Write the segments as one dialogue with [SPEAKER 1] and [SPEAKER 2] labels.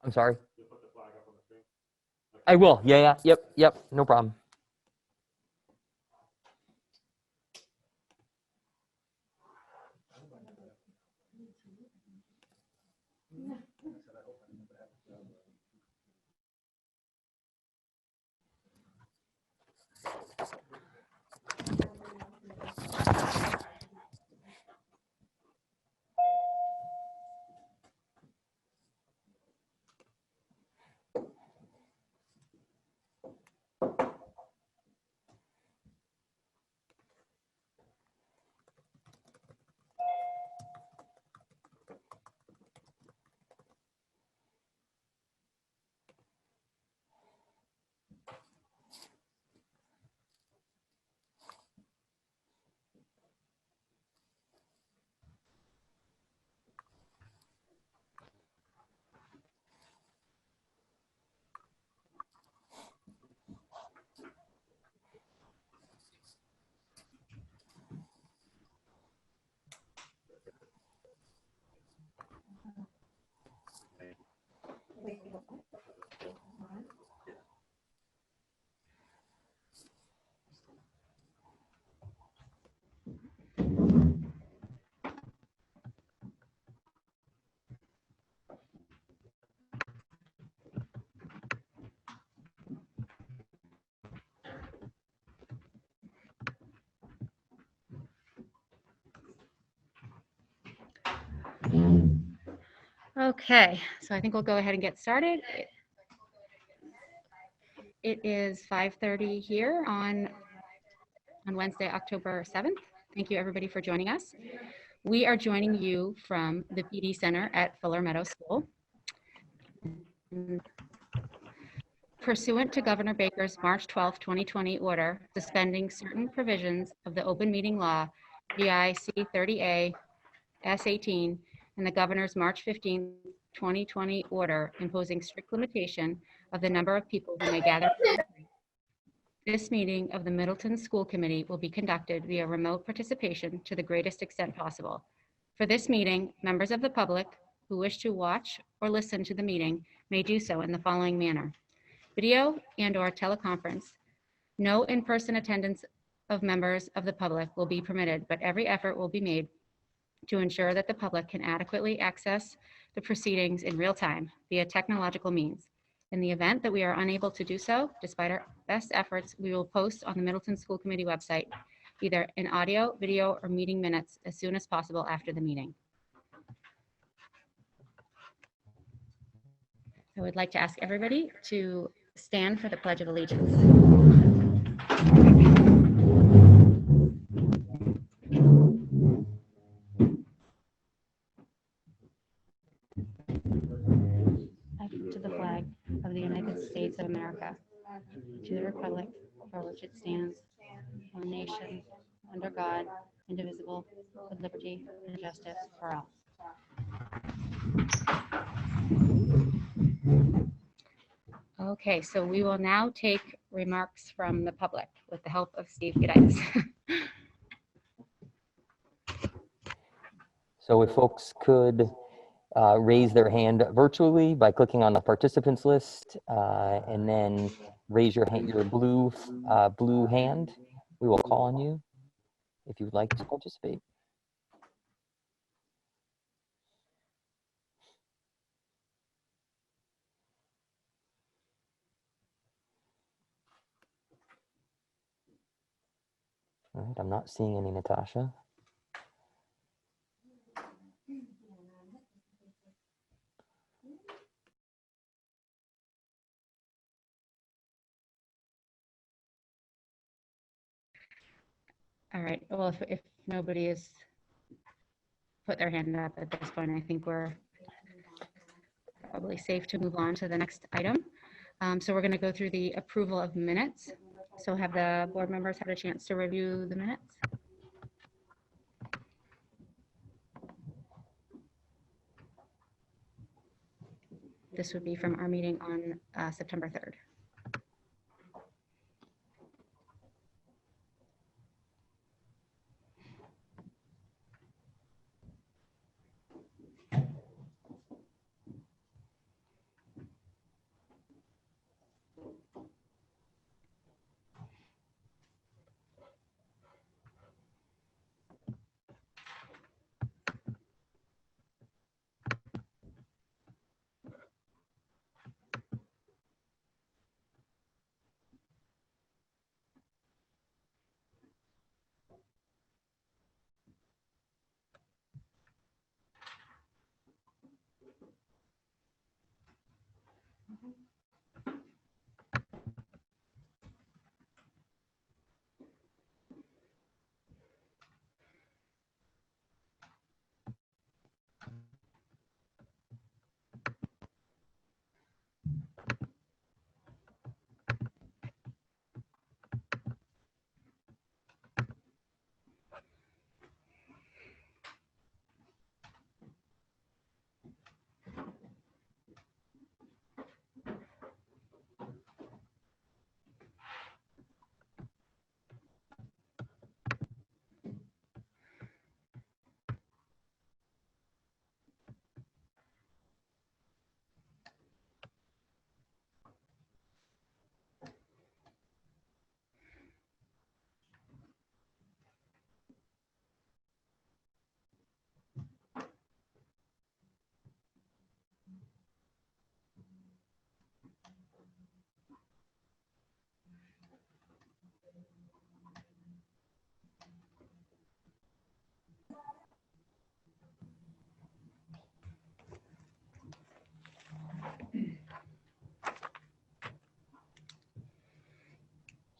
[SPEAKER 1] I'm sorry. I will. Yeah. Yep. No problem.
[SPEAKER 2] Okay, so I think we'll go ahead and get started. It is 5:30 here on Wednesday, October 7th. Thank you everybody for joining us. We are joining you from the PD Center at Fuller Meadow School. Pursuant to Governor Baker's March 12, 2020 order suspending certain provisions of the open meeting law, GI C30A S18, and the Governor's March 15, 2020 order imposing strict limitation of the number of people who may gather. This meeting of the Middleton School Committee will be conducted via remote participation to the greatest extent possible. For this meeting, members of the public who wish to watch or listen to the meeting may do so in the following manner. Video and/or teleconference. No in-person attendance of members of the public will be permitted, but every effort will be made to ensure that the public can adequately access the proceedings in real time via technological means. In the event that we are unable to do so, despite our best efforts, we will post on the Middleton School Committee website, either in audio, video, or meeting minutes as soon as possible after the meeting. I would like to ask everybody to stand for the Pledge of Allegiance. To the flag of the United States of America, to the republic for which it stands, one nation, under God, indivisible, with liberty and justice for all. Okay, so we will now take remarks from the public with the help of Steve Gudaitis.
[SPEAKER 1] So if folks could raise their hand virtually by clicking on the participants list, and then raise your hand, your blue hand. We will call on you if you would like to participate. All right, I'm not seeing any, Natasha.
[SPEAKER 2] All right, well, if nobody has put their hand up at this point, I think we're probably safe to move on to the next item. So we're going to go through the approval of minutes. So have the board members had a chance to review the minutes? This would be from our meeting on September 3rd.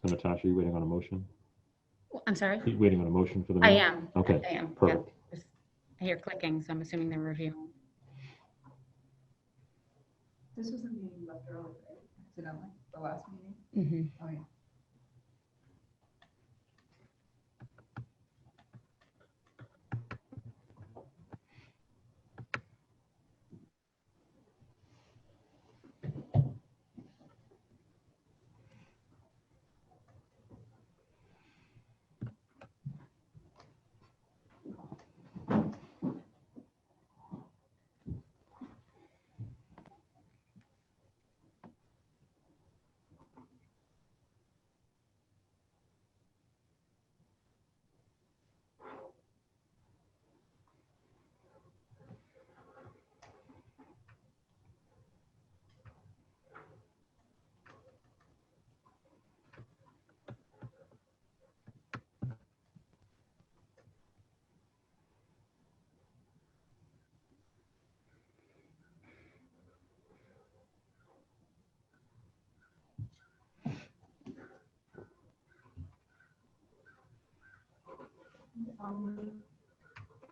[SPEAKER 3] So Natasha, you waiting on a motion?
[SPEAKER 2] I'm sorry?
[SPEAKER 3] You waiting on a motion for the
[SPEAKER 2] I
[SPEAKER 3] minutes?
[SPEAKER 2] am.
[SPEAKER 3] Okay,
[SPEAKER 2] I am.
[SPEAKER 3] perfect.
[SPEAKER 2] Yeah. I hear clicking, so I'm assuming they're reviewing.
[SPEAKER 4] This was the meeting you left early, right? Accidentally, the last meeting? Oh, yeah.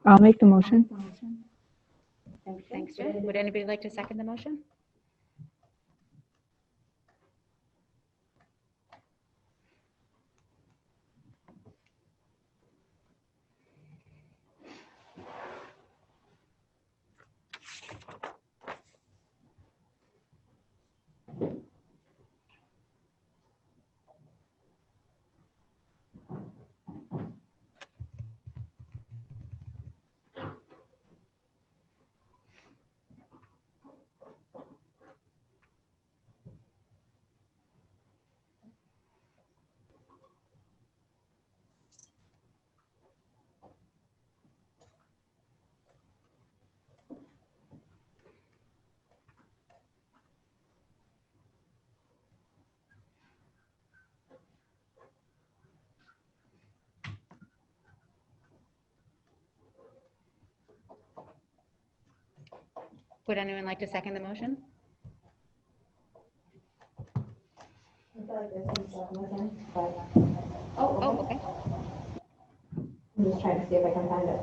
[SPEAKER 5] I'll make the motion.
[SPEAKER 2] Thanks, Jen. Would anybody like to second the motion? Would anyone like to second the motion? Oh, okay.
[SPEAKER 6] I'm just trying to see if I can find it.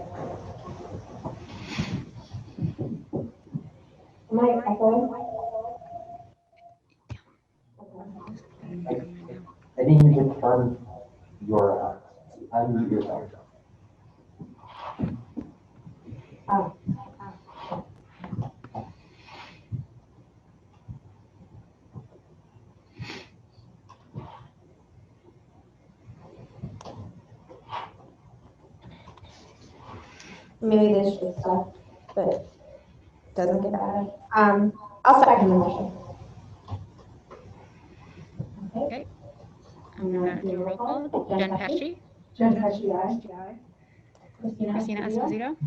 [SPEAKER 6] Am I echoing?
[SPEAKER 1] I think you can turn your, unmute yourself.
[SPEAKER 6] Oh. Maybe there's just stuff that doesn't get added. I'll second the motion.
[SPEAKER 2] Okay. I'm gonna do a roll call. Jen Pesci,
[SPEAKER 6] Jen Pesci, aye.
[SPEAKER 2] Christina Esposito,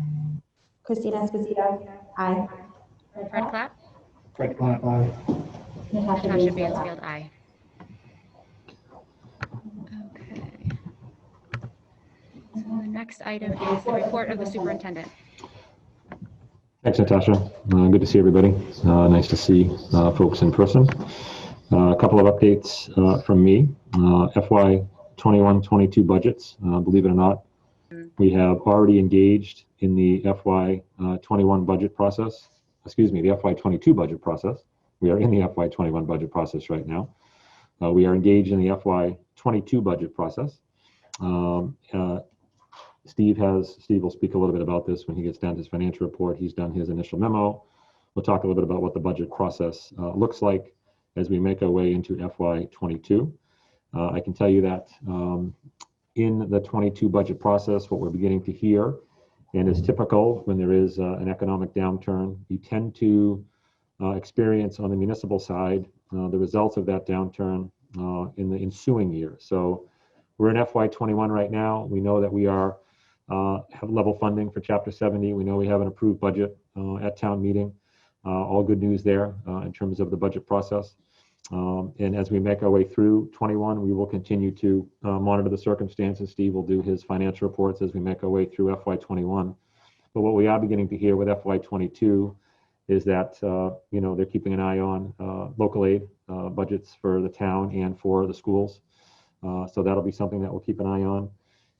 [SPEAKER 6] Christina Esposito, aye.
[SPEAKER 2] Fred Clapp,
[SPEAKER 7] Fred Clark, aye.
[SPEAKER 2] Natasha Bansfield, aye. Okay. So the next item is the report of the superintendent.
[SPEAKER 3] Thanks, Natasha. Good to see everybody. Nice to see folks in person. A couple of updates from me. FY 21-22 budgets, believe it or not, we have already engaged in the FY 21 budget process. Excuse me, the FY 22 budget process. We are in the FY 21 budget process right now. We are engaged in the FY 22 budget process. Steve will speak a little bit about this when he gets down to his financial report. He's done his initial memo. We'll talk a little bit about what the budget process looks like as we make our way into FY 22. I can tell you that in the 22 budget process, what we're beginning to hear, and is typical when there is an economic downturn, you tend to experience on the municipal side the results of that downturn in the ensuing year. So we're in FY 21 right now. We know that we have level funding for Chapter 70. We know we have an approved budget at town meeting. All good news there in terms of the budget process. And as we make our way through 21, we will continue to monitor the circumstances. Steve will do his financial reports as we make our way through FY 21. But what we are beginning to hear with FY 22 is that they're keeping an eye on local aid budgets for the town and for the schools. So that'll be something that we'll keep an eye on.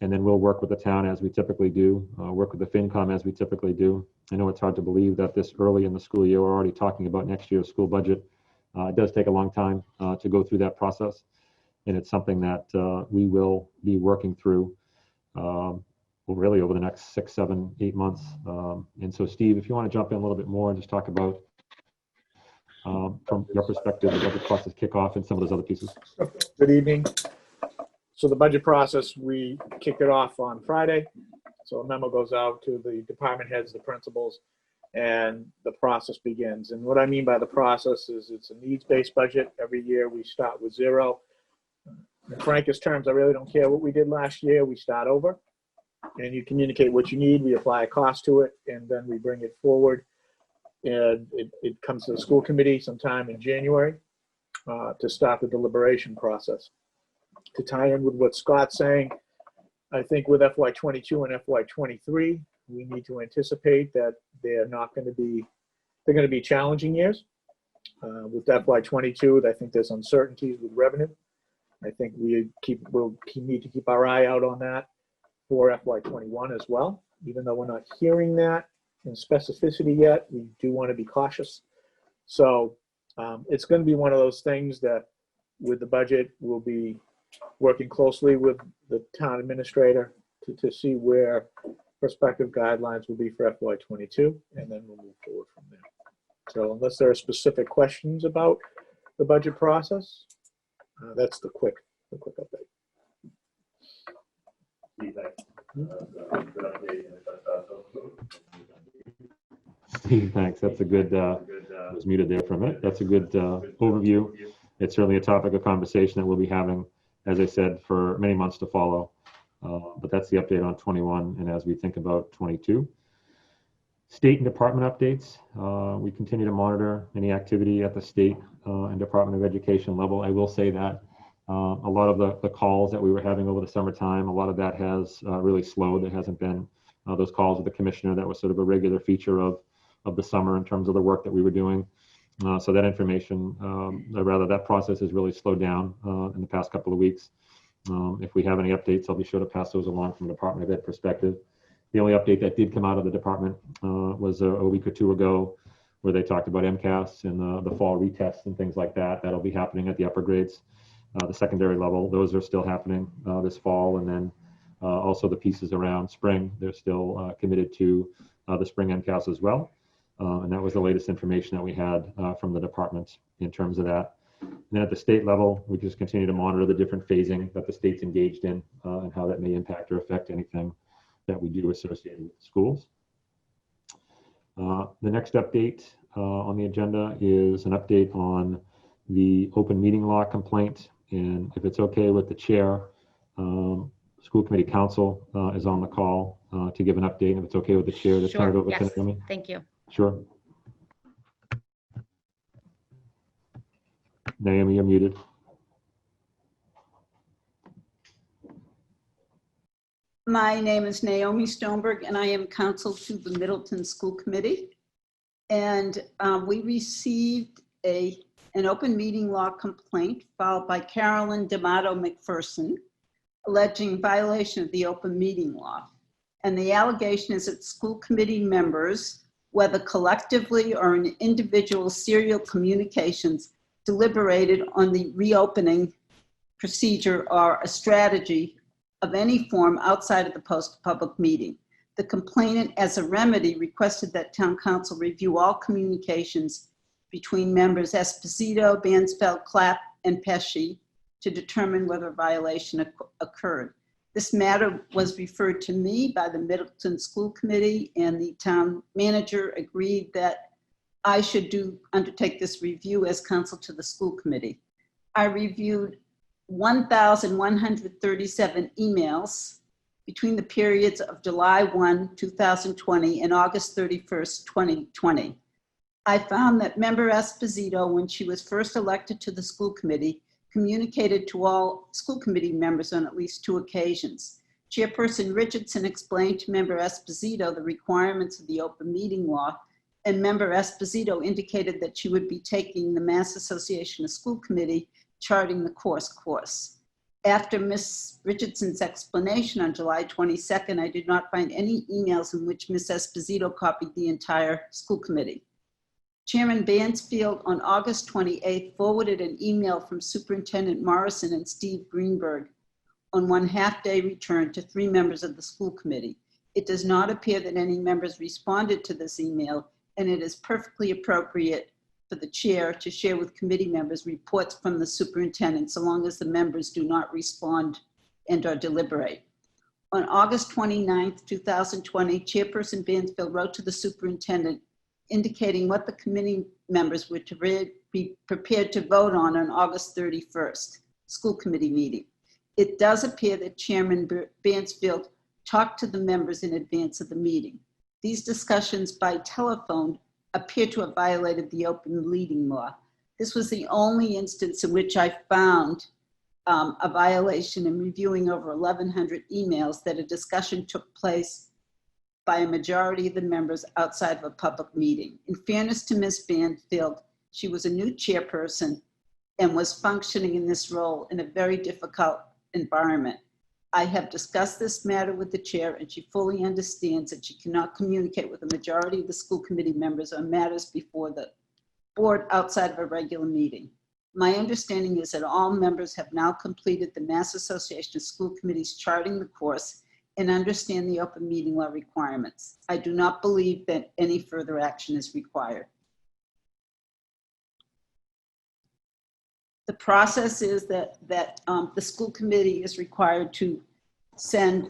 [SPEAKER 3] And then we'll work with the town as we typically do, work with the FinCom as we typically do. I know it's hard to believe that this early in the school year, we're already talking about next year's school budget. It does take a long time to go through that process. And it's something that we will be working through really over the next 6, 7, 8 months. And so Steve, if you want to jump in a little bit more and just talk about, from your perspective, the budget process kickoff and some of those other pieces.
[SPEAKER 7] Good evening. So the budget process, we kick it off on Friday. So a memo goes out to the department heads, the principals, and the process begins. And what I mean by the process is it's a needs-based budget. Every year we start with 0. In frankest terms, I really don't care what we did last year. We start over and you communicate what you need. We apply a cost to it and then we bring it forward. And it comes to the school committee sometime in January to start the deliberation process. To tie in with what Scott's saying, I think with FY22 and FY23, we need to anticipate that they're going to be challenging years. With FY22, I think there's uncertainties with revenue. I think we'll need to keep our eye out on that for FY21 as well. Even though we're not hearing that in specificity yet, we do want to be cautious. So it's going to be one of those things that with the budget, we'll be working closely with the town administrator to see where prospective guidelines will be for FY22, and then we'll move forward from there. So unless there are specific questions about the budget process, that's the quick update.
[SPEAKER 3] Steve, thanks. That's a good, I was muted there for a minute. That's a good overview. It's certainly a topic of conversation that we'll be having, as I said, for many months to follow. But that's the update on 21 and as we think about 22. State and department updates. We continue to monitor any activity at the state and Department of Education level. I will say that a lot of the calls that we were having over the summertime, a lot of that has really slowed. There hasn't been those calls with the commissioner that was sort of a regular feature of the summer in terms of the work that we were doing. So that information, that process has really slowed down in the past couple of weeks. If we have any updates, I'll be sure to pass those along from a Department of Ed perspective. The only update that did come out of the department was a week or two ago where they talked about MCAS and the fall retests and things like that. That'll be happening at the upper grades. The secondary level, those are still happening this fall. And then also the pieces around spring, they're still committed to the spring MCAS as well. And that was the latest information that we had from the department in terms of that. And then at the state level, we just continue to monitor the different phasing that the state's engaged in and how that may impact or affect anything that we do associated with schools. The next update on the agenda is an update on the open meeting law complaint. And if it's okay with the chair, school committee council is on the call to give an update. And if it's okay with the chair, to turn it over to Naomi.
[SPEAKER 2] Thank you.
[SPEAKER 3] Sure. Naomi, you're muted.
[SPEAKER 8] My name is Naomi Stoneberg, and I am counsel to the Middleton School Committee. And we received an open meeting law complaint filed by Carolyn D'Amato McPherson, alleging violation of the open meeting law. And the allegation is that school committee members, whether collectively or in individual serial communications, deliberated on the reopening procedure or a strategy of any form outside of the post-public meeting. The complainant, as a remedy, requested that town council review all communications between members Esposito, Bansfeld, Clapp, and Pesci to determine whether a violation occurred. This matter was referred to me by the Middleton School Committee, and the town manager agreed that I should undertake this review as counsel to the school committee. I reviewed 1,137 emails between the periods of July 1, 2020 and August 31st, 2020. I found that member Esposito, when she was first elected to the school committee, communicated to all school committee members on at least 2 occasions. Chairperson Richardson explained to member Esposito the requirements of the open meeting law, and member Esposito indicated that she would be taking the Mass Association of School Committee Charting the Course. After Ms. Richardson's explanation on July 22nd, I did not find any emails in which Ms. Esposito copied the entire school committee. Chairman Bansfield on August 28th forwarded an email from Superintendent Morrison and Steve Greenberg on one half-day return to 3 members of the school committee. It does not appear that any members responded to this email, and it is perfectly appropriate for the chair to share with committee members reports from the superintendent so long as the members do not respond and or deliberate. On August 29th, 2020, Chairperson Bansfield wrote to the superintendent indicating what the committee members were to be prepared to vote on August 31st, school committee meeting. It does appear that Chairman Bansfield talked to the members in advance of the meeting. These discussions by telephone appear to have violated the open meeting law. This was the only instance in which I found a violation in reviewing over 1,100 emails that a discussion took place by a majority of the members outside of a public meeting. In fairness to Ms. Banfield, she was a new chairperson and was functioning in this role in a very difficult environment. I have discussed this matter with the chair, and she fully understands that she cannot communicate with the majority of the school committee members on matters before the board outside of a regular meeting. My understanding is that all members have now completed the Mass Association of School Committees charting the course and understand the open meeting law requirements. I do not believe that any further action is required. The process is that the school committee is required to send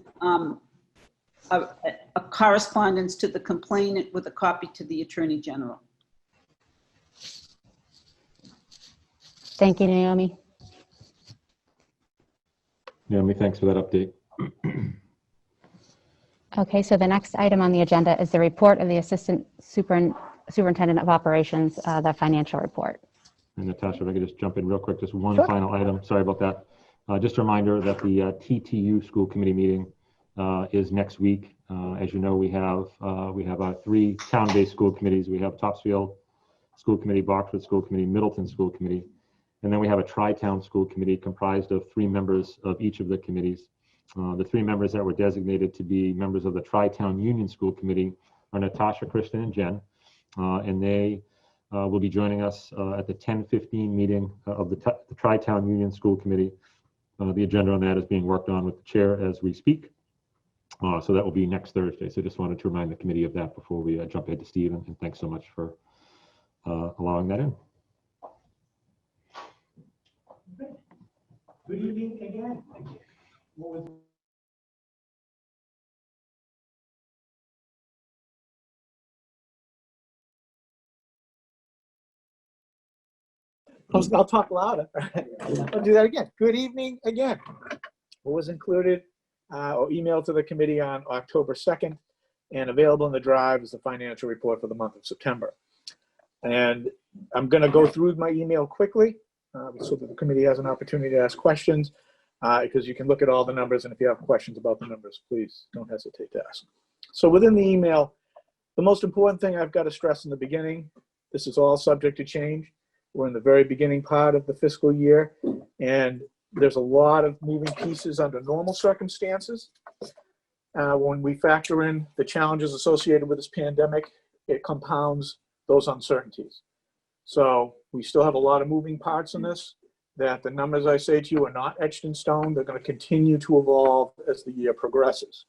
[SPEAKER 8] a correspondence to the complainant with a copy to the Attorney General.
[SPEAKER 2] Thank you, Naomi.
[SPEAKER 3] Naomi, thanks for that update.
[SPEAKER 2] Okay, so the next item on the agenda is the report of the Assistant Superintendent of Operations, the financial report.
[SPEAKER 3] And Natasha, if I could just jump in real quick, just one
[SPEAKER 2] Sure.
[SPEAKER 3] final item. Sorry about that. Just a reminder that the TTU school committee meeting is next week. As you know, we have our 3 town-based school committees. We have Topsfield School Committee, Boxford School Committee, Middleton School Committee, and then we have a tri-town school committee comprised of 3 members of each of the committees. The 3 members that were designated to be members of the Tri-Town Union School Committee are Natasha, Kristen, and Jen, and they will be joining us at the 10:15 meeting of the Tri-Town Union School Committee. The agenda on that is being worked on with the chair as we speak. So that will be next Thursday. So just wanted to remind the committee of that before we jump ahead to Steve, and thanks so much for allowing that in.
[SPEAKER 9] Good evening again. What was
[SPEAKER 7] I'll talk louder. I'll do that again. Good evening again. What was included or emailed to the committee on October 2nd and available in the drive is the financial report for the month of September. And I'm going to go through my email quickly so that the committee has an opportunity to ask questions because you can look at all the numbers, and if you have questions about the numbers, please don't hesitate to ask. So within the email, the most important thing I've got to stress in the beginning, this is all subject to change. We're in the very beginning part of the fiscal year, and there's a lot of moving pieces under normal circumstances. When we factor in the challenges associated with this pandemic, it compounds those uncertainties. So we still have a lot of moving parts in this, that the numbers I say to you are not etched in stone. They're going to continue to evolve as the year progresses.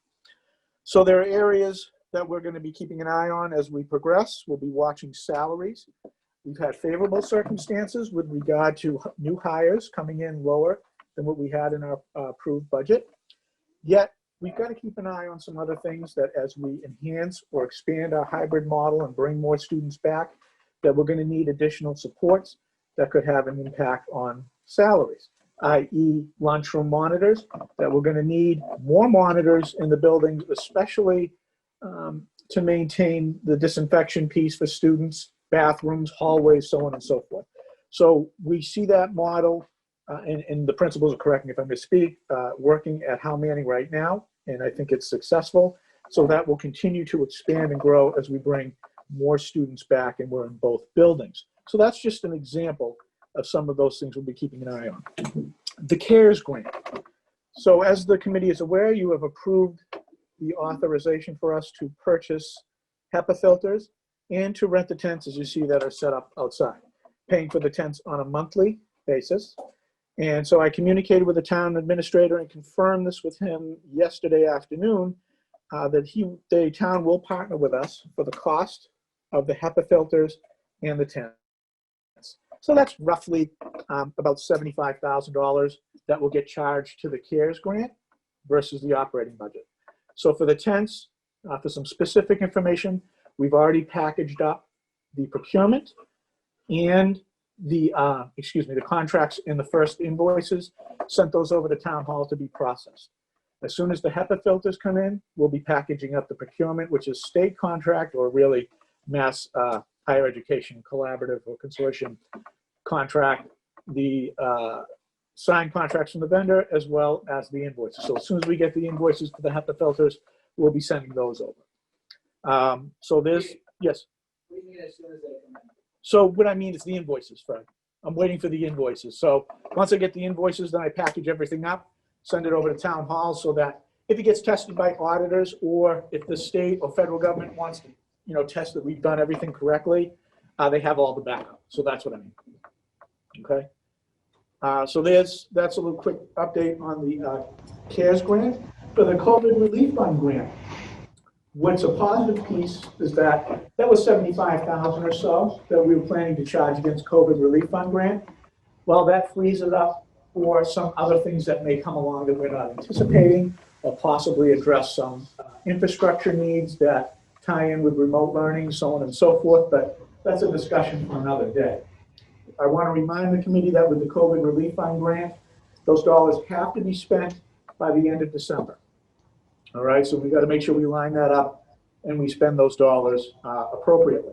[SPEAKER 7] So there are areas that we're going to be keeping an eye on as we progress. We'll be watching salaries. We've had favorable circumstances with regard to new hires coming in lower than what we had in our approved budget. Yet, we've got to keep an eye on some other things that as we enhance or expand our hybrid model and bring more students back, that we're going to need additional supports that could have an impact on salaries, i.e. lunchroom monitors, that we're going to need more monitors in the buildings, especially to maintain the disinfection piece for students, bathrooms, hallways, so on and so forth. So we see that model, and the principals are correct me if I misspeak, working at Hal Manning right now, and I think it's successful. So that will continue to expand and grow as we bring more students back, and we're in both buildings. So that's just an example of some of those things we'll be keeping an eye on. The CARES grant. So as the committee is aware, you have approved the authorization for us to purchase HEPA filters and to rent the tents, as you see, that are set up outside, paying for the tents on a monthly basis. And so I communicated with the town administrator and confirmed this with him yesterday afternoon, that the town will partner with us for the cost of the HEPA filters and the tents. So that's roughly about $75,000 that will get charged to the CARES grant versus the operating budget. So for the tents, for some specific information, we've already packaged up the procurement and the contracts in the first invoices, sent those over to town hall to be processed. As soon as the HEPA filters come in, we'll be packaging up the procurement, which is state contract or really Mass Higher Education Collaborative or Consortium contract, the signed contracts from the vendor, as well as the invoices. So as soon as we get the invoices for the HEPA filters, we'll be sending those over. So there's, yes. So what I mean is the invoices, Fred. I'm waiting for the invoices. So once I get the invoices, then I package everything up, send it over to town hall so that if it gets tested by auditors, or if the state or federal government wants to, test that we've done everything correctly, they have all the backup. So that's what I mean. Okay. So that's a little quick update on the CARES grant. For the COVID Relief Fund grant, what's a positive piece is that was $75,000 or so that we were planning to charge against COVID Relief Fund grant. Well, that frees it up for some other things that may come along that we're not anticipating, or possibly address some infrastructure needs that tie in with remote learning, so on and so forth, but that's a discussion for another day. I want to remind the committee that with the COVID Relief Fund grant, those dollars have to be spent by the end of December. All right, so we've got to make sure we line that up and we spend those dollars appropriately.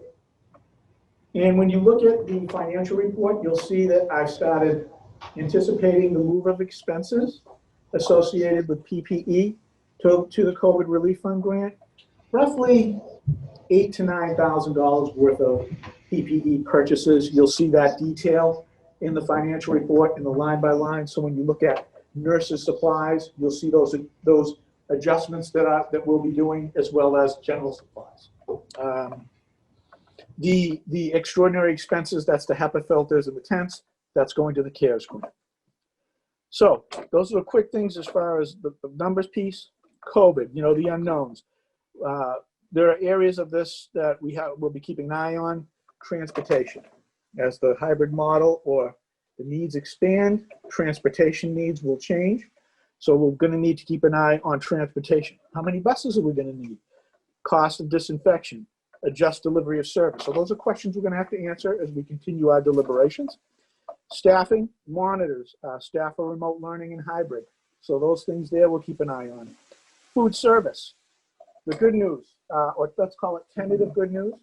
[SPEAKER 7] And when you look at the financial report, you'll see that I've started anticipating the move of expenses associated with PPE to the COVID Relief Fund grant, roughly $8,000 to $9,000 worth of PPE purchases. You'll see that detail in the financial report in the line by line. So when you look at nurses' supplies, you'll see those adjustments that we'll be doing, as well as general supplies. The extraordinary expenses, that's the HEPA filters and the tents, that's going to the CARES grant. So those are the quick things as far as the numbers piece. COVID, the unknowns. There are areas of this that we'll be keeping an eye on. Transportation. As the hybrid model or the needs expand, transportation needs will change. So we're going to need to keep an eye on transportation. How many buses are we going to need? Cost of disinfection, adjust delivery of service. So those are questions we're going to have to answer as we continue our deliberations. Staffing, monitors, staff for remote learning and hybrid. So those things there we'll keep an eye on. Food service. The good news, or let's call it tentative good news,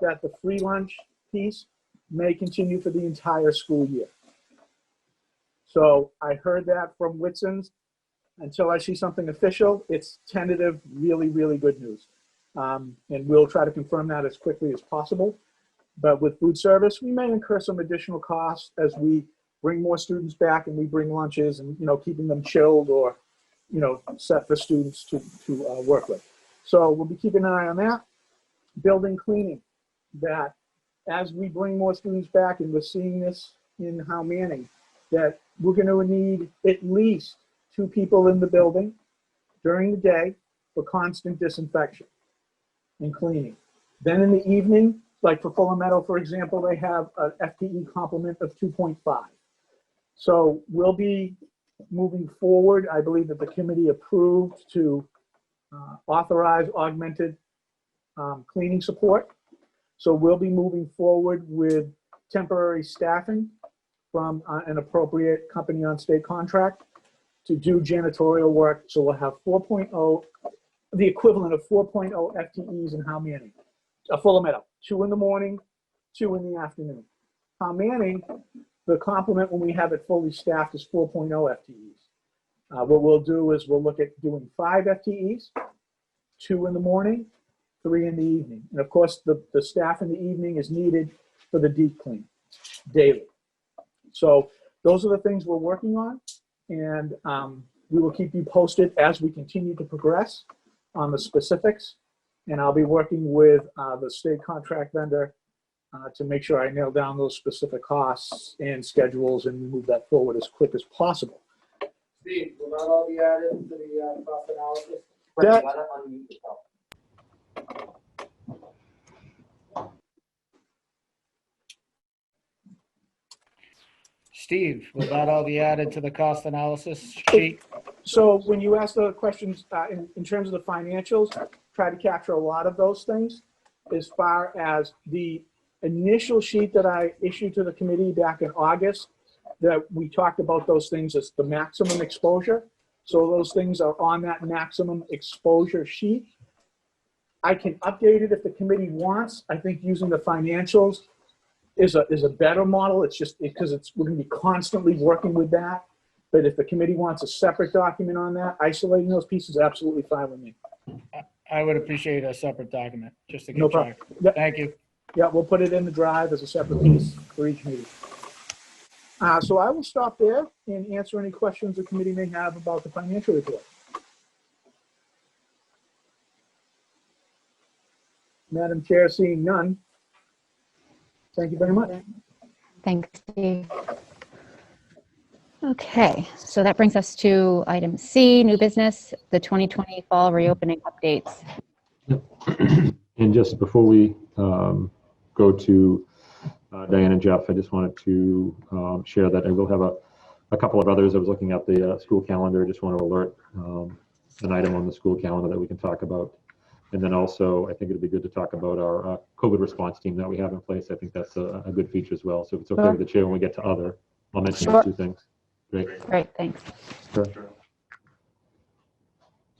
[SPEAKER 7] that the free lunch piece may continue for the entire school year. So I heard that from Whitson's. Until I see something official, it's tentative, really, really good news. And we'll try to confirm that as quickly as possible. But with food service, we may incur some additional costs as we bring more students back and we bring lunches and, keeping them chilled or, set for students to work with. So we'll be keeping an eye on that. Building cleaning, that as we bring more students back, and we're seeing this in Howe Manning, that we're going to need at least 2 people in the building during the day for constant disinfection and cleaning. Then in the evening, like for Fuller Meadow, for example, they have an FTE complement of 2.5. So we'll be moving forward. I believe that the committee approved to authorize augmented cleaning support. So we'll be moving forward with temporary staffing from an appropriate company on state contract to do janitorial work. So we'll have 4.0, the equivalent of 4.0 FTEs in Howe Manning. Fuller Meadow, 2 in the morning, 2 in the afternoon. Howe Manning, the complement when we have it fully staffed is 4.0 FTEs. What we'll do is we'll look at doing 5 FTEs, 2 in the morning, 3 in the evening. And of course, the staff in the evening is needed for the deep clean daily. So those are the things we're working on. and we will keep you posted as we continue to progress on the specifics. And I'll be working with the state contract vendor to make sure I nail down those specific costs and schedules and move that forward as quick as possible.
[SPEAKER 9] Steve, will that all be added to the cost analysis?
[SPEAKER 7] That-
[SPEAKER 1] You gotta unmute yourself.
[SPEAKER 9] Steve, will that all be added to the cost analysis sheet?
[SPEAKER 7] So when you ask the questions in terms of the financials, try to capture a lot of those things. As far as the initial sheet that I issued to the committee back in August, that we talked about those things as the maximum exposure. So those things are on that maximum exposure sheet. I can update it if the committee wants. I think using the financials is a better model. It's just because we're going to be constantly working with that. But if the committee wants a separate document on that, isolating those pieces, absolutely fine with me.
[SPEAKER 9] I would appreciate a separate document, just to
[SPEAKER 7] No
[SPEAKER 9] get
[SPEAKER 7] problem.
[SPEAKER 9] track.
[SPEAKER 7] Yep.
[SPEAKER 9] Thank you.
[SPEAKER 7] Yeah, we'll put it in the drive as a separate piece for each meeting. So I will stop there and answer any questions the committee may have about the financial report. Madam Chair, seeing none. Thank you very much.
[SPEAKER 2] Thanks, Steve. Okay, so that brings us to item C, new business, the 2020 fall reopening updates.
[SPEAKER 3] And just before we go to Diane and Jeff, I just wanted to share that I will have a couple of others. I was looking at the school calendar. Just want to alert an item on the school calendar that we can talk about. And then also, I think it'd be good to talk about our COVID response team that we have in place. I think that's a good feature as well. So if it's okay with the chair, when we get to other, I'll mention those two things. Great.
[SPEAKER 2] Great, thanks.
[SPEAKER 3] Sure.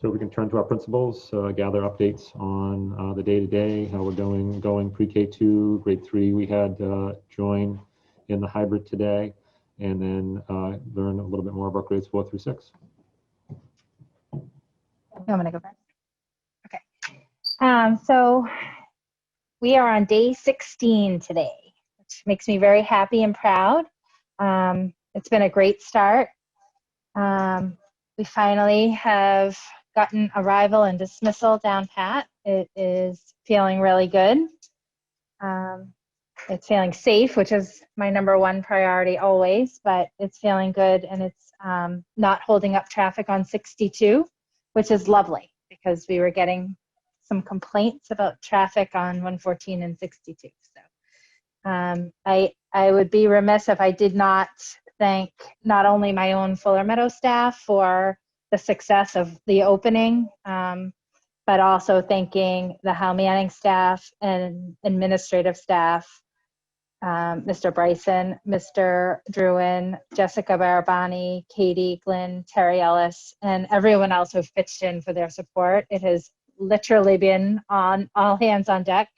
[SPEAKER 3] So we can turn to our principals, gather updates on the day-to-day, how we're going pre-K2, grade 3. We had join in the hybrid today, and then learn a little bit more about grades 4 through 6.
[SPEAKER 10] I'm going to go first. Okay. So we are on day 16 today, which makes me very happy and proud. It's been a great start. We finally have gotten arrival and dismissal down pat. It is feeling really good. It's feeling safe, which is my #1 priority always, but it's feeling good, and it's not holding up traffic on 62, which is lovely because we were getting some complaints about traffic on 114 and 62. So I would be remiss if I did not thank not only my own Fuller Meadow staff for the success of the opening, but also thanking the Hal Manning staff and administrative staff, Mr. Bryson, Mr. Druin, Jessica Barabani, Katie, Glenn, Terry Ellis, and everyone else who pitched in for their support. It has literally been on all hands on deck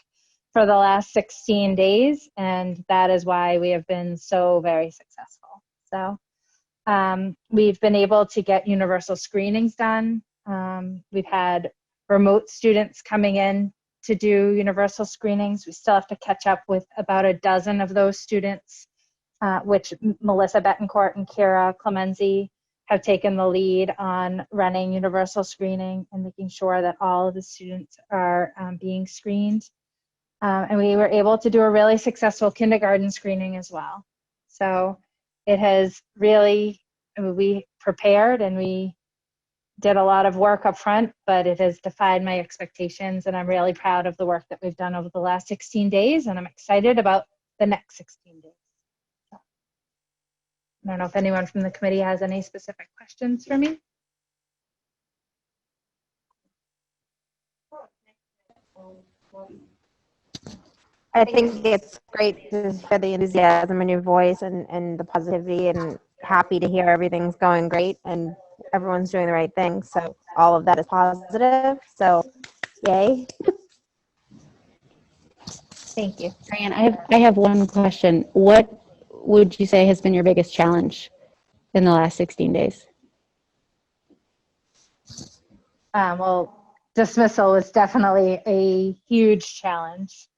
[SPEAKER 10] for the last 16 days, and that is why we have been so very successful. So we've been able to get universal screenings done. We've had remote students coming in to do universal screenings. We still have to catch up with about a dozen of those students, which Melissa Betancourt and Kira Clemenzi have taken the lead on running universal screening and making sure that all of the students are being screened. And we were able to do a really successful kindergarten screening as well. So it has really, we prepared and we did a lot of work up front, but it has defied my expectations, and I'm really proud of the work that we've done over the last 16 days, and I'm excited about the next 16 days. So, I don't know if anyone from the committee has any specific questions for me.
[SPEAKER 6] I think it's great to hear the enthusiasm in your voice and the positivity, and happy to hear everything's going great and everyone's doing the right thing. So all of that is positive. So yay.
[SPEAKER 10] Thank you.
[SPEAKER 2] Diane, I have one question. What would you say has been your biggest challenge in the last 16 days?
[SPEAKER 10] Well, dismissal was definitely a huge challenge.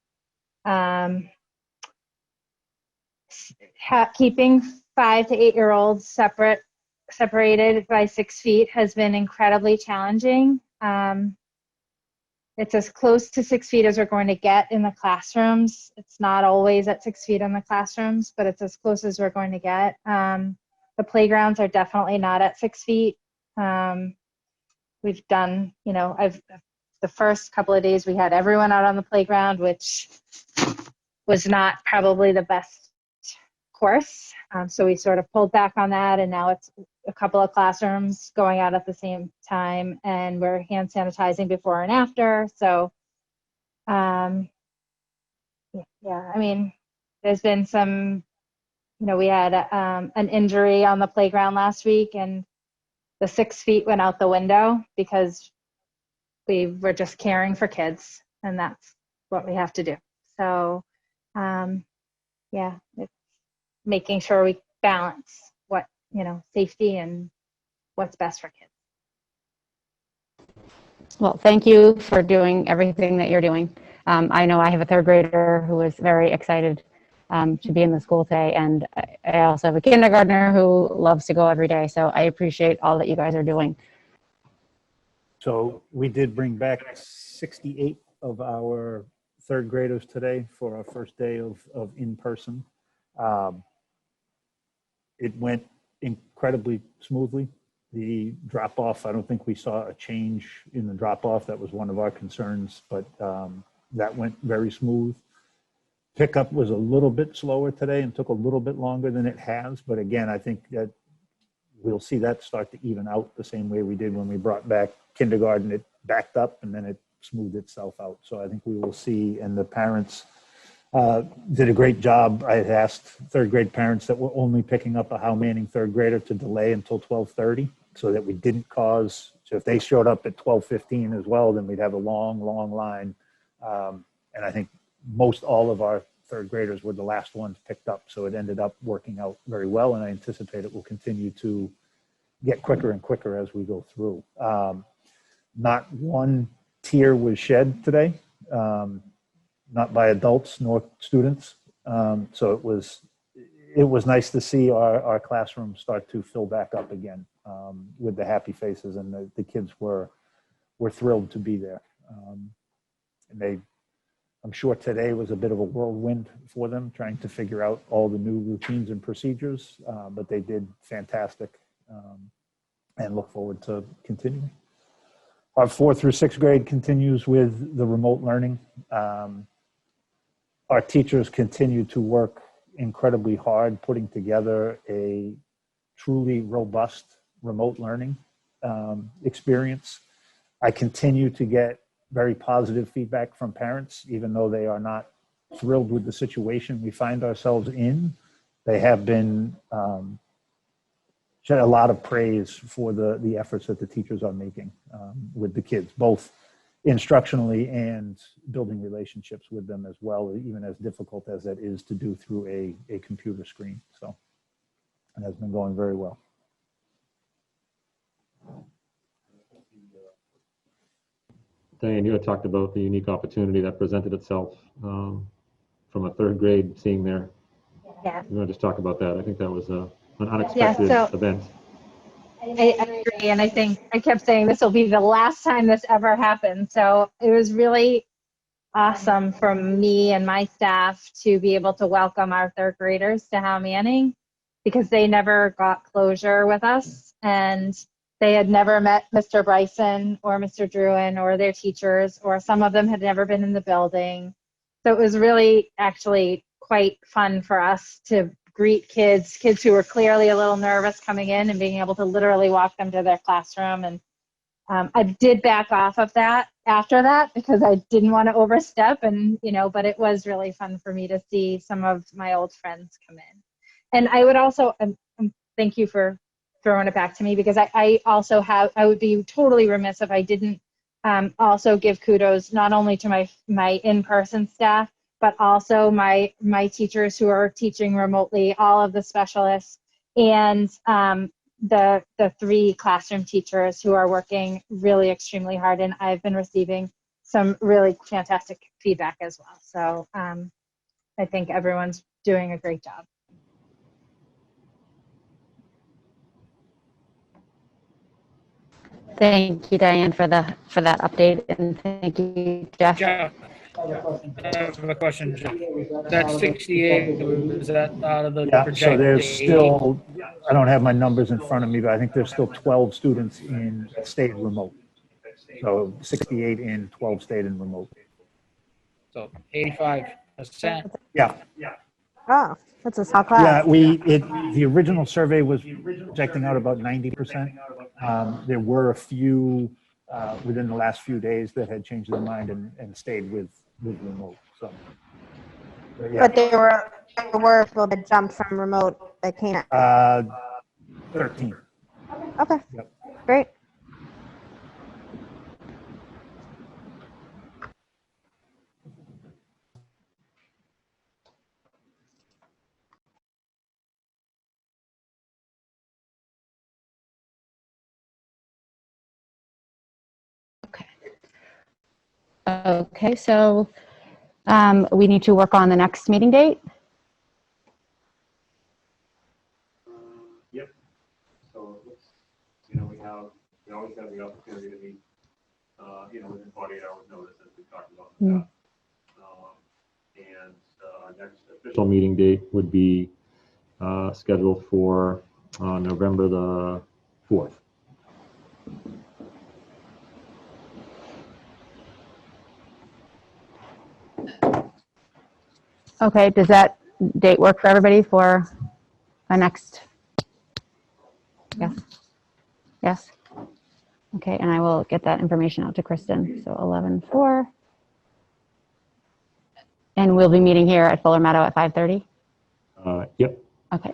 [SPEAKER 10] Keeping 5 to 8 year olds separate separated by 6 feet has been incredibly challenging. It's as close to 6 feet as we're going to get in the classrooms. It's not always at 6 feet in the classrooms, but it's as close as we're going to get. The playgrounds are definitely not at 6 feet. We've done, the first couple of days we had everyone out on the playground, which was not probably the best course. So we sort of pulled back on that, and now it's a couple of classrooms going out at the same time, and we're hand sanitizing before and after. So, yeah, I mean, there's been some, we had an injury on the playground last week, and the 6 feet went out the window because we were just caring for kids, and that's what we have to do. So, yeah, it's making sure we balance what, safety and what's best for kids.
[SPEAKER 2] Well, thank you for doing everything that you're doing. I know I have a third grader who is very excited to be in the school today, and I also have a kindergartner who loves to go every day. So I appreciate all that you guys are doing.
[SPEAKER 11] So we did bring back 68 of our third graders today for our first day of in-person. It went incredibly smoothly. The drop-off, I don't think we saw a change in the drop-off. That was one of our concerns, but that went very smooth. Pickup was a little bit slower today and took a little bit longer than it has. But again, I think that we'll see that start to even out the same way we did when we brought back kindergarten. It backed up and then it smoothed itself out. So I think we will see, and the parents did a great job. I had asked third grade parents that were only picking up a Howe Manning third grader to delay until 12:30 so that we didn't cause, so if they showed up at 12:15 as well, then we'd have a long, long line. And I think most all of our third graders were the last ones picked up. So it ended up working out very well. And I anticipate it will continue to get quicker and quicker as we go through. Not one tear was shed today, not by adults nor students. So it was nice to see our classroom start to fill back up again with the happy faces, and the kids were thrilled to be there. And I'm sure today was a bit of a whirlwind for them, trying to figure out all the new routines and procedures, but they did fantastic, and look forward to continuing. Our 4th through 6th grade continues with the remote learning. Our teachers continue to work incredibly hard putting together a truly robust remote learning experience. I continue to get very positive feedback from parents, even though they are not thrilled with the situation we find ourselves in. They have been shed a lot of praise for the efforts that the teachers are making with the kids, both instructionally and building relationships with them as well, even as difficult as that is to do through a computer screen. So it has been going very well.
[SPEAKER 3] Diane, you had talked about the unique opportunity that presented itself from a third grade seeing their.
[SPEAKER 10] Yeah.
[SPEAKER 3] You want to just talk about that? I think that was an unexpected event.
[SPEAKER 10] I agree, and I think I kept saying this will be the last time this ever happens. So it was really awesome from me and my staff to be able to welcome our third graders to Howe Manning, because they never got closure with us, and they had never met Mr. Bryson or Mr. Druin or their teachers, or some of them had never been in the building. So it was really actually quite fun for us to greet kids who were clearly a little nervous coming in, and being able to literally walk them to their classroom. And I did back off of that after that because I didn't want to overstep, and but it was really fun for me to see some of my old friends come in. And I would also thank you for throwing it back to me, because I also have, I would be totally remiss if I didn't also give kudos not only to my in-person staff, but also my teachers who are teaching remotely, all of the specialists, and the 3 classroom teachers who are working really extremely hard. And I've been receiving some really fantastic feedback as well. So I think everyone's doing a great job.
[SPEAKER 2] Thank you, Diane, for that update, and thank you, Jeff.
[SPEAKER 12] Jeff, I have a question, Jeff. That 68, was that out of the
[SPEAKER 11] Yeah, so
[SPEAKER 12] projected
[SPEAKER 11] there's
[SPEAKER 12] 80?
[SPEAKER 11] still, I don't have my numbers in front of me, but I think there's still 12 students in stayed remote. So 68 in, 12 stayed in remote.
[SPEAKER 12] So 85%.
[SPEAKER 11] Yeah.
[SPEAKER 6] Oh, that's a small
[SPEAKER 11] Yeah,
[SPEAKER 6] class.
[SPEAKER 11] the original survey was projecting out about 90%. There were a few within the last few days that had changed their mind and stayed with remote. So, yeah.
[SPEAKER 6] But there were people that jumped from remote that came.
[SPEAKER 11] 13.
[SPEAKER 6] Okay,
[SPEAKER 11] Yep.
[SPEAKER 6] great.
[SPEAKER 2] Okay, so we need to work on the next meeting date.
[SPEAKER 3] Yep. So it looks, we always have the opportunity to meet, within 48 hours notice, as we talked about in the past. And our next official meeting date would be scheduled for November the 4th.
[SPEAKER 2] Okay, does that date work for everybody for our next? Yes. Yes. Okay, and I will get that information out to Kristen. So 11/4. And we'll be meeting here at Fuller Meadow at 5:30?
[SPEAKER 3] Yep.
[SPEAKER 2] Okay.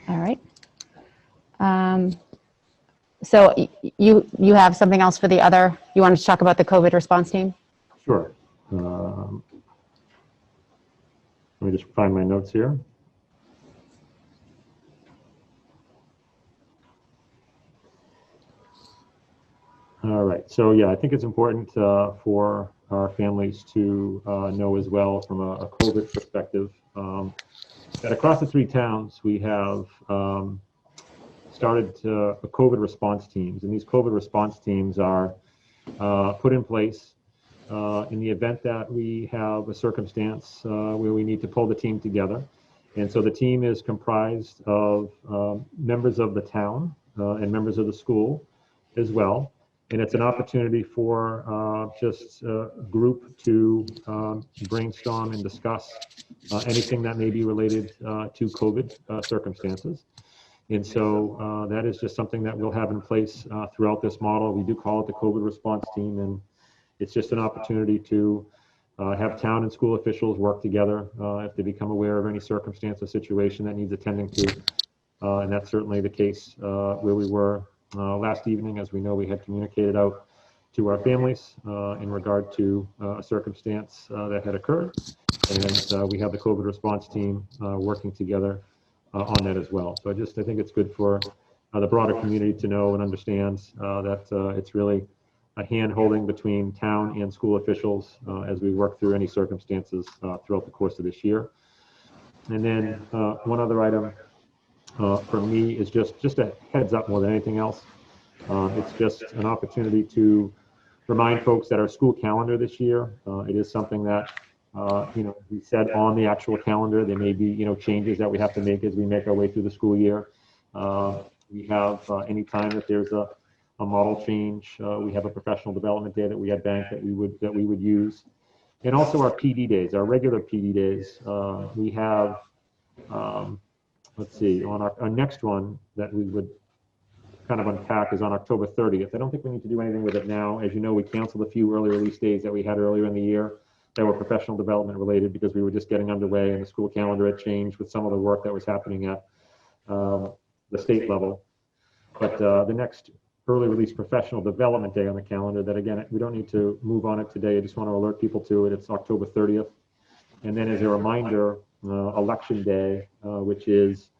[SPEAKER 2] All right. So you have something else for the other, you wanted to talk about the COVID response team?
[SPEAKER 3] Sure. Let me just find my notes here. All right. So yeah, I think it's important for our families to know as well from a COVID perspective that across the 3 towns we have started COVID response teams, and these COVID response teams are put in place in the event that we have a circumstance where we need to pull the team together. And so the team is comprised of members of the town and members of the school as well. And it's an opportunity for just a group to brainstorm and discuss anything that may be related to COVID circumstances. And so that is just something that we'll have in place throughout this model. We do call it the COVID response team, and it's just an opportunity to have town and school officials work together if they become aware of any circumstance or situation that needs attending to. And that's certainly the case where we were last evening. As we know, we had communicated out to our families in regard to a circumstance that had occurred. And we have the COVID response team working together on that as well. So I think it's good for the broader community to know and understand that it's really a hand-holding between town and school officials as we work through any circumstances throughout the course of this year. And then one other item for me is just a heads up more than anything else. It's just an opportunity to remind folks that our school calendar this year, it is something that we said on the actual calendar. There may be changes that we have to make as we make our way through the school year. We have anytime that there's a model change, we have a professional development day that we had banked that we would use, and also our PD days, our regular PD days. We have let's see, on our next one that we would kind of unpack is on October 30th. I don't think we need to do anything with it now. As you know, we canceled a few early release days that we had earlier in the year that were professional development related because we were just getting underway and the school calendar had changed with some of the work that was happening at the state level. But the next early release professional development day on the calendar that, again, we don't need to move on it today. I just want to alert people to it. It's October 30th. And then as a reminder, election day, which is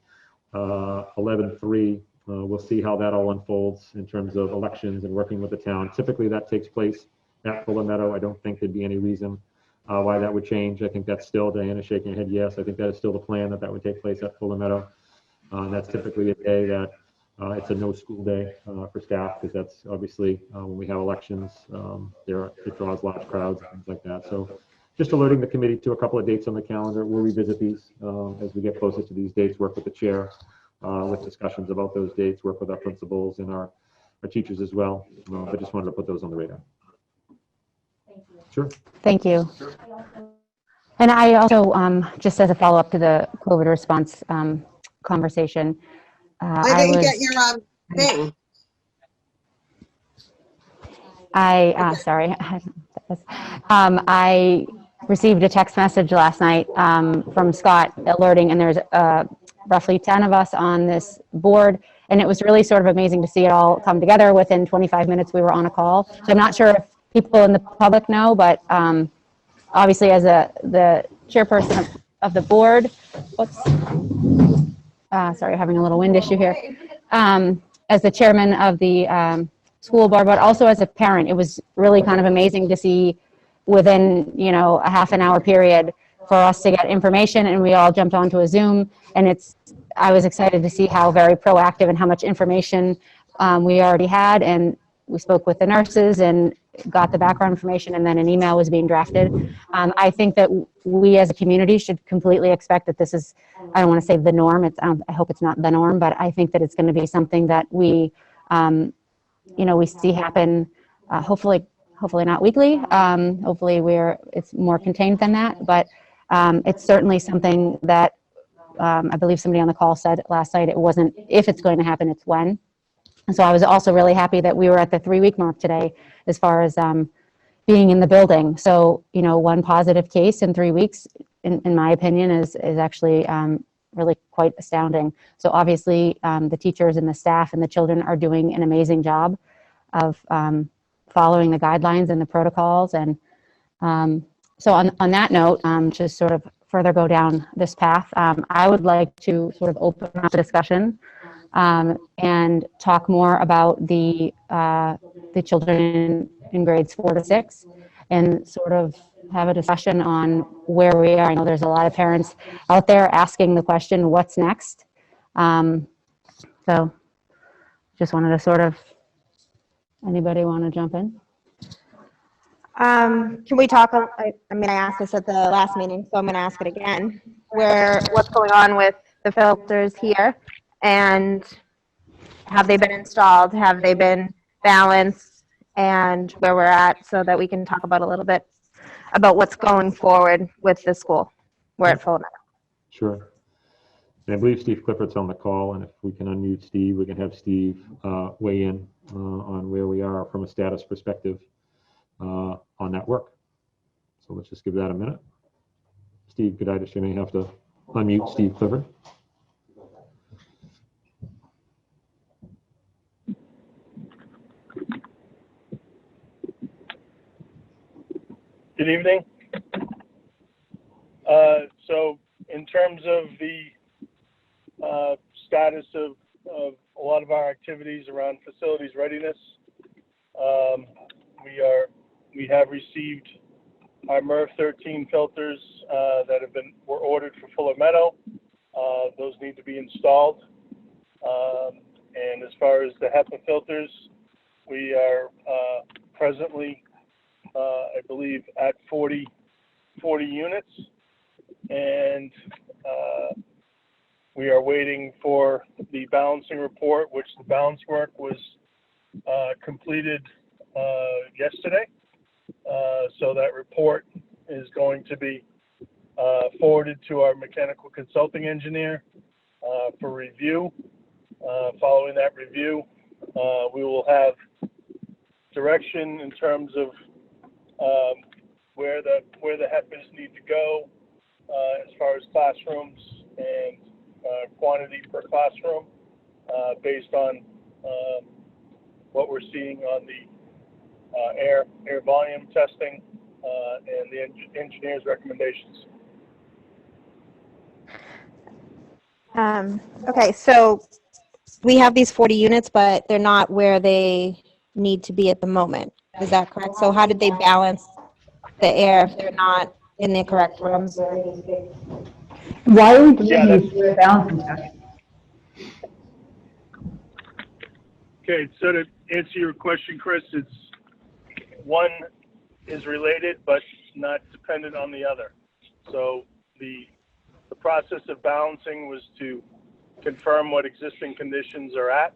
[SPEAKER 3] 11/3, we'll see how that all unfolds in terms of elections and working with the town. Typically that takes place at Fuller Meadow. I don't think there'd be any reason why that would change. I think that's still, Diana shaking her head yes, I think that is still the plan that would take place at Fuller Meadow. That's typically a day that it's a no school day for staff, because that's obviously when we have elections, it draws large crowds and things like that. So just alerting the committee to a couple of dates on the calendar. We'll revisit these as we get closer to these dates, work with the chair with discussions about those dates, work with our principals and our teachers as well. But just wanted to put those on the radar. Sure.
[SPEAKER 2] Thank you. And I also, just as a follow-up to the COVID response conversation,
[SPEAKER 13] I didn't get your thing.
[SPEAKER 2] Sorry. I received a text message last night from Scott alerting, and there's roughly 10 of us on this board, and it was really sort of amazing to see it all come together. Within 25 minutes, we were on a call. So I'm not sure if people in the public know, but obviously as the chairperson of the board, sorry, having a little wind issue here. As the chairman of the school board, but also as a parent, it was really kind of amazing to see within, a half an hour period for us to get information, and we all jumped onto a Zoom, and I was excited to see how very proactive and how much information we already had, and we spoke with the nurses and got the background information, and then an email was being drafted. I think that we as a community should completely expect that this is, I don't want to say the norm, I hope it's not the norm, but I think that it's going to be something that we, we see happen, hopefully not weekly. Hopefully it's more contained than that, but it's certainly something that I believe somebody on the call said last night, it wasn't if it's going to happen, it's when. And so I was also really happy that we were at the 3-week mark today as far as being in the building. So, one positive case in 3 weeks, in my opinion, is actually really quite astounding. So obviously the teachers and the staff and the children are doing an amazing job of following the guidelines and the protocols. And so on that note, just sort of further go down this path, I would like to sort of open up the discussion and talk more about the children in grades 4 to 6, and sort of have a discussion on where we are. I know there's a lot of parents out there asking the question, what's next? So just wanted to sort of, anybody want to jump in?
[SPEAKER 6] Can we talk, I asked this at the last meeting, so I'm going to ask it again. What's going on with the filters here? And have they been installed? Have they been balanced? And where we're at, so that we can talk about a little bit about what's going forward with the school. We're at full amount.
[SPEAKER 3] Sure. And I believe Steve Clifford's on the call, and if we can unmute Steve, we can have Steve weigh in on where we are from a status perspective on that work. So let's just give that a minute. Steve Goditis, you may have to unmute Steve Clifford.
[SPEAKER 14] Good evening. So in terms of the status of a lot of our activities around facilities readiness, we have received our MERV 13 filters that were ordered for Fuller Meadow. Those need to be installed. And as far as the HEPA filters, we are presently I believe at 40 units, and we are waiting for the balancing report, which the balance work was completed yesterday. So that report is going to be forwarded to our mechanical consulting engineer for review. Following that review, we will have direction in terms of where the HEPAs need to go as far as classrooms and quantity per classroom based on what we're seeing on the air volume testing and the engineer's recommendations.
[SPEAKER 6] Okay, so we have these 40 units, but they're not where they need to be at the moment. Is that correct? So how did they balance the air if they're not in the correct rooms?
[SPEAKER 5] Why are we doing these balancing tests?
[SPEAKER 14] Okay, so to answer your question, Chris, it's one is related but not dependent on the other. So the process of balancing was to confirm what existing conditions are at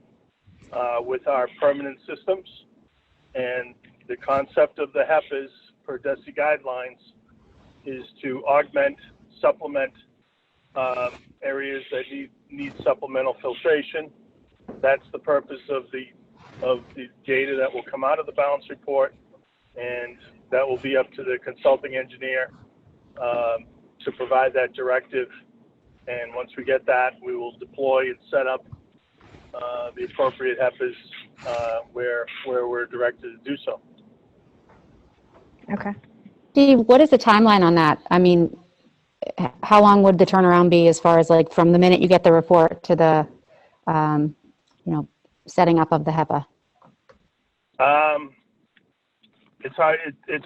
[SPEAKER 14] with our permanent systems. And the concept of the HEP is, per DESI guidelines, is to augment, supplement areas that need supplemental filtration. That's the purpose of the data that will come out of the balance report, and that will be up to the consulting engineer to provide that directive. And once we get that, we will deploy and set up the appropriate HEPAs where we're directed to do so.
[SPEAKER 2] Okay. Steve, what is the timeline on that? I mean, how long would the turnaround be as far as like from the minute you get the report to the, setting up of the HEPA?
[SPEAKER 14] It's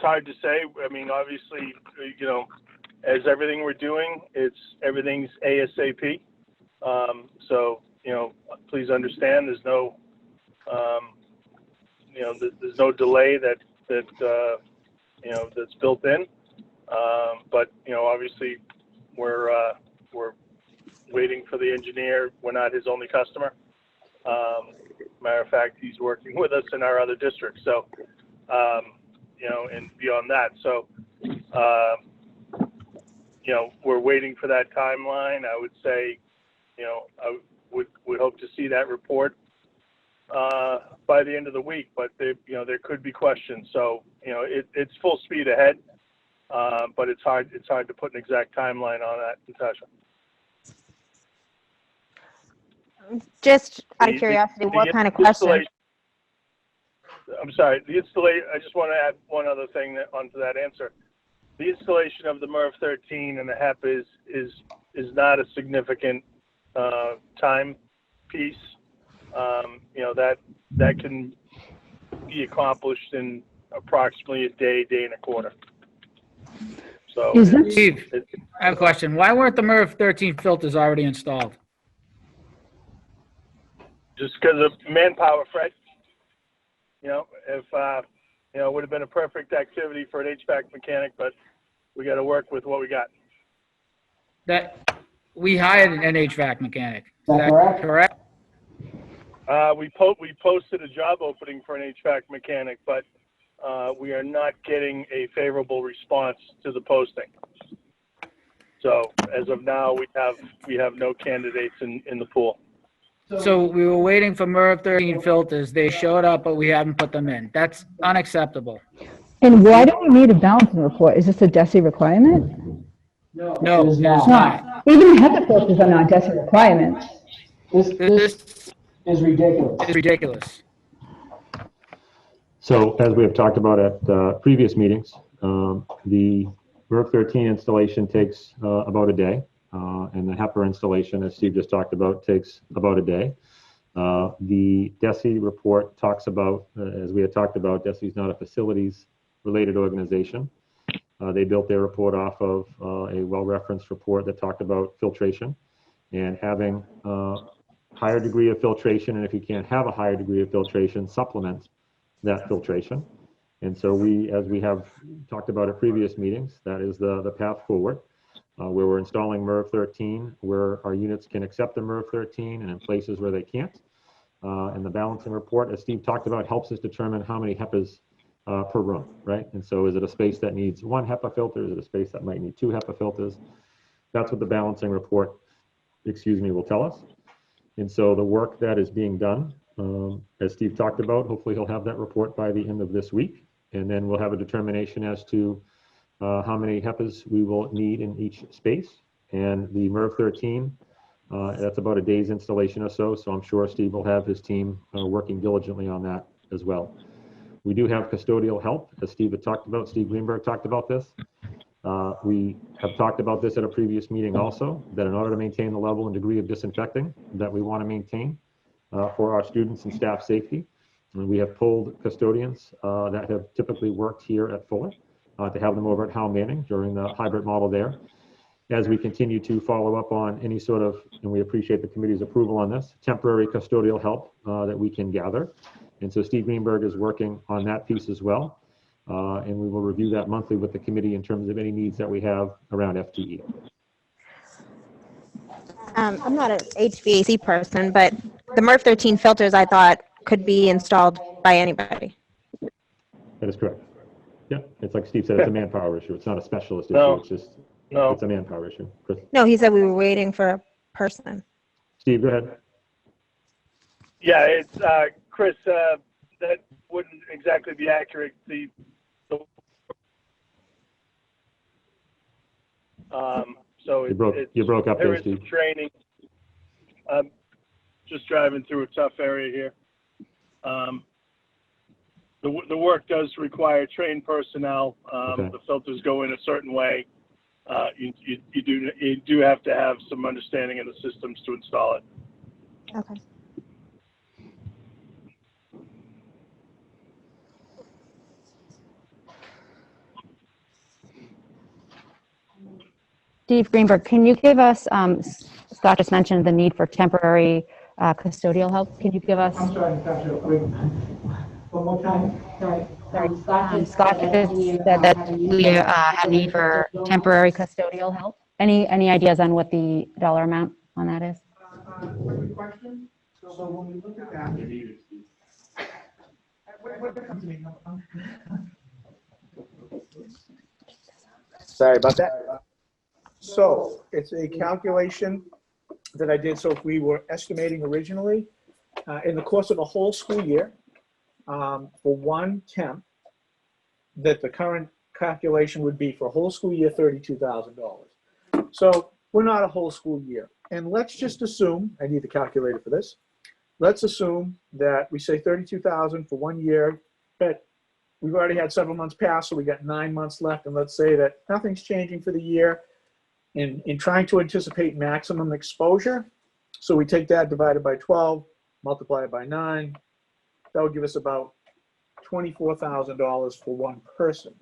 [SPEAKER 14] hard to say. I mean, obviously, as everything we're doing, everything's ASAP. So, please understand there's no, there's no delay that's built in. But, obviously we're waiting for the engineer. We're not his only customer. Matter of fact, he's working with us in our other districts. So, and beyond that. So, we're waiting for that timeline. I would say, I would hope to see that report by the end of the week, but there could be questions. So, it's full speed ahead, but it's hard to put an exact timeline on that, Natasha.
[SPEAKER 6] Just out of curiosity, what kind of question?
[SPEAKER 14] I'm sorry, the installation, I just want to add one other thing onto that answer. The installation of the MERV 13 and the HEP is not a significant time piece. That can be accomplished in approximately a day and a quarter. So,
[SPEAKER 12] Steve, I have a question. Why weren't the MERV 13 filters already installed?
[SPEAKER 14] Just because of manpower, Fred. If it would have been a perfect activity for an HVAC mechanic, but we got to work with what we got.
[SPEAKER 12] That we hired an HVAC mechanic. Is that correct?
[SPEAKER 14] We posted a job opening for an HVAC mechanic, but we are not getting a favorable response to the posting. So as of now, we have no candidates in the pool.
[SPEAKER 12] So we were waiting for MERV 13 filters. They showed up, but we haven't put them in. That's unacceptable.
[SPEAKER 5] And why do we need a balancing report? Is this a DESI requirement?
[SPEAKER 12] No,
[SPEAKER 5] it's not. Even HEPA filters are not DESI requirements.
[SPEAKER 12] This
[SPEAKER 9] is ridiculous.
[SPEAKER 12] It's ridiculous.
[SPEAKER 3] So as we have talked about at previous meetings, the MERV 13 installation takes about a day. And the HEPA installation, as Steve just talked about, takes about a day. The DESI report talks about, as we had talked about, DESI is not a facilities-related organization. They built their report off of a well-referenced report that talked about filtration and having a higher degree of filtration, and if you can't have a higher degree of filtration, supplement that filtration. And so as we have talked about at previous meetings, that is the path forward. Where we're installing MERV 13, where our units can accept the MERV 13 and in places where they can't. And the balancing report, as Steve talked about, helps us determine how many HEPAs per room, right? And so is it a space that needs one HEPA filter? Is it a space that might need two HEPA filters? That's what the balancing report, will tell us. And so the work that is being done, as Steve talked about, hopefully he'll have that report by the end of this week. And then we'll have a determination as to how many HEPAs we will need in each space. And the MERV 13, that's about a day's installation or so. So I'm sure Steve will have his team working diligently on that as well. We do have custodial help, as Steve had talked about. Steve Greenberg talked about this. We have talked about this at a previous meeting also, that in order to maintain the level and degree of disinfecting that we want to maintain for our students and staff safety, and we have pulled custodians that have typically worked here at Fuller to have them over at Hal Manning during the hybrid model there. as we continue to follow up on any sort of, and we appreciate the committee's approval on this, temporary custodial help that we can gather. And so Steve Greenberg is working on that piece as well. And we will review that monthly with the committee in terms of any needs that we have around FTE.
[SPEAKER 6] I'm not an HVAC person, but the MERV 13 filters I thought could be installed by anybody.
[SPEAKER 3] That is correct. Yeah, it's like Steve said, it's a manpower issue. It's not a specialist issue.
[SPEAKER 14] No.
[SPEAKER 3] It's just,
[SPEAKER 14] No.
[SPEAKER 3] it's a manpower issue. Chris?
[SPEAKER 6] No, he said we were waiting for a person.
[SPEAKER 3] Steve, go ahead.
[SPEAKER 14] Yeah, it's, Chris, that wouldn't exactly be accurate. So
[SPEAKER 3] You broke up
[SPEAKER 14] there
[SPEAKER 3] there,
[SPEAKER 14] is some
[SPEAKER 3] Steve.
[SPEAKER 14] training. Just driving through a tough area here. The work does require trained personnel.
[SPEAKER 3] Okay.
[SPEAKER 14] The filters go in a certain way. You do have to have some understanding of the systems to install it.
[SPEAKER 6] Okay.
[SPEAKER 15] Steve Greenberg, can you give us, Scott just mentioned the need for temporary custodial help. Can you give us?
[SPEAKER 9] I'm sorry, Dr. Quick. One more time.
[SPEAKER 15] Sorry. Scott just said that we had need for temporary custodial help. Any ideas on what the dollar amount on that is?
[SPEAKER 9] Quick question. So when we look at that.
[SPEAKER 7] Sorry about that. So it's a calculation that I did. So if we were estimating originally in the course of a whole school year for one temp, that the current calculation would be for a whole school year, $32,000. So we're not a whole school year. And let's just assume, I need the calculator for this. Let's assume that we say 32,000 for 1 year, but we've already had several months pass, so we got 9 months left. And let's say that nothing's changing for the year in trying to anticipate maximum exposure. So we take that divided by 12, multiply it by 9. That would give us about $24,000 for one person.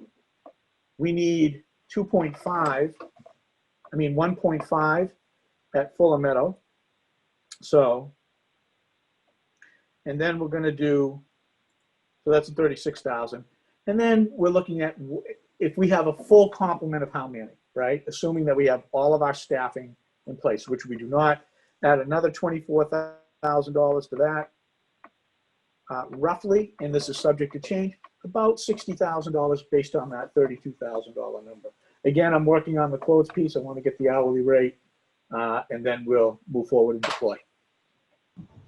[SPEAKER 7] We need 1.5 at Fuller Meadow. So, and then we're going to do, so that's 36,000. And then we're looking at if we have a full complement of how many, right? Assuming that we have all of our staffing in place, which we do not. Add another $24,000 to that. Roughly, and this is subject to change, about $60,000 based on that $32,000 number. Again, I'm working on the quotes piece. I want to get the hourly rate, and then we'll move forward and deploy.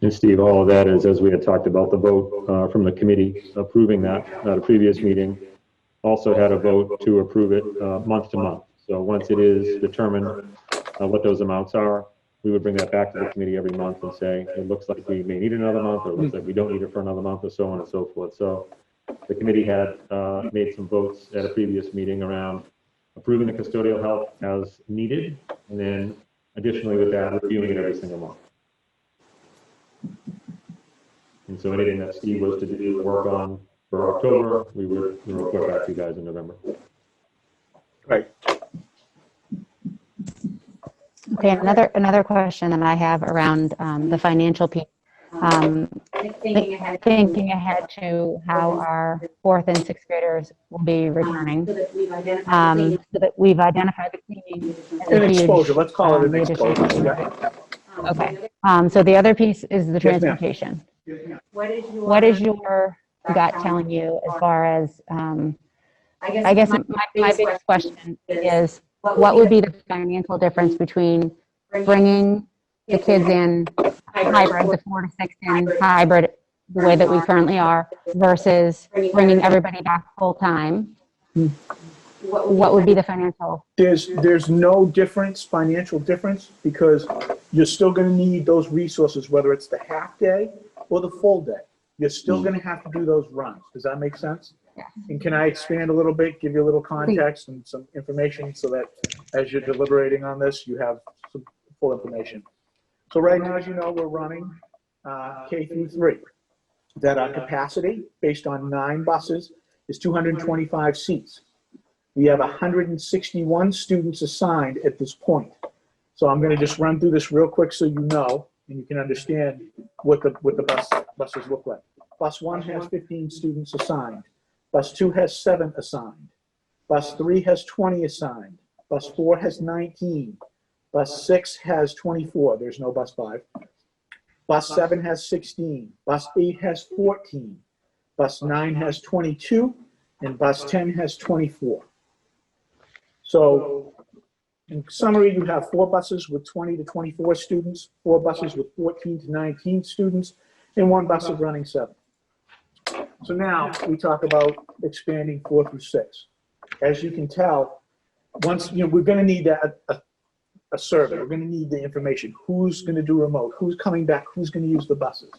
[SPEAKER 3] And Steve, all of that is, as we had talked about, the vote from the committee approving that at a previous meeting, also had a vote to approve it month to month. So once it is determined what those amounts are, we would bring that back to the committee every month and say, it looks like we may need another month, or it looks like we don't need it for another month, or so on and so forth. So the committee had made some votes at a previous meeting around approving the custodial help as needed, and then additionally with that, reviewing it every single month. And so anything that Steve was to do work on for October, we would report back to you guys in November.
[SPEAKER 7] Right.
[SPEAKER 15] Okay, another question that I have around the financial piece. Thinking ahead to how our 4th and 6th graders will be returning, so that we've identified the cleaning
[SPEAKER 7] An exposure. Let's call it an exposure. Yeah.
[SPEAKER 15] Okay. So the other piece is the transportation.
[SPEAKER 7] Yes, ma'am.
[SPEAKER 15] What is your gut telling you as far as? I guess my biggest question is, what would be the financial difference between bringing the kids in hybrid, the 4 to 6 in hybrid, the way that we currently are, versus bringing everybody back full time? What would be the financial?
[SPEAKER 7] There's no difference, financial difference, because you're still going to need those resources, whether it's the half day or the full day. You're still going to have to do those runs. Does that make sense?
[SPEAKER 15] Yeah.
[SPEAKER 7] And can I expand a little bit, give you a little context and some information so that as you're deliberating on this, you have some full information. So right now, as you know, we're running K through 3. That our capacity, based on 9 buses, is 225 seats. We have 161 students assigned at this point. So I'm going to just run through this real quick so you know and you can understand what the buses look like. Bus 1 has 15 students assigned. Bus 2 has 7 assigned. Bus 3 has 20 assigned. Bus 4 has 19. Bus 6 has 24. There's no bus 5. Bus 7 has 16. Bus 8 has 14. Bus 9 has 22. And bus 10 has 24. So in summary, you have 4 buses with 20 to 24 students, 4 buses with 14 to 19 students, and 1 bus of running 7. So now we talk about expanding 4 through 6. As you can tell, once, we're going to need a survey. We're going to need the information. Who's going to do remote? Who's coming back? Who's going to use the buses?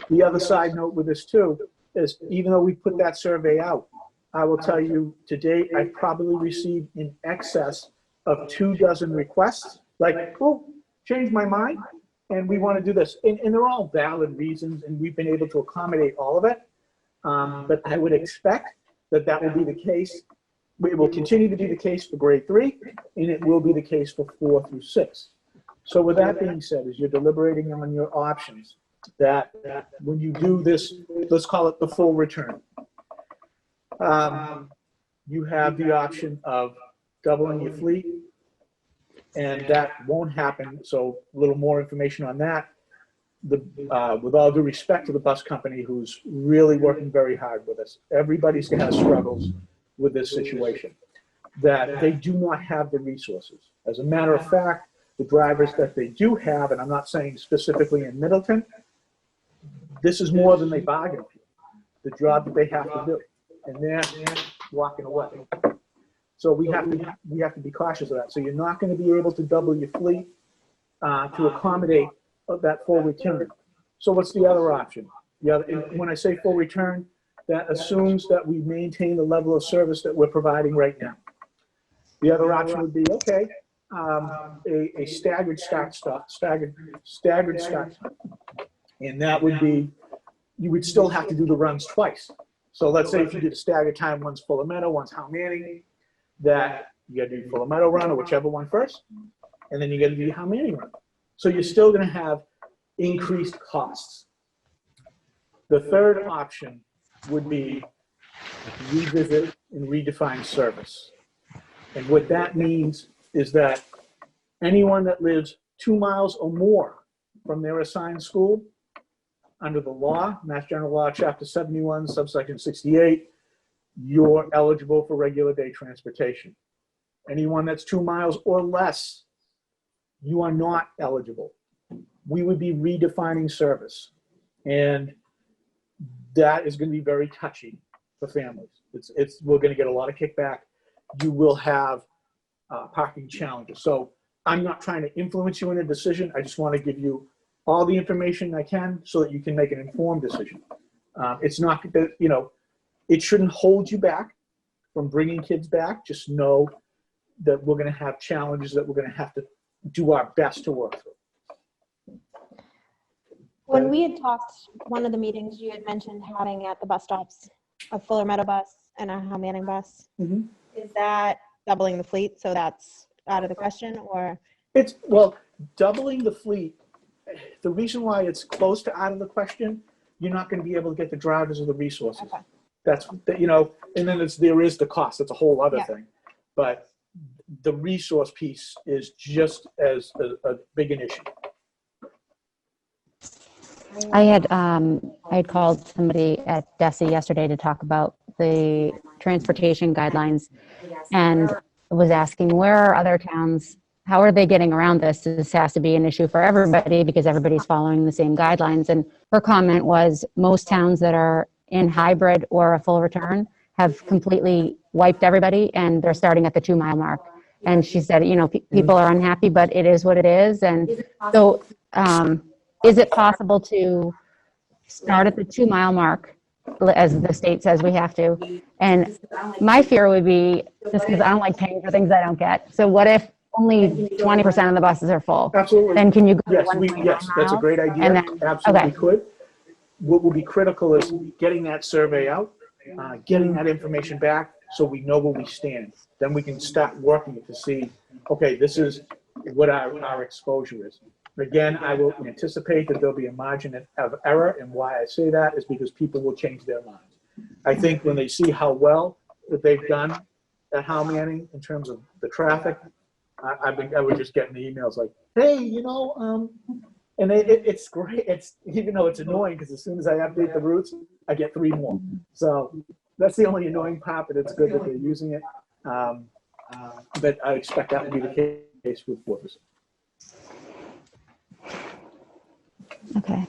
[SPEAKER 7] The other side note with this too is even though we put that survey out, I will tell you to date, I've probably received in excess of 24 requests, like, oh, change my mind, and we want to do this. And they're all valid reasons, and we've been able to accommodate all of it. But I would expect that that will be the case. It will continue to be the case for grade 3, and it will be the case for 4 through 6. So with that being said, as you're deliberating on your options, that when you do this, let's call it the full return, you have the option of doubling your fleet, and that won't happen. So a little more information on that. With all due respect to the bus company who's really working very hard with us, everybody's going to have struggles with this situation, that they do not have the resources. As a matter of fact, the drivers that they do have, and I'm not saying specifically in Middleton, this is more than they bargained for, the job that they have to do, and they're walking away. So we have to be cautious of that. So you're not going to be able to double your fleet to accommodate that full return. So what's the other option? When I say full return, that assumes that we maintain the level of service that we're providing right now. The other option would be, okay, a staggered start, and that would be, you would still have to do the runs twice. So let's say if you did a staggered time, one's Fuller Meadow, one's Howe Manning, that you got to do Fuller Meadow run or whichever one first, and then you got to do Howe Manning run. So you're still going to have increased costs. The third option would be revisit and redefine service. And what that means is that anyone that lives 2 miles or more from their assigned school, under the law, Mass General Law, Chapter 71, subsection 68, you're eligible for regular day transportation. Anyone that's 2 miles or less, you are not eligible. We would be redefining service. And that is going to be very touchy for families. We're going to get a lot of kickback. You will have parking challenges. So I'm not trying to influence you in a decision. I just want to give you all the information I can so that you can make an informed decision. It's not that, it shouldn't hold you back from bringing kids back. Just know that we're going to have challenges that we're going to have to do our best to work through.
[SPEAKER 6] When we had talked, one of the meetings you had mentioned having at the bus stops a Fuller Meadow bus and a Howe Manning bus.
[SPEAKER 7] Mm-hmm.
[SPEAKER 6] Is that doubling the fleet? So that's out of the question, or?
[SPEAKER 7] Well, doubling the fleet, the reason why it's close to out of the question, you're not going to be able to get the drivers or the resources.
[SPEAKER 6] Okay.
[SPEAKER 7] That's, and then there is the cost. That's a whole other thing. But the resource piece is just as a big an issue.
[SPEAKER 15] I had called somebody at DESI yesterday to talk about the transportation guidelines and was asking where are other towns, how are they getting around this? This has to be an issue for everybody because everybody's following the same guidelines. And her comment was most towns that are in hybrid or a full return have completely wiped everybody and they're starting at the 2 mile mark. And she said, people are unhappy, but it is what it is. And so, is it possible to start at the 2 mile mark, as the state says we have to? And my fear would be, just because I don't like paying for things I don't get. So what if only 20% of the buses are full?
[SPEAKER 7] Absolutely.
[SPEAKER 15] Then can you go
[SPEAKER 7] Yes,
[SPEAKER 15] to 1.9
[SPEAKER 7] yes, that's a great idea.
[SPEAKER 15] And then,
[SPEAKER 7] Absolutely
[SPEAKER 15] okay.
[SPEAKER 7] could. What will be critical is getting that survey out, getting that information back so we know where we stand. Then we can start working to see, okay, this is what our exposure is. Again, I will anticipate that there'll be a margin of error, and why I say that is because people will change their minds. I think when they see how well that they've done at Howe Manning in terms of the traffic, I would just get in the emails like, hey, and it's great. It's, even though it's annoying, because as soon as I update the routes, I get 3 more. So that's the only annoying part, but it's good that they're using it. But I expect that to be the case with 4%.
[SPEAKER 15] Okay.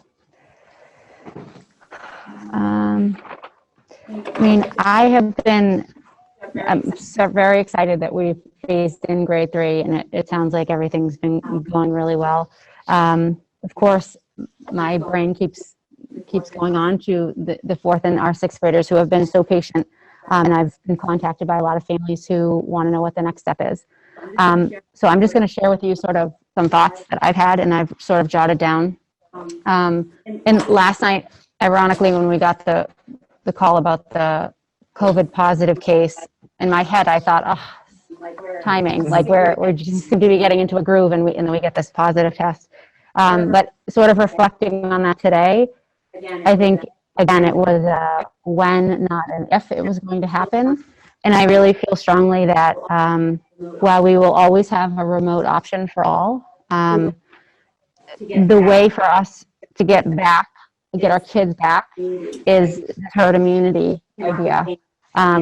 [SPEAKER 15] I mean, I'm so very excited that we've phased in grade 3, and it sounds like everything's been going really well. Of course, my brain keeps going on to the 4th and our 6th graders who have been so patient. And I've been contacted by a lot of families who want to know what the next step is. So I'm just going to share with you sort of some thoughts that I've had, and I've sort of jotted down. And last night, ironically, when we got the call about the COVID positive case, in my head, I thought, oh, timing, like we're just seem to be getting into a groove, and then we get this positive test. But sort of reflecting on that today, I think, again, it was a when, not an if it was going to happen. And I really feel strongly that while we will always have a remote option for all, the way for us to get our kids back is the herd immunity idea,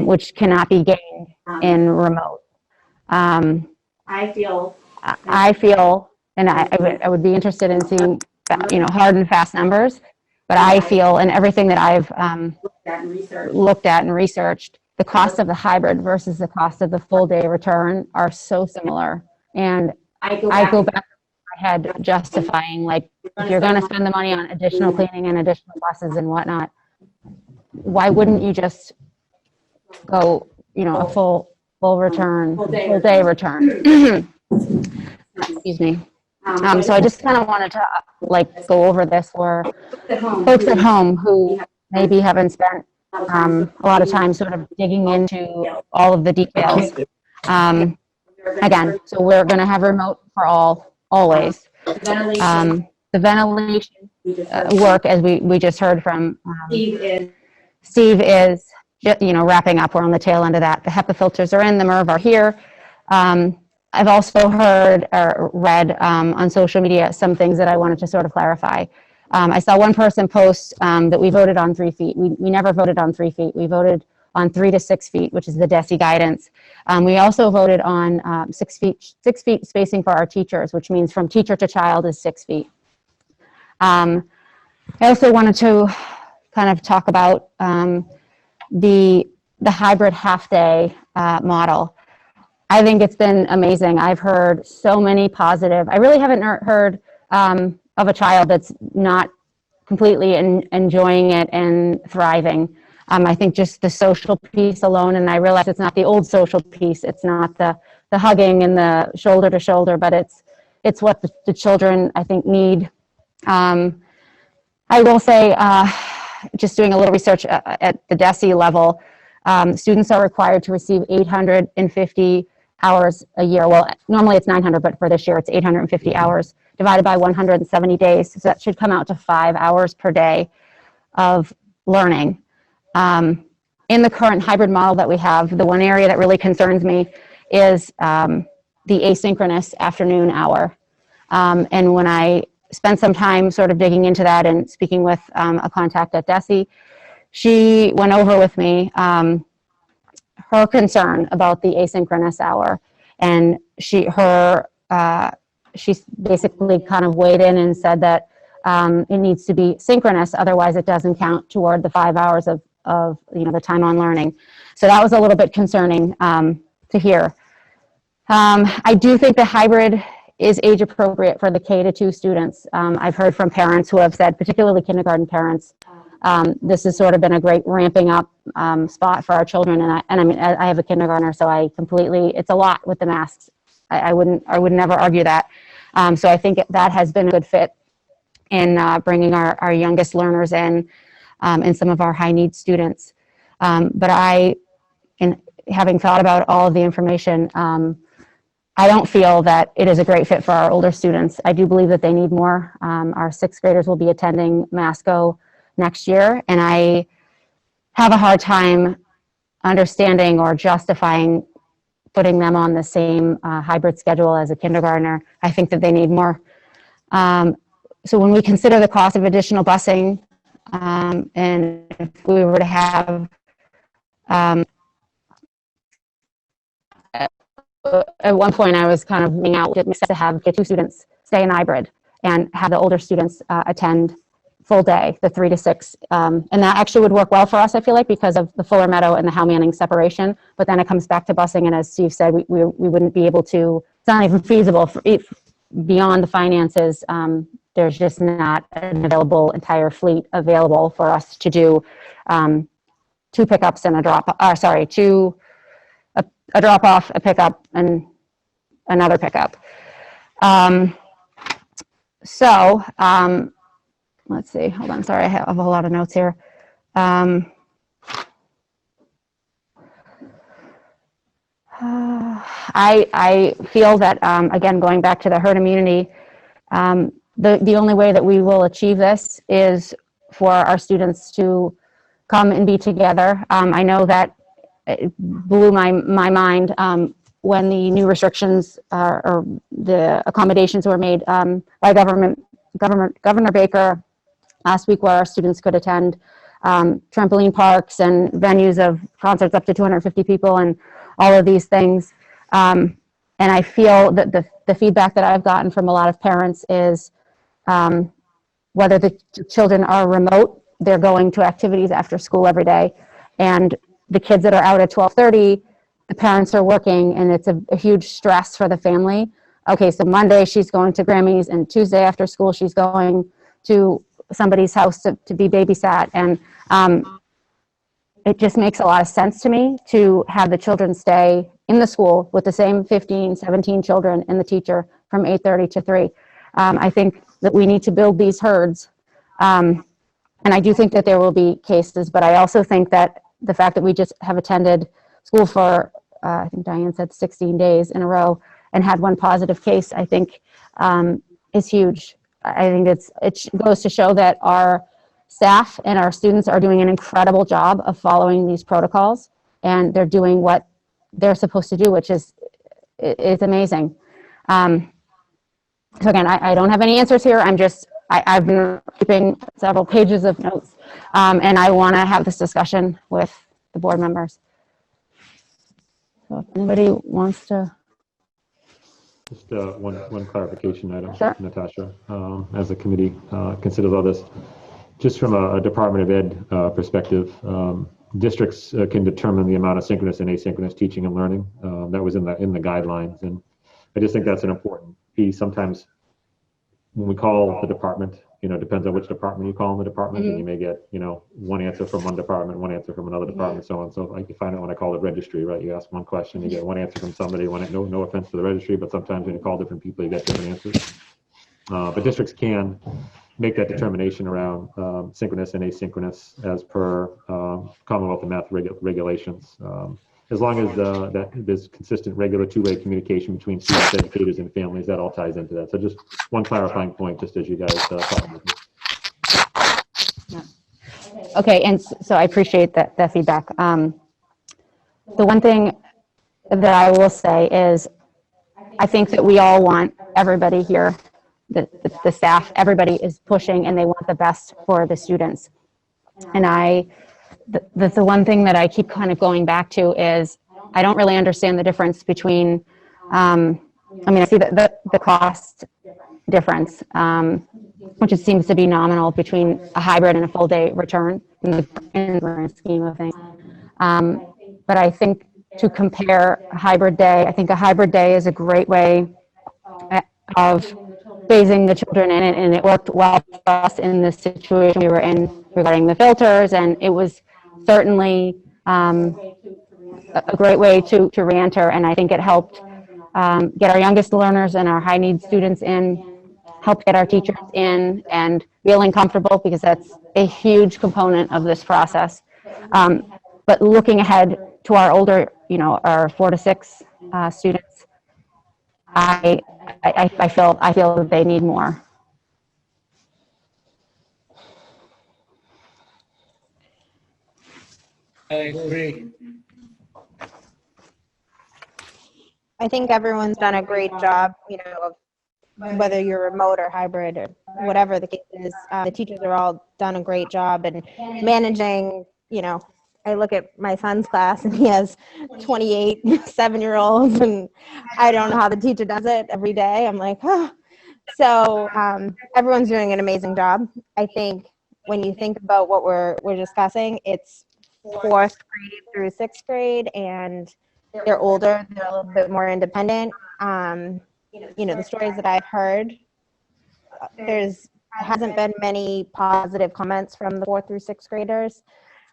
[SPEAKER 15] which cannot be gained in remote. I feel, and I would be interested in seeing, hard and fast numbers, but I feel, and everything that I've looked at and researched, the cost of the hybrid versus the cost of the full day return are so similar. And I go back in my head justifying, like, if you're going to spend the money on additional cleaning and additional buses and whatnot, why wouldn't you just go, a full day return? Excuse me. So I just kind of wanted to go over this for folks at home who maybe haven't spent a lot of time sort of digging into all of the details. Again, so we're going to have remote for all, always. The ventilation work, as we just heard from Steve is, wrapping up. We're on the tail end of that. The HEPA filters are in, the MERV are here. I've also heard or read on social media some things that I wanted to sort of clarify. I saw one person post that we voted on 3 feet. We never voted on 3 feet. We voted on 3 to 6 feet, which is the DESE guidance. We also voted on 6 feet spacing for our teachers, which means from teacher to child is 6 feet. I also wanted to kind of talk about the hybrid half-day model. I think it's been amazing. I've heard so many positive. I really haven't heard of a child that's not completely enjoying it and thriving. I think just the social piece alone, and I realize it's not the old social piece. It's not the hugging and the shoulder to shoulder, but it's what the children, I think, need. I will say, just doing a little research at the DESE level, students are required to receive 850 hours a year. Well, normally it's 900, but for this year it's 850 hours divided by 170 days. So that should come out to 5 hours per day of learning. In the current hybrid model that we have, the one area that really concerns me is the asynchronous afternoon hour. And when I spent some time sort of digging into that and speaking with a contact at DESE, she went over with me her concern about the asynchronous hour, and she basically kind of weighed in and said that it needs to be synchronous, otherwise it doesn't count toward the 5 hours of the time on learning. So that was a little bit concerning to hear. I do think the hybrid is age appropriate for the K to 2 students. I've heard from parents who have said, particularly kindergarten parents, this has sort of been a great ramping up spot for our children. And I mean, I have a kindergartner, so it's a lot with the masks. I would never argue that. So I think that has been a good fit in bringing our youngest learners in and some of our high need students. But in having thought about all of the information, I don't feel that it is a great fit for our older students. I do believe that they need more. Our sixth graders will be attending Masco next year, and I have a hard time understanding or justifying putting them on the same hybrid schedule as a kindergartner. I think that they need more. So when we consider the cost of additional busing, and if we were to have at one point I was kind of weighing out it makes sense to have the two students stay in hybrid and have the older students attend full day, the 3 to 6. And that actually would work well for us, I feel like, because of the Fuller Meadow and the Howe Manning separation. But then it comes back to busing, and as Steve said, we wouldn't be able to, it's not even feasible for, beyond the finances. There's just not an available entire fleet available for us to do 2 pickups and a drop, a drop off, a pickup, and another pickup. Let's see, hold on, sorry, I have a lot of notes here. I feel that, again, going back to the herd immunity, the only way that we will achieve this is for our students to come and be together. I know that it blew my mind when the new restrictions or the accommodations were made by Governor Baker last week, where our students could attend trampoline parks and venues of concerts up to 250 people and all of these things. And I feel that the feedback that I've gotten from a lot of parents is whether the children are remote, they're going to activities after school every day. And the kids that are out at 12:30, the parents are working, and it's a huge stress for the family. Okay, so Monday she's going to Grammy's, and Tuesday after school she's going to somebody's house to be babysat. And it just makes a lot of sense to me to have the children stay in the school with the same 15, 17 children and the teacher from 8:30 to 3. I think that we need to build these herds. And I do think that there will be cases, but I also think that the fact that we just have attended school for, I think Diane said 16 days in a row and had one positive case, I think is huge. I think it goes to show that our staff and our students are doing an incredible job of following these protocols, and they're doing what they're supposed to do, which is, it's amazing. So again, I don't have any answers here. I've been keeping several pages of notes, and I want to have this discussion with the board members. So if anybody wants to.
[SPEAKER 3] Just one clarification item,
[SPEAKER 15] Sure.
[SPEAKER 3] Natasha, as the committee considers all this. Just from a Department of Ed perspective, districts can determine the amount of synchronous and asynchronous teaching and learning. That was in the guidelines, and I just think that's an important piece. Sometimes when we call the department, depends on which department you call in the department, and you may get, one answer from one department, one answer from another department, so on. So like you find out when I call it registry, right? You ask one question, you get one answer from somebody. No offense to the registry, but sometimes when you call different people, you get different answers. But districts can make that determination around synchronous and asynchronous as per Commonwealth of Math regulations. As long as that there's consistent, regular two-way communication between students, educators, and families, that all ties into that. So just one clarifying point, just as you guys talk about this.
[SPEAKER 15] Okay, and so I appreciate that feedback. The one thing that I will say is I think that we all want everybody here, the staff, everybody is pushing and they want the best for the students. And that's the one thing that I keep kind of going back to is I don't really understand the difference between, I see the cost difference, which seems to be nominal between a hybrid and a full day return in the grand scheme of things. But I think to compare a hybrid day, I think a hybrid day is a great way of phasing the children in it, and it worked well for us in the situation we were in regarding the filters, and it was certainly a great way to re-enter, and I think it helped get our youngest learners and our high need students in, help get our teachers in and feeling comfortable, because that's a huge component of this process. But looking ahead to our older, our 4 to 6 students, I feel that they need more.
[SPEAKER 12] I agree.
[SPEAKER 6] I think everyone's done a great job, of whether you're remote or hybrid or whatever the case is. The teachers are all done a great job and managing, I look at my son's class and he has 28 7-year-olds and I don't know how the teacher does it every day. I'm like, oh. So everyone's doing an amazing job. I think when you think about what we're discussing, it's 4th grade through 6th grade, and they're older, they're a little bit more independent. The stories that I've heard, there's hasn't been many positive comments from the 4th through 6th graders.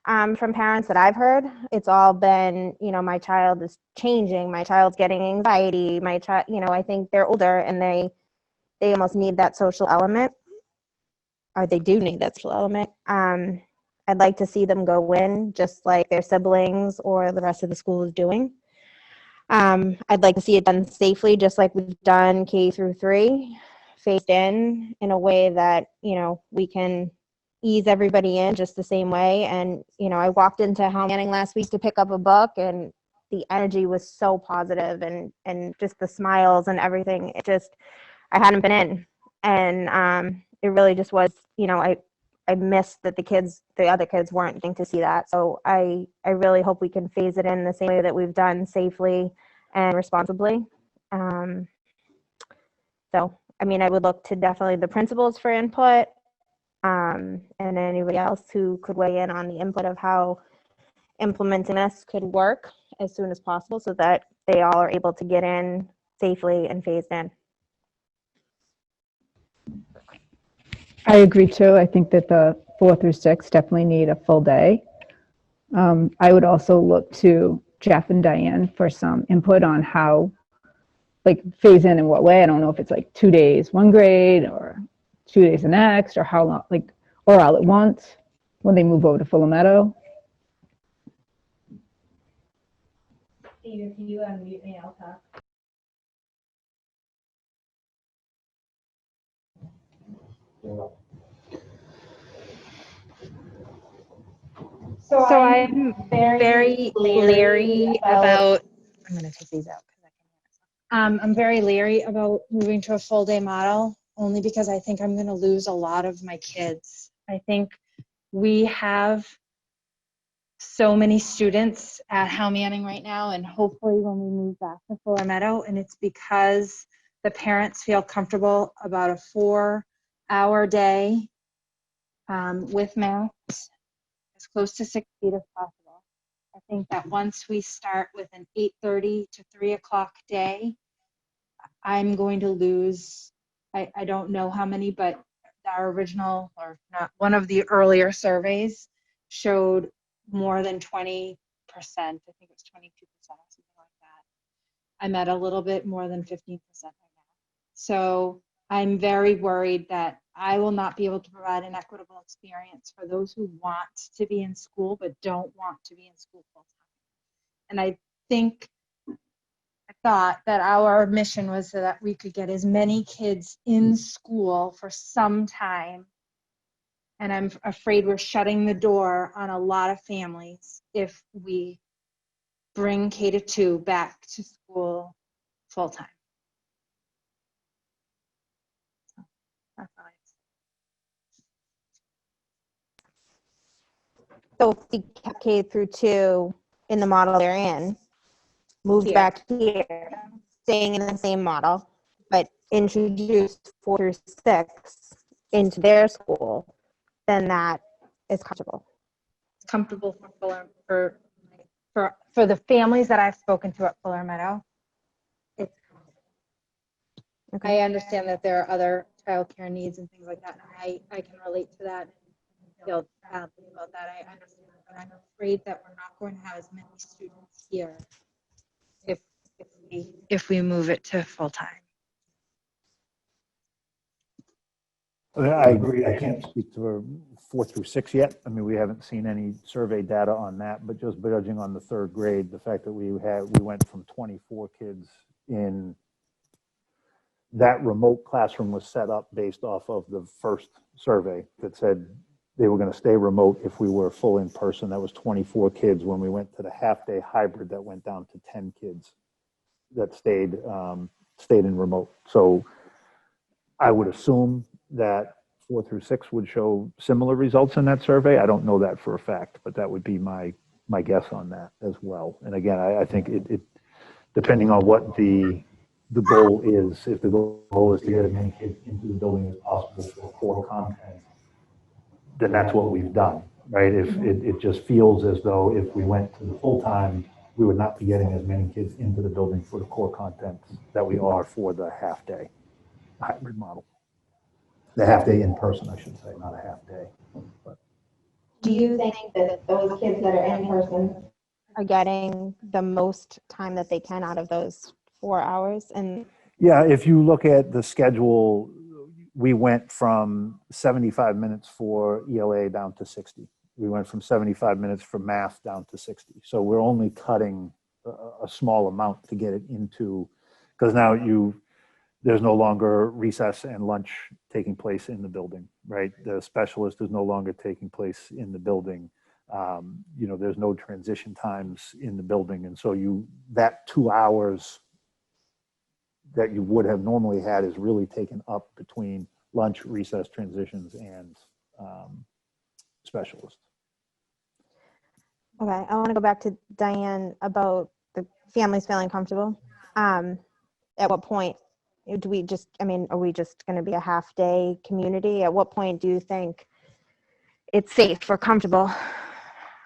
[SPEAKER 6] From parents that I've heard, it's all been, my child is changing, my child's getting anxiety, my child, I think they're older and they almost need that social element, or they do need that social element. I'd like to see them go in just like their siblings or the rest of the school is doing. I'd like to see it done safely, just like we've done K through 3, phased in a way that, we can ease everybody in just the same way. And, I walked into Hal Manning last week to pick up a book, and the energy was so positive, and just the smiles and everything. I hadn't been in. And it really just was, I missed that the other kids weren't getting to see that. So I really hope we can phase it in the same way that we've done, safely and responsibly. I would look to definitely the principals for input, and anybody else who could weigh in on the input of how implementing this could work as soon as possible so that they all are able to get in safely and phased in.
[SPEAKER 5] I agree too. I think that the 4 through 6 definitely need a full day. I would also look to Jeff and Diane for some input on how, phase in what way. I don't know if it's 2 days, one grade, or 2 days the next, or how long, or all at once when they move over to Fuller Meadow.
[SPEAKER 10] Steve, if you unmute me, I'll talk. So I'm very leery about. I'm going to take these out. I'm very leery about moving to a full day model, only because I think I'm going to lose a lot of my kids. I think we have so many students at Hal Manning right now, and hopefully when we move back to Fuller Meadow, and it's because the parents feel comfortable about a 4-hour day with math, as close to 6 feet as possible. I think that once we start with an 8:30 to 3 o'clock day, I'm going to lose, I don't know how many, but our original, or not, one of the earlier surveys showed more than 20%. I think it was 22%, something like that. I'm at a little bit more than 15% right now. So I'm very worried that I will not be able to provide an equitable experience for those who want to be in school but don't want to be in school full time. And I thought that our mission was so that we could get as many kids in school for some time. And I'm afraid we're shutting the door on a lot of families if we bring K-2 back to school full time. That's all I
[SPEAKER 6] So if we kept K through 2 in the model they're in, moved
[SPEAKER 10] Here.
[SPEAKER 6] back here, staying in the same model, but introduced 4 through 6 into their school, then that is comfortable.
[SPEAKER 10] It's comfortable for the families that I've spoken to at Fuller Meadow. It's
[SPEAKER 6] Okay.
[SPEAKER 10] I understand that there are other childcare needs and things like that, and I can relate to that and feel badly about that. I understand, but I'm afraid that we're not going to have as many students here if we move it to full time.
[SPEAKER 11] I agree. I can't speak to 4 through 6 yet. I mean, we haven't seen any survey data on that, but just judging on the third grade, the fact that we went from 24 kids in that remote classroom was set up based off of the first survey that said they were going to stay remote if we were full in person. That was 24 kids. When we went to the half-day hybrid, that went down to 10 kids that stayed in remote. So I would assume that 4 through 6 would show similar results in that survey. I don't know that for a fact, but that would be my guess on that as well. And again, I think it depending on what the goal is, if the goal is to get as many kids into the building as possible for core content, then that's what we've done, right? If it just feels as though if we went to the full time, we would not be getting as many kids into the building for the core content that we are for the half day hybrid model. The half day in person, I should say, not a half day. But.
[SPEAKER 6] Do you think that those kids that are in person are getting the most time that they can out of those 4 hours? And
[SPEAKER 11] Yeah, if you look at the schedule, we went from 75 minutes for ELA down to 60. We went from 75 minutes for math down to 60. So we're only cutting a small amount to get it into, because now there's no longer recess and lunch taking place in the building, right? The specialist is no longer taking place in the building. There's no transition times in the building. And so that 2 hours that you would have normally had is really taken up between lunch, recess, transitions, and specialists.
[SPEAKER 6] okay, I want to go back to Diane about the families feeling comfortable. At what point do we are we just going to be a half day community? At what point do you think it's safe or comfortable,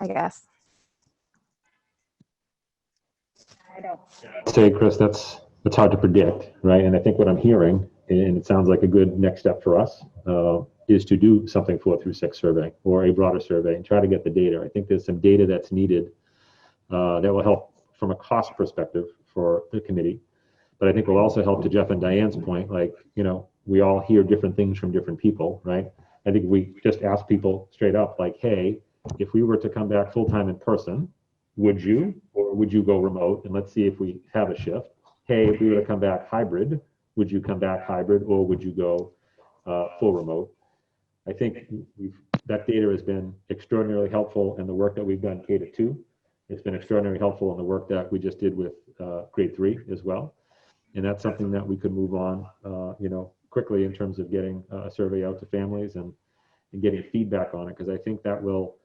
[SPEAKER 6] I guess?
[SPEAKER 10] I don't.
[SPEAKER 3] Say, Chris, that's hard to predict, right? And I think what I'm hearing, and it sounds like a good next step for us, is to do something 4 through 6 survey or a broader survey and try to get the data. I think there's some data that's needed that will help from a cost perspective for the committee. But I think will also help, to Jeff and Diane's point, we all hear different things from different people, right? I think we just ask people straight up, like, hey, if we were to come back full-time in person, would you, or would you go remote? And let's see if we have a shift. Hey, if we were to come back hybrid, would you come back hybrid, or would you go full remote? I think that data has been extraordinarily helpful in the work that we've done K-2. It's been extraordinarily helpful in the work that we just did with grade 3 as well. And that's something that we could move on, quickly in terms of getting a survey out to families and getting feedback on it. Because I think that will,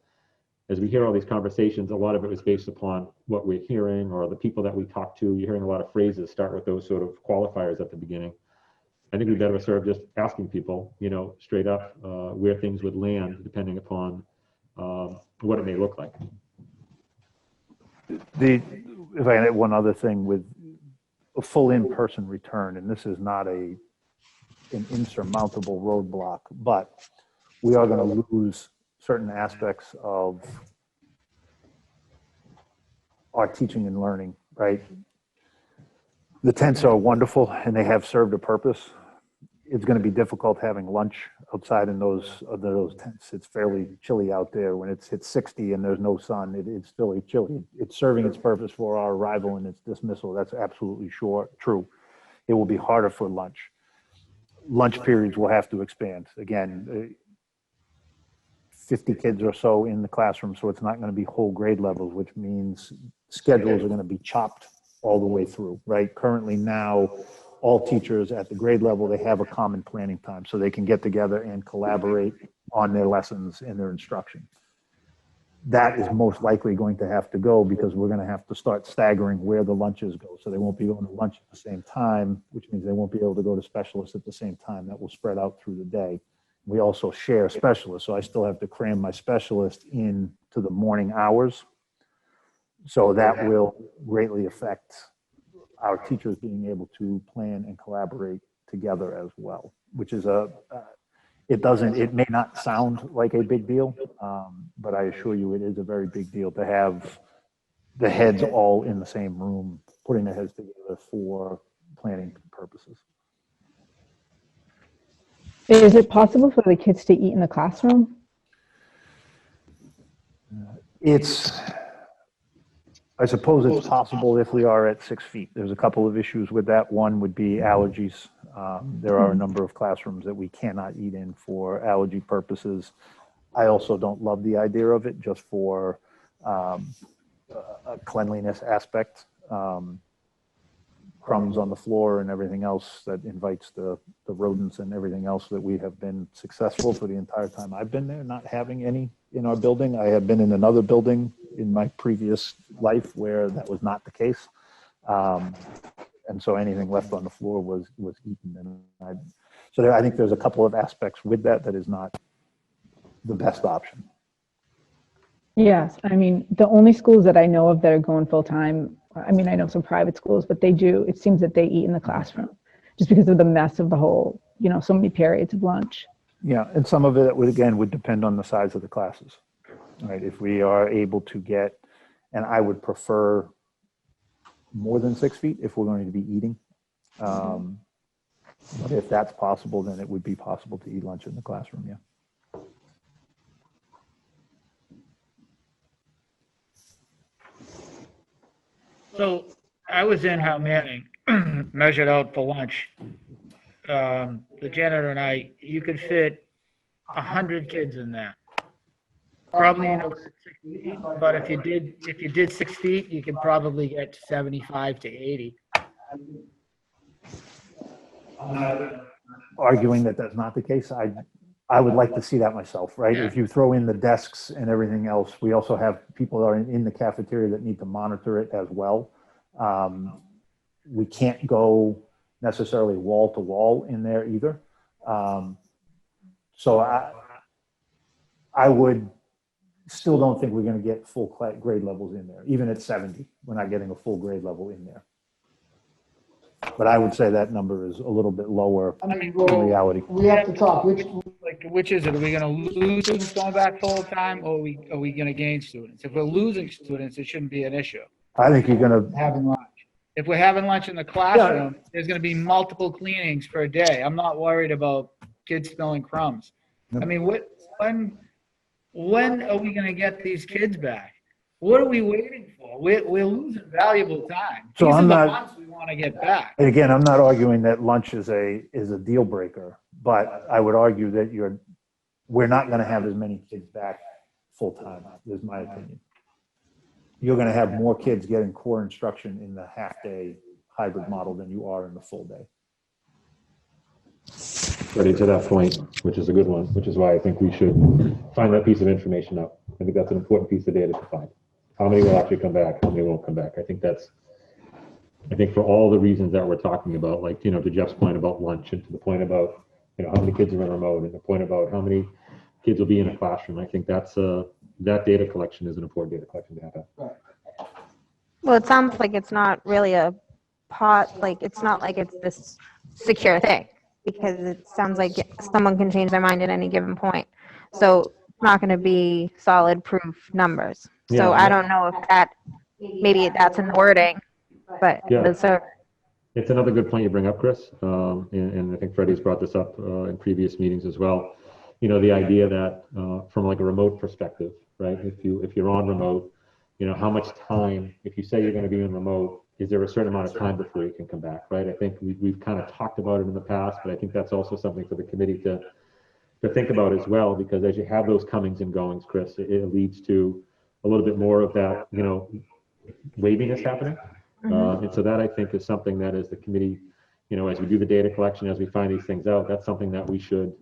[SPEAKER 3] as we hear all these conversations, a lot of it was based upon what we're hearing or the people that we talk to. You're hearing a lot of phrases start with those sort of qualifiers at the beginning. I think we'd better serve just asking people, straight up where things would land depending upon what it may look like.
[SPEAKER 11] If I add one other thing with a full in-person return, and this is not an insurmountable roadblock, but we are going to lose certain aspects of our teaching and learning, right? The tents are wonderful and they have served a purpose. It's going to be difficult having lunch outside in those tents. It's fairly chilly out there. When it's hit 60 and there's no sun, it's fairly chilly. It's serving its purpose for our arrival and its dismissal. That's absolutely true. It will be harder for lunch. Lunch periods will have to expand. Again, 50 kids or so in the classroom, so it's not going to be whole grade levels, which means schedules are going to be chopped all the way through, right? Currently now, all teachers at the grade level, they have a common planning time, so they can get together and collaborate on their lessons and their instruction. That is most likely going to have to go because we're going to have to start staggering where the lunches go. So they won't be going to lunch at the same time, which means they won't be able to go to specialists at the same time. That will spread out through the day. We also share specialists, so I still have to cram my specialist into the morning hours. So that will greatly affect our teachers being able to plan and collaborate together as well, which is it may not sound like a big deal, but I assure you it is a very big deal to have the heads all in the same room, putting their heads together for planning purposes.
[SPEAKER 5] Is it possible for the kids to eat in the classroom?
[SPEAKER 11] I suppose it's possible if we are at 6 feet. There's a couple of issues with that. One would be allergies. There are a number of classrooms that we cannot eat in for allergy purposes. I also don't love the idea of it just for a cleanliness aspect. Crumbs on the floor and everything else that invites the rodents and everything else that we have been successful for the entire time I've been there, not having any in our building. I have been in another building in my previous life where that was not the case. And so anything left on the floor was eaten. And I think there's a couple of aspects with that is not the best option.
[SPEAKER 5] Yes, I mean, the only schools that I know of that are going full-time, I mean, I know some private schools, but they do, it seems that they eat in the classroom just because of the mess of the whole, so many periods of lunch.
[SPEAKER 11] Yeah, and some of it would depend on the size of the classes, right? If we are able to get, and I would prefer more than 6 feet if we're going to be eating. But if that's possible, then it would be possible to eat lunch in the classroom, yeah.
[SPEAKER 12] So I was in how Manning measured out for lunch. The janitor and I, you could fit 100 kids in there. Probably not 6 feet, but if you did 6 feet, you could probably get 75 to 80.
[SPEAKER 11] Arguing that that's not the case, I would like to see that myself, right?
[SPEAKER 12] Yeah.
[SPEAKER 11] If you throw in the desks and everything else, we also have people that are in the cafeteria that need to monitor it as well. We can't go necessarily wall to wall in there either. So I would still don't think we're going to get full grade levels in there. Even at 70, we're not getting a full grade level in there. But I would say that number is a little bit lower in reality.
[SPEAKER 12] We have to talk. Which is it? Are we going to lose students going back full time, or are we going to gain students? If we're losing students, it shouldn't be an issue.
[SPEAKER 11] I think you're going to
[SPEAKER 12] Having lunch. If we're having lunch in the classroom, there's going to be multiple cleanings per day. I'm not worried about kids spilling crumbs.
[SPEAKER 11] Yep.
[SPEAKER 12] I mean, when are we going to get these kids back? What are we waiting for? We're losing valuable time.
[SPEAKER 11] So
[SPEAKER 12] These
[SPEAKER 11] I'm
[SPEAKER 12] are the
[SPEAKER 11] not-
[SPEAKER 12] months we want to get back.
[SPEAKER 11] And again, I'm not arguing that lunch is a deal breaker, but I would argue that we're not going to have as many kids back full time, is my opinion. You're going to have more kids getting core instruction in the half day hybrid model than you are in the full day.
[SPEAKER 3] Ready to that point, which is a good one, which is why I think we should find that piece of information out. I think that's an important piece of data to find. How many will actually come back? How many won't come back? I think for all the reasons that we're talking about, like, to Jeff's point about lunch and to the point about, how many kids are in remote and the point about how many kids will be in a classroom, I think that data collection is an important data collection to have.
[SPEAKER 6] Well, it sounds like it's not really it's not like it's this secure thing, because it sounds like someone can change their mind at any given point. So it's not going to be solid proof numbers. So I don't know if maybe that's in wording, but
[SPEAKER 3] It's another good point you bring up, Chris. And I think Freddie's brought this up in previous meetings as well. The idea that from like a remote perspective, right? If you're on remote, how much time, if you say you're going to be in remote, is there a certain amount of time before you can come back, right? I think we've kind of talked about it in the past, but I think that's also something for the committee to think about as well, because as you have those comings and goings, Chris, it leads to a little bit more of that, waviness happening. And so that I think is something that as the committee, as we do the data collection, as we find these things out, that's something that we should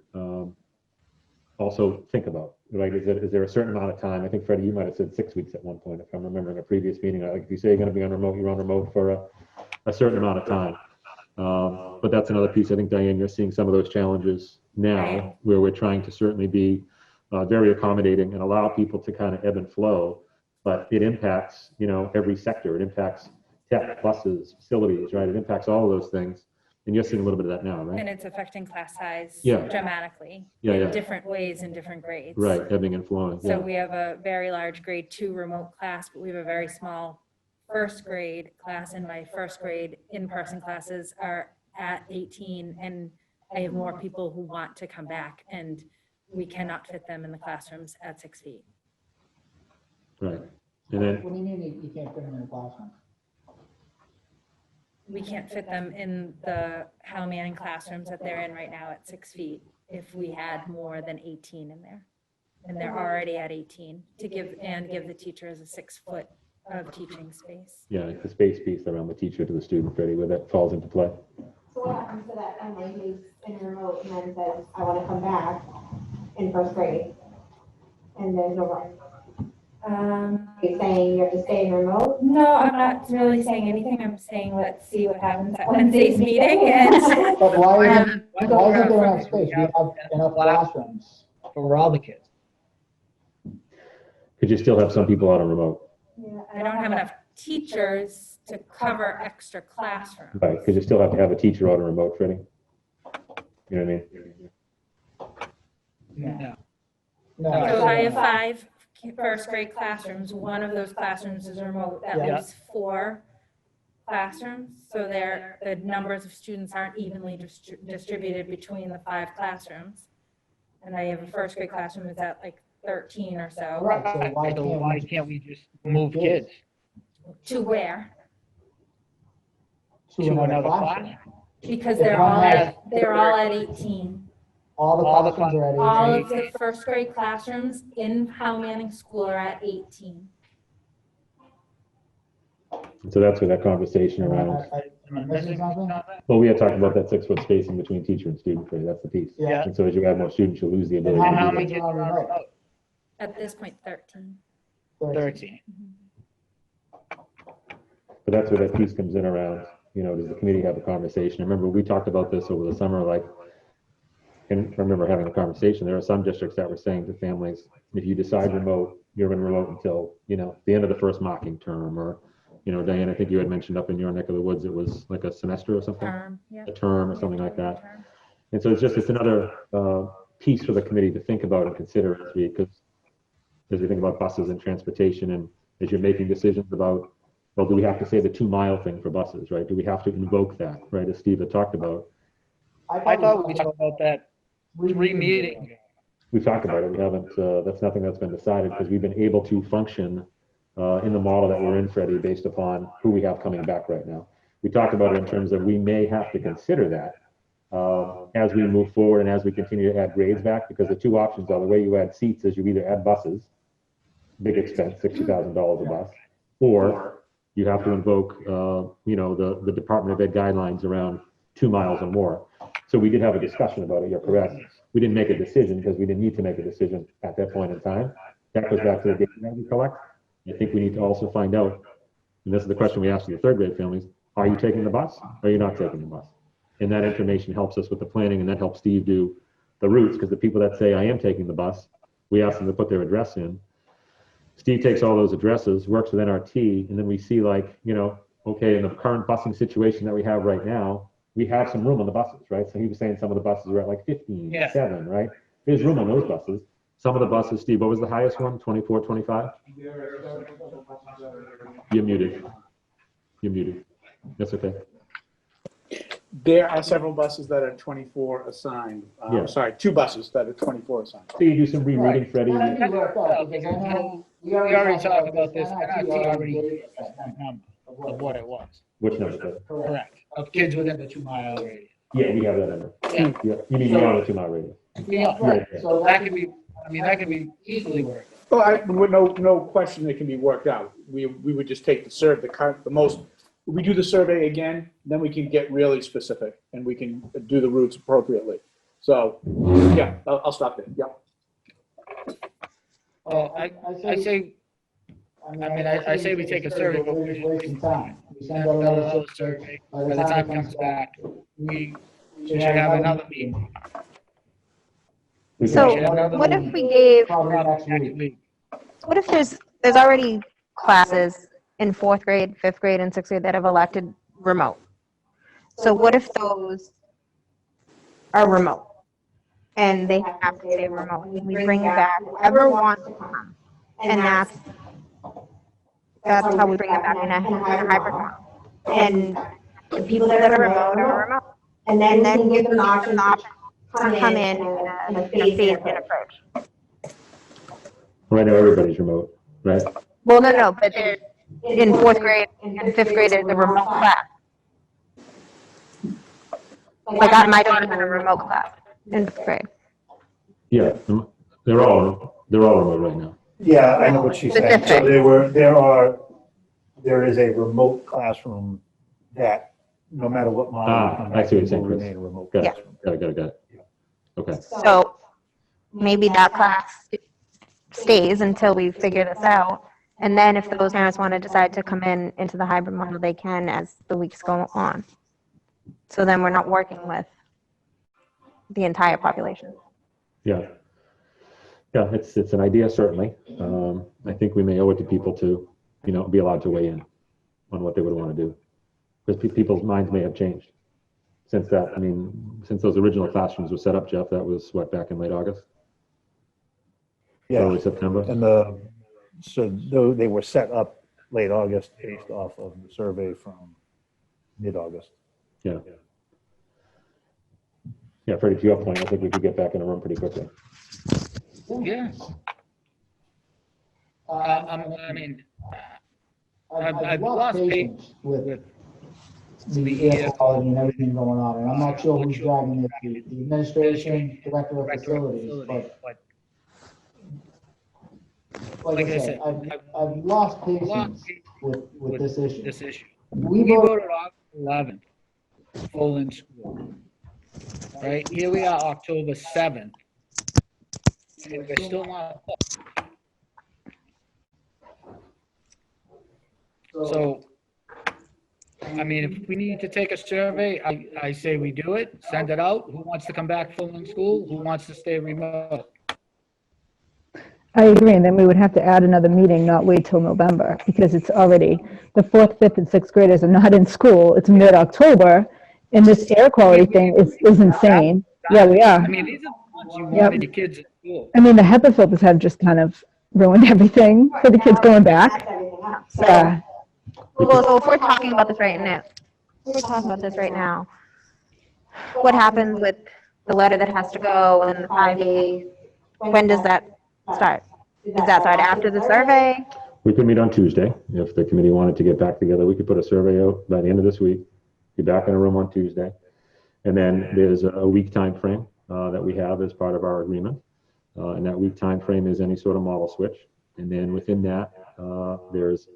[SPEAKER 3] also think about, right? Is there a certain amount of time? I think, Freddie, you might have said 6 weeks at one point, if I'm remembering a previous meeting. Like if you say you're going to be on remote, you're on remote for a certain amount of time. But that's another piece. I think, Diane, you're seeing some of those challenges now where we're trying to certainly be very accommodating and allow people to kind of ebb and flow, but it impacts, every sector. It impacts tech, buses, facilities, right? It impacts all of those things. And you're seeing a little bit of that now, right?
[SPEAKER 16] And it's affecting class size
[SPEAKER 3] Yeah.
[SPEAKER 16] dramatically
[SPEAKER 3] Yeah,
[SPEAKER 16] in
[SPEAKER 3] yeah.
[SPEAKER 16] different ways in different grades.
[SPEAKER 3] Right, ebbing and flowing.
[SPEAKER 16] So
[SPEAKER 3] Yeah.
[SPEAKER 16] we have a very large grade 2 remote class, but we have a very small first grade class, and my first grade in-person classes are at 18, and I have more people who want to come back, and we cannot fit them in the classrooms at 6 feet.
[SPEAKER 3] Right. And then,
[SPEAKER 9] What do you mean you can't fit them in the classroom?
[SPEAKER 16] We can't fit them in the Hal Manning classrooms that they're in right now at 6 feet if we had more than 18 in there. And they're already at 18 to give the teachers a 6 foot of teaching space.
[SPEAKER 3] yeah, it's the space piece around the teacher to the student, Freddie, where that falls into play.
[SPEAKER 6] So what happens to that family who's in remote and then says, I want to come back in first grade? And there's no room. You're saying you have to stay in remote?
[SPEAKER 16] No, I'm not really saying anything. I'm saying, let's see what happens at Wednesday's meeting. And
[SPEAKER 9] But why isn't there enough space? We have enough classrooms for all the kids.
[SPEAKER 3] Could you still have some people out on remote?
[SPEAKER 16] yeah, I don't have enough teachers to cover extra classrooms.
[SPEAKER 3] Right, because you still have to have a teacher out on remote, Freddie. You know what I mean?
[SPEAKER 12] No.
[SPEAKER 16] So if I have 5 first grade classrooms, one of those classrooms is remote. That
[SPEAKER 9] Yeah.
[SPEAKER 16] leaves 4 classrooms. So the numbers of students aren't evenly distributed between the 5 classrooms. And I have a first grade classroom that's at like 13 or so.
[SPEAKER 9] Right, so
[SPEAKER 12] Why can't we just move kids
[SPEAKER 16] To where?
[SPEAKER 12] to another classroom?
[SPEAKER 16] Because
[SPEAKER 9] If
[SPEAKER 16] they're
[SPEAKER 9] one
[SPEAKER 16] all
[SPEAKER 9] has-
[SPEAKER 16] at 18.
[SPEAKER 9] All the classrooms are at
[SPEAKER 16] All
[SPEAKER 9] 18.
[SPEAKER 16] of the first grade classrooms in Hal Manning School are at 18.
[SPEAKER 3] And so that's where that conversation around,
[SPEAKER 9] Am I missing something?
[SPEAKER 3] well, we had talked about that 6 foot spacing between teacher and student, Freddie, that's the piece.
[SPEAKER 9] Yeah.
[SPEAKER 3] And so as you add more students, you lose the
[SPEAKER 9] And
[SPEAKER 3] ability
[SPEAKER 9] how
[SPEAKER 3] to do
[SPEAKER 9] many
[SPEAKER 3] that.
[SPEAKER 9] kids are on remote?
[SPEAKER 16] At this point, 13.
[SPEAKER 12] 13.
[SPEAKER 3] But that's where that piece comes in around, does the committee have a conversation? Remember, we talked about this over the summer, and I remember having a conversation. There are some districts that were saying to families, if you decide remote, you're in remote until, the end of the first mocking term, or, Diane, I think you had mentioned up in your neck of the woods, it was like a semester or something?
[SPEAKER 16] Term, yeah.
[SPEAKER 3] A term or something like that. And so it's another piece for the committee to think about and consider as we think about buses and transportation, and as you're making decisions about, well, do we have to say the 2 mile thing for buses, right? Do we have to invoke that, right, as Steve had talked about?
[SPEAKER 12] I thought we talked about that 3 meetings ago.
[SPEAKER 3] We've talked about it. We haven't, that's nothing that's been decided because we've been able to function in the model that we're in, Freddie, based upon who we have coming back right now. We talked about it in terms of we may have to consider that as we move forward and as we continue to add grades back, because the 2 options are the way you add seats is you either add buses, big expense, $60,000 a bus, or you have to invoke, the Department of Ed guidelines around 2 miles or more. So we did have a discussion about it, you're correct. We didn't make a decision because we didn't need to make a decision at that point in time. That goes back to the data that we collect. I think we need to also find out, and this is the question we ask the 3rd grade families, are you taking the bus or are you not taking the bus? And that information helps us with the planning, and that helps Steve do the routes, because the people that say I am taking the bus, we ask them to put their address in. Steve takes all those addresses, works with NRT, and then we see okay, in the current busing situation that we have right now, we have some room on the buses, right? So he was saying some of the buses are at 15,
[SPEAKER 12] Yeah.
[SPEAKER 3] 7, right? There's room on those buses. Some of the buses, Steve, what was the highest one? 24, 25? You're muted. You're muted. That's okay.
[SPEAKER 7] There are several buses that are 24 assigned.
[SPEAKER 3] Yeah.
[SPEAKER 7] Sorry, 2 buses that are 24 assigned.
[SPEAKER 3] So you do some rerouting, Freddie.
[SPEAKER 9] That can be worked out, because I know
[SPEAKER 12] We already talked about this. NRT already gave us that number of what it was.
[SPEAKER 3] Which number, Freddie?
[SPEAKER 12] Correct. Of kids within the 2 mile radius.
[SPEAKER 3] Yeah, we have that number.
[SPEAKER 12] Yeah.
[SPEAKER 3] Yeah. You mean beyond the 2 mile radius?
[SPEAKER 12] Yeah,
[SPEAKER 3] Right.
[SPEAKER 9] So
[SPEAKER 12] that could be, that could be easily worked.
[SPEAKER 7] Well, no question it can be worked out. We would just take we do the survey again, then we can get really specific and we can do the routes appropriately. So, yeah, I'll stop there. Yeah.
[SPEAKER 12] Well, I say we take a survey, but we're just wasting time. We send out another survey. By the time it comes back, we should have another meeting.
[SPEAKER 6] So what if we gave,
[SPEAKER 12] Probably next week.
[SPEAKER 6] what if there's already classes in 4th grade, 5th grade, and 6th grade that have elected remote? So what if those are remote and they have to stay remote? And we bring back whoever wants to come, and that's how we bring them back in a hybrid model. And the people that are remote are remote. and then give them the option to come in a phased-in approach.
[SPEAKER 3] Right now, everybody's remote, right?
[SPEAKER 6] Well, no, but they're in fourth grade and fifth grade, there's a remote class. Like my daughter's in a remote class in fifth grade.
[SPEAKER 3] Yeah, they're all remote right now.
[SPEAKER 11] Yeah, I know what she's saying. So there is a remote classroom that, no matter what model,
[SPEAKER 3] I see what you're saying,
[SPEAKER 11] will
[SPEAKER 3] Chris.
[SPEAKER 11] remain a remote
[SPEAKER 3] Got
[SPEAKER 11] classroom.
[SPEAKER 3] it. Got it. Okay.
[SPEAKER 6] So maybe that class stays until we figure this out. And then if those parents want to decide to come into the hybrid model, they can as the weeks go on. So then we're not working with the entire population.
[SPEAKER 3] Yeah. Yeah, it's an idea, certainly. I think we may owe it to people to, be allowed to weigh in on what they would want to do. Because people's minds may have changed since that. I mean, since those original classrooms were set up, Jeff, that was what, back in late August?
[SPEAKER 11] Yeah.
[SPEAKER 3] Early September?
[SPEAKER 11] And so they were set up late August based off of the survey from mid-August.
[SPEAKER 3] Yeah. Yeah, Freddie, to your point, I think we could get back in a room pretty quickly.
[SPEAKER 12] Yeah. I've lost patience with
[SPEAKER 9] the air quality and everything going on, and I'm not sure who's driving it, the administration, director of facilities, but like I said, I've lost patience with this issue.
[SPEAKER 12] We voted off 11 full in school. Right, here we are, October 7th, and we're still not. So, I mean, if we need to take a survey, I say we do it, send it out. Who wants to come back full in school? Who wants to stay remote?
[SPEAKER 5] I agree, and then we would have to add another meeting, not wait till November, because it's already, the 4th, 5th, and 6th graders are not in school. It's mid-October, and this air quality thing is insane. Yeah, we are.
[SPEAKER 12] I mean, these are the ones you wanted your kids in school.
[SPEAKER 5] I mean, the HEPA filters have just kind of ruined everything for the kids going back. Yeah.
[SPEAKER 6] Well, so if we're talking about this right now, what happens with the letter that has to go and the 5 days? When does that start? Does that start after the survey?
[SPEAKER 3] We could meet on Tuesday. If the committee wanted to get back together, we could put a survey out by the end of this week, be back in a room on Tuesday. And then there's a week time frame that we have as part of our agreement. And that week time frame is any sort of model switch. And then within that, there's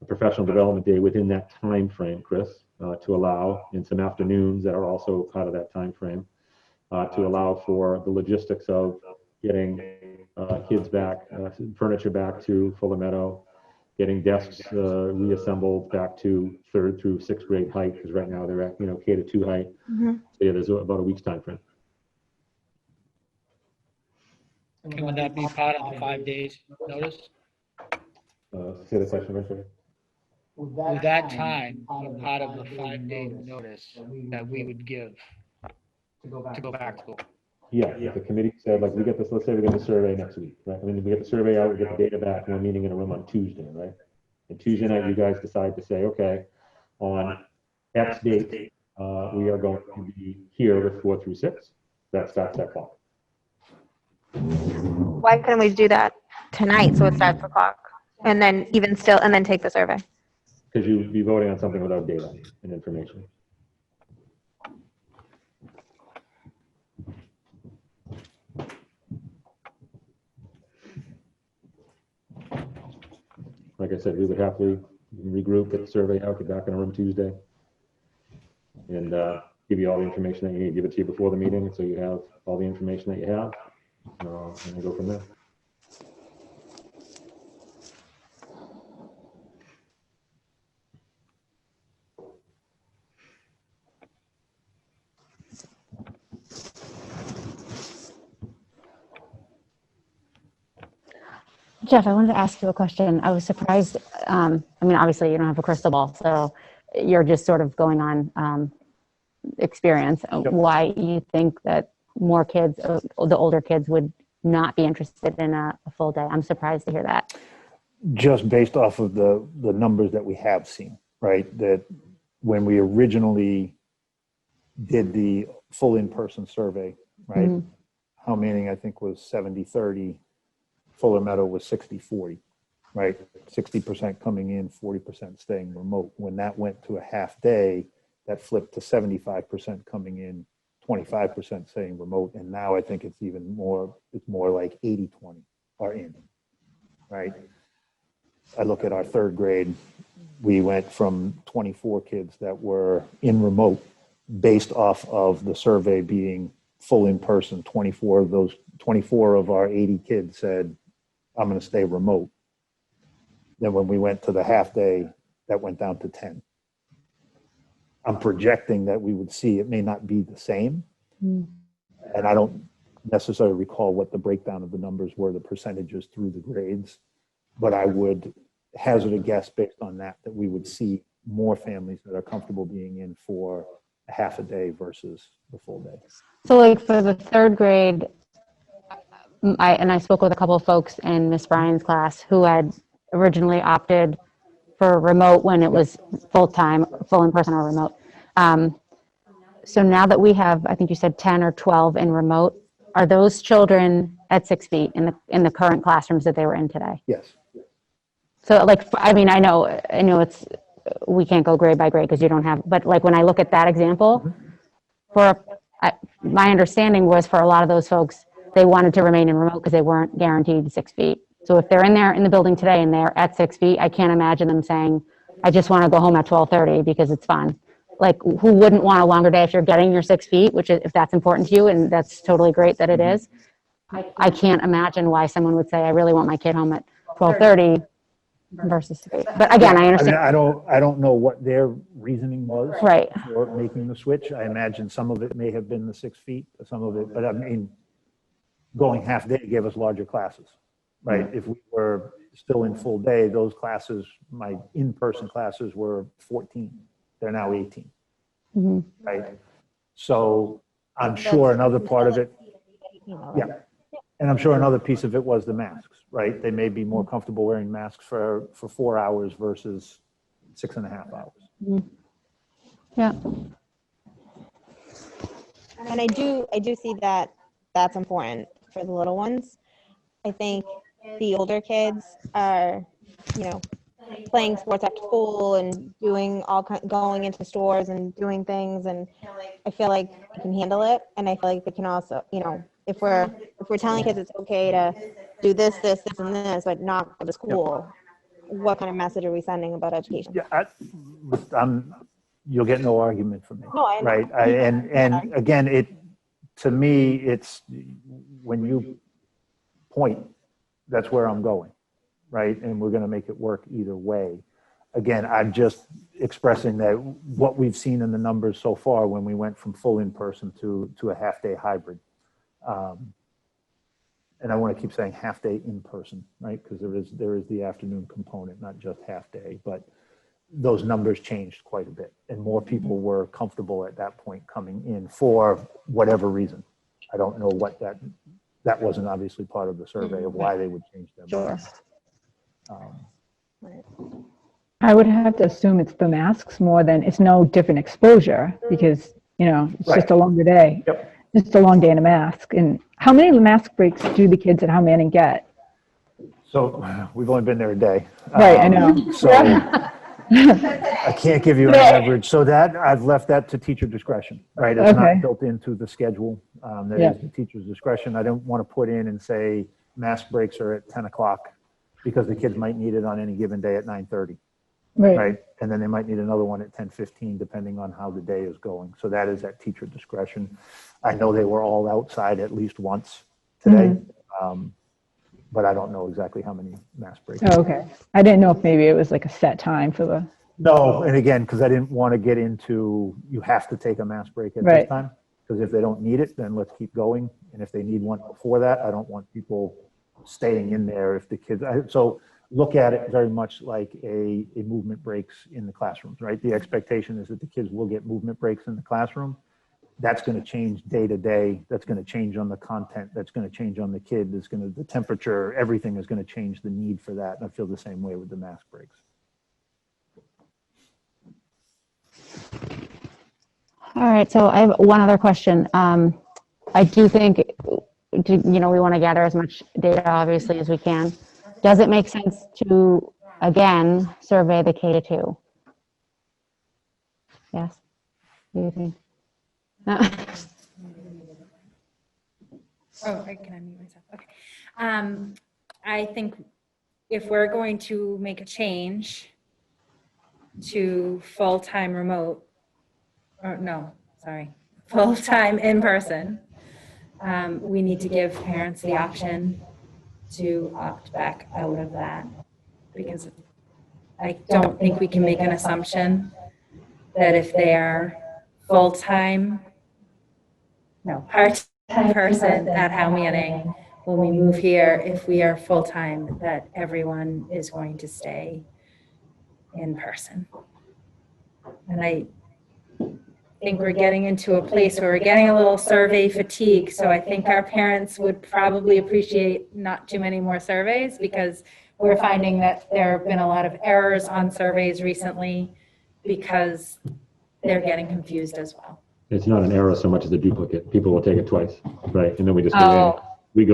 [SPEAKER 3] a professional development day within that time frame, Chris, to allow in some afternoons that are also part of that time frame to allow for the logistics of getting kids back, furniture back to Fuller Meadow, getting desks reassembled back to 3rd through 6th grade height, because right now they're at K to 2 height. So yeah, there's about a week's time frame.
[SPEAKER 12] And would that be part of the 5 days notice?
[SPEAKER 3] Say the question, Richard.
[SPEAKER 12] Would that time be part of the 5-day notice that we would give to go back to school?
[SPEAKER 3] Yeah, if the committee said, like, we get this, let's say we get the survey next week, right? I mean, we get the survey out, we get the data back, and we're meeting in a room on Tuesday, right? And Tuesday night, you guys decide to say, okay, on X date, we are going to be here with 4 through 6. That starts that clock.
[SPEAKER 6] Why couldn't we do that tonight so it starts the clock? And then and then take the survey?
[SPEAKER 3] Because you would be voting on something without data and information. Like I said, we would happily regroup, get the survey out, get back in a room Tuesday, and give you all the information that you need. Give it to you before the meeting, so you have all the information that you have, and then go from there.
[SPEAKER 15] Jeff, I wanted to ask you a question. I was surprised. I mean, obviously you don't have a crystal ball, so you're just sort of going on experience.
[SPEAKER 11] Yep.
[SPEAKER 15] Why you think that more kids, the older kids, would not be interested in a full day? I'm surprised to hear that.
[SPEAKER 11] Just based off of the numbers that we have seen, right? That when we originally did the full in-person survey, right?
[SPEAKER 5] Mhm.
[SPEAKER 11] Howe Manning, I think, was 70-30. Fuller Meadow was 60-40, right? 60% coming in, 40% staying remote. When that went to a half day, that flipped to 75% coming in, 25% staying remote. And now I think it's even more, it's more like 80-20 are in, right? I look at our third grade, we went from 24 kids that were in remote based off of the survey being full in person. 24 of our 80 kids said, I'm going to stay remote. Then when we went to the half day, that went down to 10. I'm projecting that we would see, it may not be the same. And I don't necessarily recall what the breakdown of the numbers were, the percentages through the grades, but I would hazard a guess based on that, that we would see more families that are comfortable being in for a half a day versus the full day.
[SPEAKER 15] So like for the third grade, I spoke with a couple of folks in Miss Bryan's class who had originally opted for remote when it was full-time, full in person or remote. So now that we have, I think you said 10 or 12 in remote, are those children at 6 feet in the current classrooms that they were in today?
[SPEAKER 11] Yes.
[SPEAKER 15] So like, I mean, I know it's, we can't go grade by grade because you don't have, but like when I look at that example, my understanding was for a lot of those folks, they wanted to remain in remote because they weren't guaranteed 6 feet. So if they're in there in the building today and they're at 6 feet, I can't imagine them saying, I just want to go home at 12:30 because it's fun. Like who wouldn't want a longer day if you're getting your 6 feet, which is, if that's important to you, and that's totally great that it is. I can't imagine why someone would say, I really want my kid home at 12:30 versus 3. But again, I understand.
[SPEAKER 11] I don't know what their reasoning was
[SPEAKER 15] Right.
[SPEAKER 11] for making the switch. I imagine some of it may have been the 6 feet, some of it, but I mean, going half day gave us larger classes, right? If we were still in full day, those classes, my in-person classes were 14. They're now 18, right? So I'm sure another part of it, yeah. And I'm sure another piece of it was the masks, right? They may be more comfortable wearing masks for 4 hours versus 6.5 hours.
[SPEAKER 15] Yeah.
[SPEAKER 6] And I do see that that's important for the little ones. I think the older kids are, playing sports after school and doing going into stores and doing things, and I feel like they can handle it. And I feel like they can also, if we're telling kids it's okay to do this, and this, but not go to school, what kind of message are we sending about education?
[SPEAKER 11] Yeah, you'll get no argument from me,
[SPEAKER 6] No, I know.
[SPEAKER 11] right? And again, to me, it's when you point, that's where I'm going, right? And we're going to make it work either way. Again, I'm just expressing that what we've seen in the numbers so far when we went from full in-person to a half-day hybrid. And I want to keep saying half-day in-person, right? Because there is the afternoon component, not just half-day, but those numbers changed quite a bit. And more people were comfortable at that point coming in for whatever reason. I don't know what that wasn't obviously part of the survey of why they would change their minds.
[SPEAKER 5] I would have to assume it's the masks more than, it's no different exposure because, it's just a longer day.
[SPEAKER 11] Yep.
[SPEAKER 5] Just a long day in a mask. And how many mask breaks do the kids at Howe Manning get?
[SPEAKER 11] So we've only been there a day.
[SPEAKER 5] Right, I know.
[SPEAKER 11] So I can't give you an average. So that I've left that to teacher discretion, right? It's not built into the schedule. That is the teacher's discretion. I don't want to put in and say mask breaks are at 10 o'clock because the kids might need it on any given day at 9:30. Right. And then they might need another one at 10:15, depending on how the day is going. So that is at teacher discretion. I know they were all outside at least once today, but I don't know exactly how many mask breaks.
[SPEAKER 5] Oh, okay. I didn't know if maybe it was like a set time for the.
[SPEAKER 11] No, and again, because I didn't want to get into, you have to take a mask break at this time. Because if they don't need it, then let's keep going. And if they need one before that, I don't want people staying in there if the kids, so look at it very much like a movement breaks in the classrooms, right? The expectation is that the kids will get movement breaks in the classroom. That's going to change day to day. That's going to change on the content. That's going to change on the kid. That's going to, the temperature, everything is going to change the need for that. And I feel the same way with the mask breaks.
[SPEAKER 15] All right, so I have one other question. I do think, we want to gather as much data, obviously, as we can. Does it make sense to, again, survey the K to 2? Yes? What do you think? No.
[SPEAKER 16] Oh, I can unmute myself. Okay. I think if we're going to make a change to full-time remote, or no, sorry, full-time in person, we need to give parents the option to opt back out of that, because I don't think we can make an assumption that if they are full-time, no, part-time person at Howe Manning, when we move here, if we are full-time, that everyone is going to stay in person. And I think we're getting into a place where we're getting a little survey fatigue. So I think our parents would probably appreciate not too many more surveys, because we're finding that there have been a lot of errors on surveys recently because they're getting confused as well.
[SPEAKER 3] It's not an error so much as a duplicate. People will take it twice, right? And then we just go in. We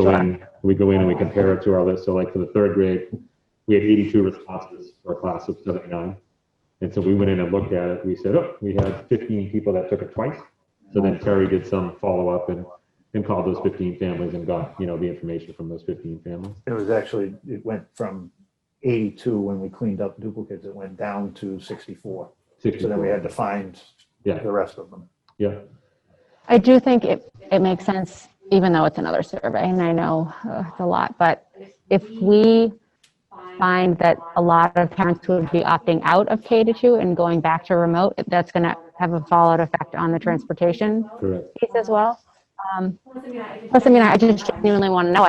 [SPEAKER 3] go in and we compare it to our list. So like for the third grade, we had 82 responses for a class of 79. And so we went in and looked at it. We said, oh, we had 15 people that took it twice. So then Terry did some follow-up and called those 15 families and got, the information from those 15 families.
[SPEAKER 11] It was actually, it went from 82 when we cleaned up duplicates, it went down to 64.
[SPEAKER 3] 64.
[SPEAKER 11] So then we had to find the rest of them.
[SPEAKER 3] Yeah.
[SPEAKER 15] I do think it makes sense, even though it's another survey, and I know it's a lot, but if we find that a lot of parents would be opting out of K to 2 and going back to remote, that's going to have a fallout effect on the transportation piece as well. Plus, I just genuinely want to know,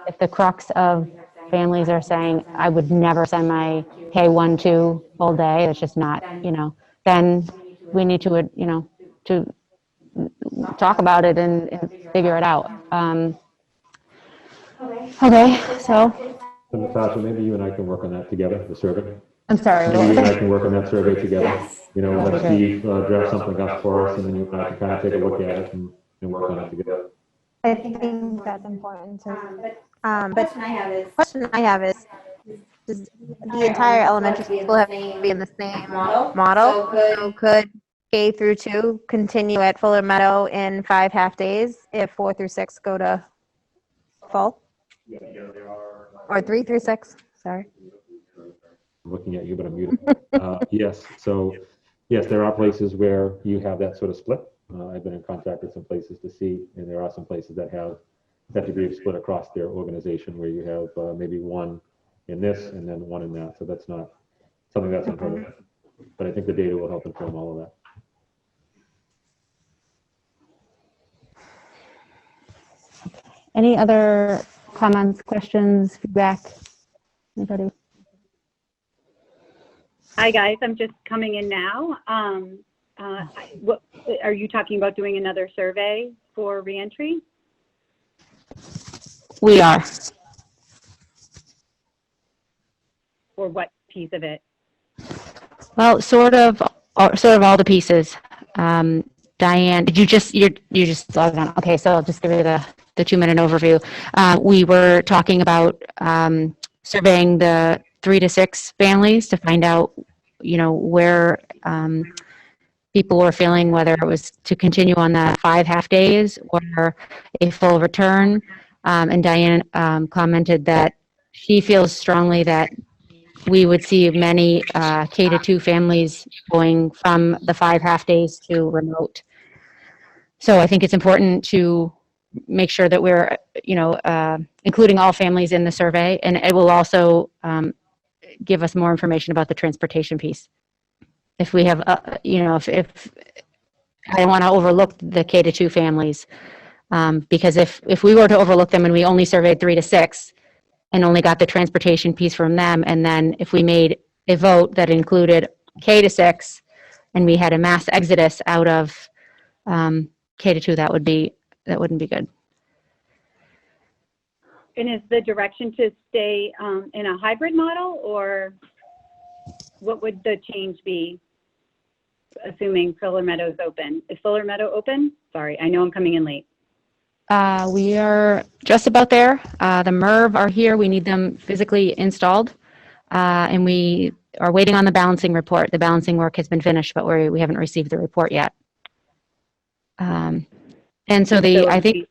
[SPEAKER 15] if the crux of families are saying, I would never send my K1-2 full day, it's just not, then we need to, to talk about it and figure it out. Okay, so.
[SPEAKER 3] So Natasha, maybe you and I can work on that together, the survey.
[SPEAKER 15] I'm sorry.
[SPEAKER 3] Maybe you and I can work on that survey together.
[SPEAKER 15] Yes.
[SPEAKER 3] Let Steve draft something up for us, and then you and I can kind of take a look at it and work on it together.
[SPEAKER 6] I think that's important too. But the question I have is, does the entire elementary school have to be in the same model? So could K through 2 continue at Fuller Meadow in 5 half days if 4 through 6 go to full? Or 3 through 6, sorry.
[SPEAKER 3] I'm looking at you, but I'm muted. Yes. So, yes, there are places where you have that sort of split. I've been in contact with some places to see, and there are some places that have that degree of split across their organization where you have maybe one in this and then one in that. So that's not something that's unheard of. But I think the data will help inform all of that.
[SPEAKER 15] Any other comments, questions, feedback? Anybody?
[SPEAKER 17] Hi, guys. I'm just coming in now. What are you talking about, doing another survey for reentry?
[SPEAKER 15] We are.
[SPEAKER 17] Or what piece of it?
[SPEAKER 15] Well, sort of all the pieces. Diane, did you just logged on? Okay, so I'll just give you the 2-minute overview. We were talking about surveying the 3 to 6 families to find out, where people were feeling, whether it was to continue on the 5 half days or a full return. And Diane commented that she feels strongly that we would see many K to 2 families going from the 5 half days to remote. So I think it's important to make sure that we're, including all families in the survey, and it will also give us more information about the transportation piece. If we have, if I don't want to overlook the K to 2 families, because if we were to overlook them and we only surveyed 3 to 6 and only got the transportation piece from them, and then if we made a vote that included K to 6 and we had a mass exodus out of K to 2, that wouldn't be good.
[SPEAKER 17] And is the direction to stay in a hybrid model, or what would the change be? assuming Fuller Meadow's open. Is Fuller Meadow open? Sorry, I know I'm coming in late.
[SPEAKER 15] We are just about there. The MERV are here. We need them physically installed. And we are waiting on the balancing report. The balancing work has been finished, but we haven't received the report yet. And so I think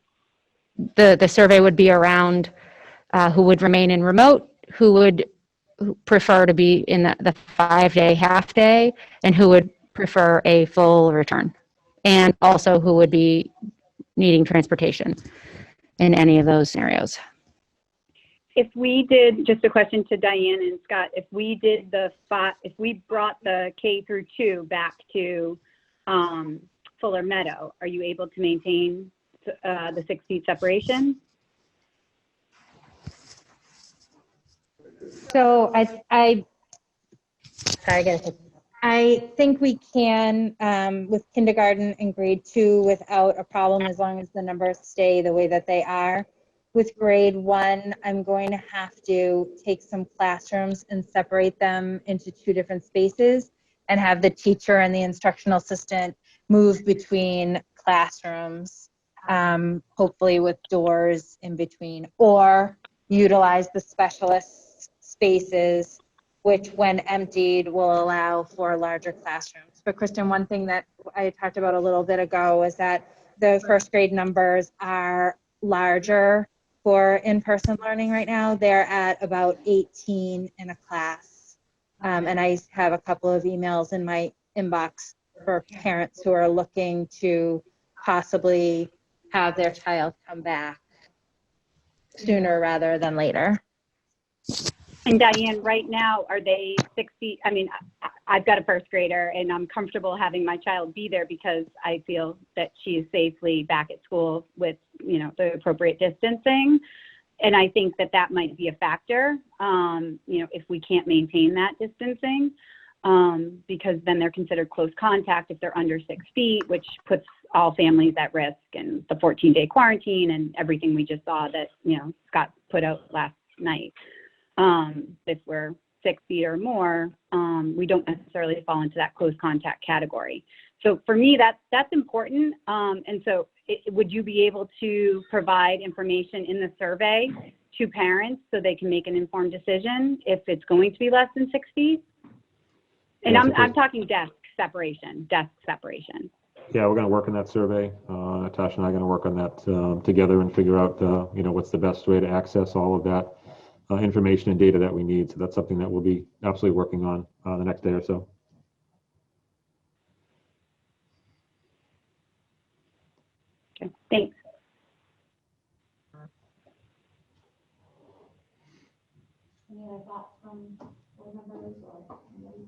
[SPEAKER 15] the survey would be around who would remain in remote, who would prefer to be in the 5-day half day, and who would prefer a full return, and also who would be needing transportation in any of those scenarios.
[SPEAKER 17] If we did, just a question to Diane and Scott, if we did if we brought the K through 2 back to Fuller Meadow, are you able to maintain the 6 feet separation?
[SPEAKER 10] So I think we can with kindergarten and grade 2 without a problem, as long as the numbers stay the way that they are. With grade 1, I'm going to have to take some classrooms and separate them into 2 different spaces and have the teacher and the instructional assistant move between classrooms, hopefully with doors in between, or utilize the specialist spaces, which when emptied will allow for larger classrooms. But Kristen, one thing that I talked about a little bit ago is that the first grade numbers are larger for in-person learning right now. They're at about 18 in a class. And I have a couple of emails in my inbox for parents who are looking to possibly have their child come back sooner rather than later.
[SPEAKER 17] And Diane, right now, are they 60? I mean, I've got a first grader and I'm comfortable having my child be there because I feel that she is safely back at school with, the appropriate distancing. And I think that might be a factor, if we can't maintain that distancing, because then they're considered close contact if they're under 6 feet, which puts all families at risk, and the 14-day quarantine and everything we just saw that, Scott put out last night. If we're 6 feet or more, we don't necessarily fall into that close contact category. So for me, that's important. And so would you be able to provide information in the survey to parents so they can make an informed decision if it's going to be less than 6 feet? And I'm talking desk separation.
[SPEAKER 3] Yeah, we're going to work on that survey. Natasha and I are going to work on that together and figure out, what's the best way to access all of that information and data that we need. So that's something that we'll be absolutely working on the next day or so.
[SPEAKER 17] Okay, thanks.
[SPEAKER 10] Any other thoughts from board members or anybody?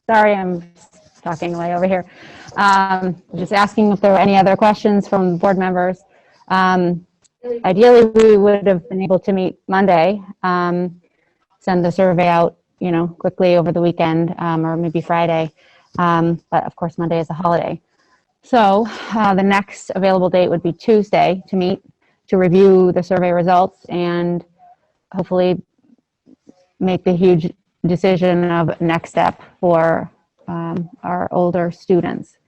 [SPEAKER 15] Sorry, I'm talking way over here. Just asking if there were any other questions from board members. Ideally, we would have been able to meet Monday, send the survey out, quickly over the weekend, or maybe Friday. But of course, Monday is a holiday. So the next available date would be Tuesday to meet, to review the survey results and hopefully make the huge decision of next step for our older students.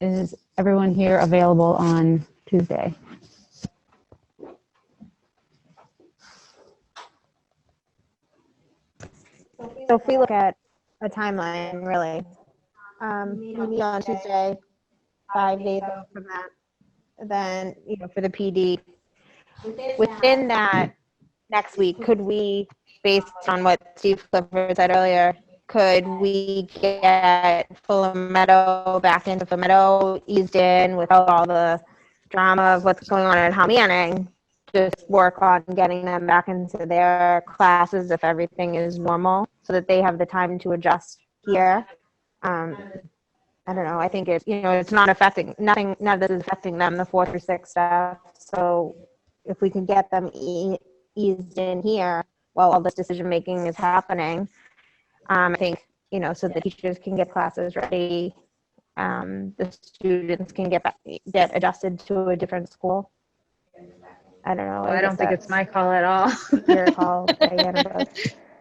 [SPEAKER 15] Is everyone here available on Tuesday?
[SPEAKER 6] So if we look at a timeline, really, we meet on Tuesday, 5 days out from that. Then, for the PD, within that next week, could we, based on what Steve Clifford said earlier, could we get Fuller Meadow back into Fuller Meadow, eased in without all the drama of what's going on at Hal Manning? Just work on getting them back into their classes if everything is normal, so that they have the time to adjust here. I don't know. I think it's not affecting none of this is affecting them, the 4 through 6 stuff. So if we can get them eased in here while all this decision making is happening, I think, so the teachers can get classes ready. The students can get adjusted to a different school. I don't know.
[SPEAKER 10] I don't think it's my call at all.
[SPEAKER 6] Your call, Diana, about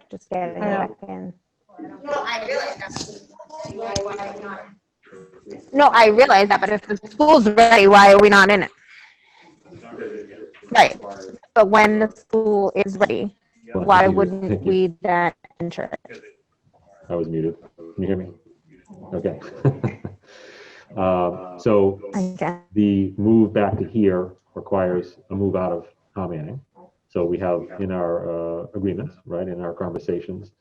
[SPEAKER 6] just getting
[SPEAKER 10] I
[SPEAKER 6] back in. No, I realize that, but if the school's ready, why are we not in it? Right. But when the school is ready, why wouldn't we then enter it?
[SPEAKER 3] I was muted. Can you hear me? Okay. So the move back to here requires a move out of Manning. So we have in our agreements, right, in our conversations,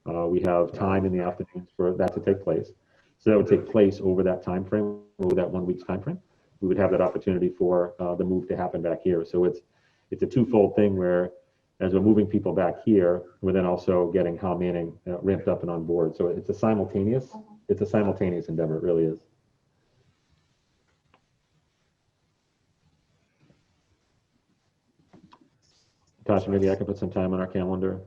[SPEAKER 3] we have time in the afternoons for that to take place. So that would take place over that time frame, over that 1 week's time frame. We would have that opportunity for the move to happen back here. So it's a twofold thing where as we're moving people back here, we're then also getting Hal Manning ramped up and on board. So it's a simultaneous endeavor, it really is. Tasha, maybe I can put some time on our calendar,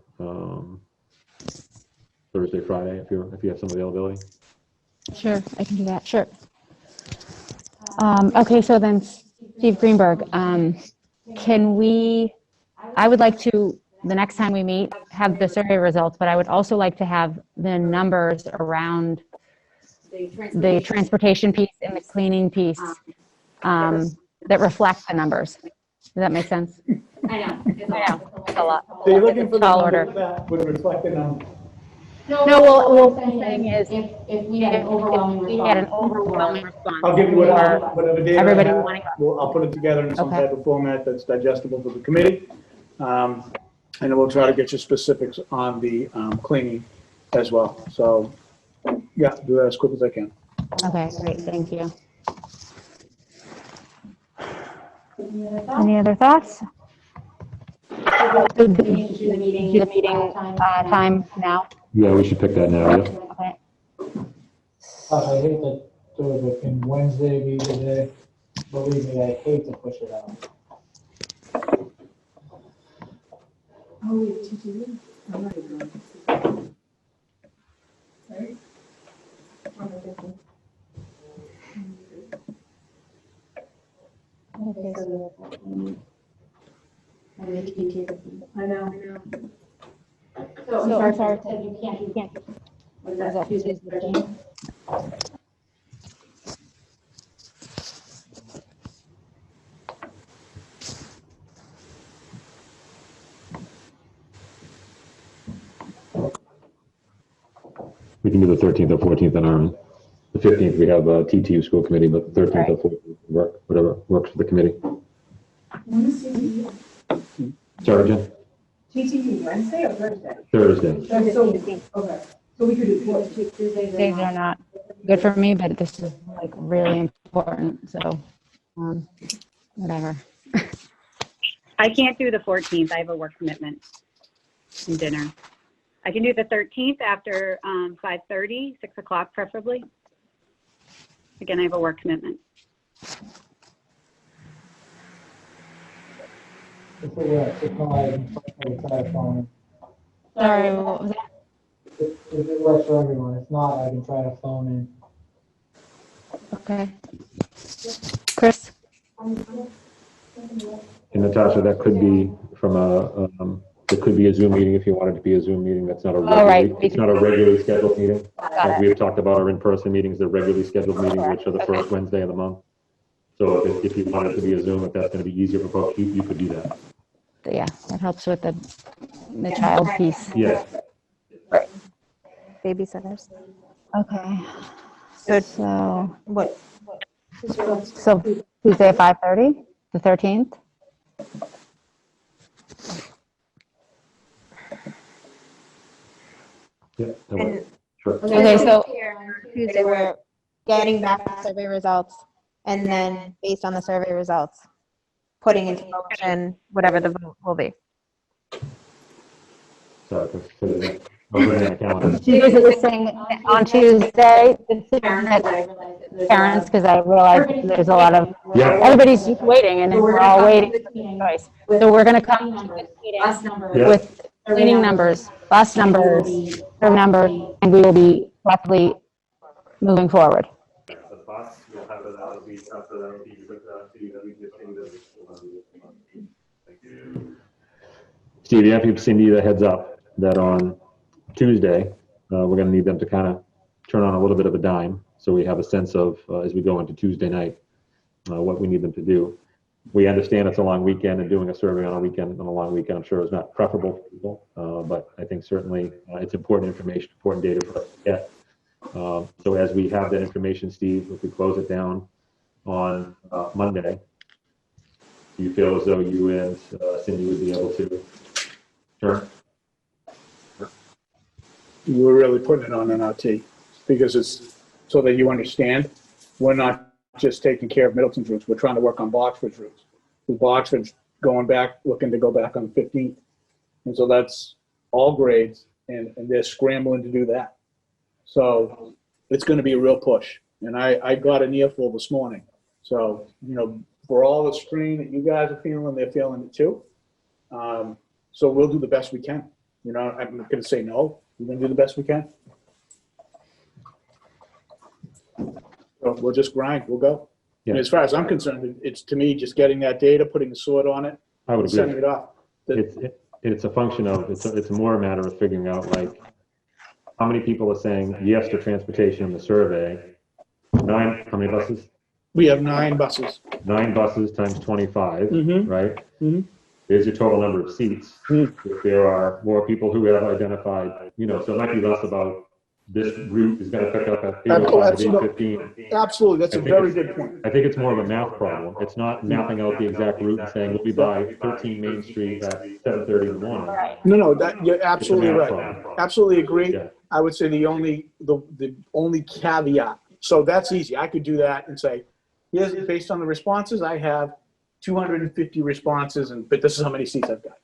[SPEAKER 3] Thursday, Friday, if you have some availability.
[SPEAKER 15] Sure, I can do that. Sure. Okay, so then Steve Greenberg, I would like to, the next time we meet, have the survey results, but I would also like to have the numbers around the transportation piece and the cleaning piece that reflect the numbers. Does that make sense?
[SPEAKER 9] I know.
[SPEAKER 15] It's a lot.
[SPEAKER 9] So you're looking for the
[SPEAKER 15] Tall
[SPEAKER 9] number
[SPEAKER 15] order.
[SPEAKER 9] that would reflect the number.
[SPEAKER 15] No, well, the thing is,
[SPEAKER 13] If we had an overwhelming
[SPEAKER 15] we had an overwhelming response.
[SPEAKER 9] I'll give you whatever data I
[SPEAKER 15] Everybody
[SPEAKER 9] have.
[SPEAKER 15] wanting-
[SPEAKER 9] I'll put it together in some
[SPEAKER 15] Okay.
[SPEAKER 9] type of format that's digestible for the committee. And then we'll try to get you specifics on the cleaning as well. So, yeah, do that as quick as I can.
[SPEAKER 15] Okay, great, thank you. Any other thoughts? The meeting time now?
[SPEAKER 3] Yeah, we should pick that now. Yep.
[SPEAKER 15] Okay.
[SPEAKER 9] I hate to do it, but can Wednesday be the day? Believe me, I hate to push it out.
[SPEAKER 4] Oh, wait, TTE? I'm not even going. Right? On the 15th.
[SPEAKER 15] Okay, so
[SPEAKER 4] I know.
[SPEAKER 15] So I'm sorry, you can't.
[SPEAKER 4] Was that Tuesday, 13th?
[SPEAKER 3] We can do the 13th or 14th on our end. The 15th, we have a TTU school committee, but the 13th or 14th, whatever works for the committee.
[SPEAKER 4] When is TTE?
[SPEAKER 3] Sorry, Jen?
[SPEAKER 4] TTE, Wednesday or Thursday?
[SPEAKER 3] Thursday.
[SPEAKER 4] Okay. So we could do what, Tuesdays
[SPEAKER 15] Days are not good for me, but this is like really important, so, whatever.
[SPEAKER 17] I can't do the 14th. I have a work commitment and dinner. I can do the 13th after 5:30, 6 o'clock preferably. Again, I have a work commitment.
[SPEAKER 9] If it works, if not, I can try to phone
[SPEAKER 15] Sorry, what was that?
[SPEAKER 9] in. If it works for everyone, if not, I can try to phone in.
[SPEAKER 15] Okay. Chris?
[SPEAKER 3] And Natasha, that could be from it could be a Zoom meeting if you wanted to be a Zoom meeting. That's not a it's not a regularly scheduled meeting. Like we have talked about our in-person meetings, they're regularly scheduled meetings, which are the first Wednesday of the month. So if you wanted to be a Zoom, if that's going to be easier for folks, you could do that.
[SPEAKER 15] Yeah, that helps with the child piece.
[SPEAKER 3] Yeah.
[SPEAKER 6] Babysitters.
[SPEAKER 15] Okay.
[SPEAKER 6] So what?
[SPEAKER 15] So Tuesday at 5:30, the 13th?
[SPEAKER 3] Yeah, that works. Sure.
[SPEAKER 15] Okay, so
[SPEAKER 6] Tuesday we're getting back survey results, and then based on the survey results, putting into motion whatever the vote will be.
[SPEAKER 3] Sorry, Chris. Put it in. I'll put it in the calendar.
[SPEAKER 15] She's basically saying on Tuesday, parents, because I realize there's a lot of, everybody's just waiting and we're all waiting for the choice. So we're going to come to this meeting with cleaning numbers, bus numbers, numbers, and we will be roughly moving forward.
[SPEAKER 3] Steve, you have to give Cindy the heads up that on Tuesday, we're going to need them to kind of turn on a little bit of a dime so we have a sense of, as we go into Tuesday night, what we need them to do. We understand it's a long weekend, and doing a survey on a long weekend, I'm sure is not preferable for people, but I think certainly it's important information, important data for us to get. So as we have that information, Steve, if we close it down on Monday, do you feel as though you and Cindy would be able to? Sure.
[SPEAKER 9] We're really putting it on an RT because it's so that you understand we're not just taking care of Middleton's routes. We're trying to work on Boxford's routes. With Boxford's going back, looking to go back on the 15th. And so that's all grades, and they're scrambling to do that. So it's going to be a real push. And I got an earful this morning. So, you know, for all the strain that you guys are feeling, they're feeling it too. So we'll do the best we can. You know, I'm not going to say no. We're going to do the best we can. So we'll just grind. We'll go. Yeah. And as far as I'm concerned, it's to me just getting that data, putting the sword on it,
[SPEAKER 3] I would agree.
[SPEAKER 9] sending it off.
[SPEAKER 3] It's a function of, it's more a matter of figuring out, like, how many people are saying yes to transportation in the survey. 9, how many buses?
[SPEAKER 9] We have 9 buses.
[SPEAKER 3] 9 buses times 25, right?
[SPEAKER 9] Mm-hmm.
[SPEAKER 3] There's your total number of seats. If there are more people who have identified, you know, so it might be less about this route is going to pick up at 8:15.
[SPEAKER 9] Absolutely, that's a very good point.
[SPEAKER 3] I think it's more of a math problem. It's not mapping out the exact route and saying we'll be by 13 Main Street at 7:30 in the morning.
[SPEAKER 9] No, that you're absolutely right.
[SPEAKER 3] Problem.
[SPEAKER 9] Absolutely agree.
[SPEAKER 3] Yeah.
[SPEAKER 9] I would say the only caveat. So that's easy. I could do that and say, here's based on the responses I have 250 responses, but this is how many seats I've got.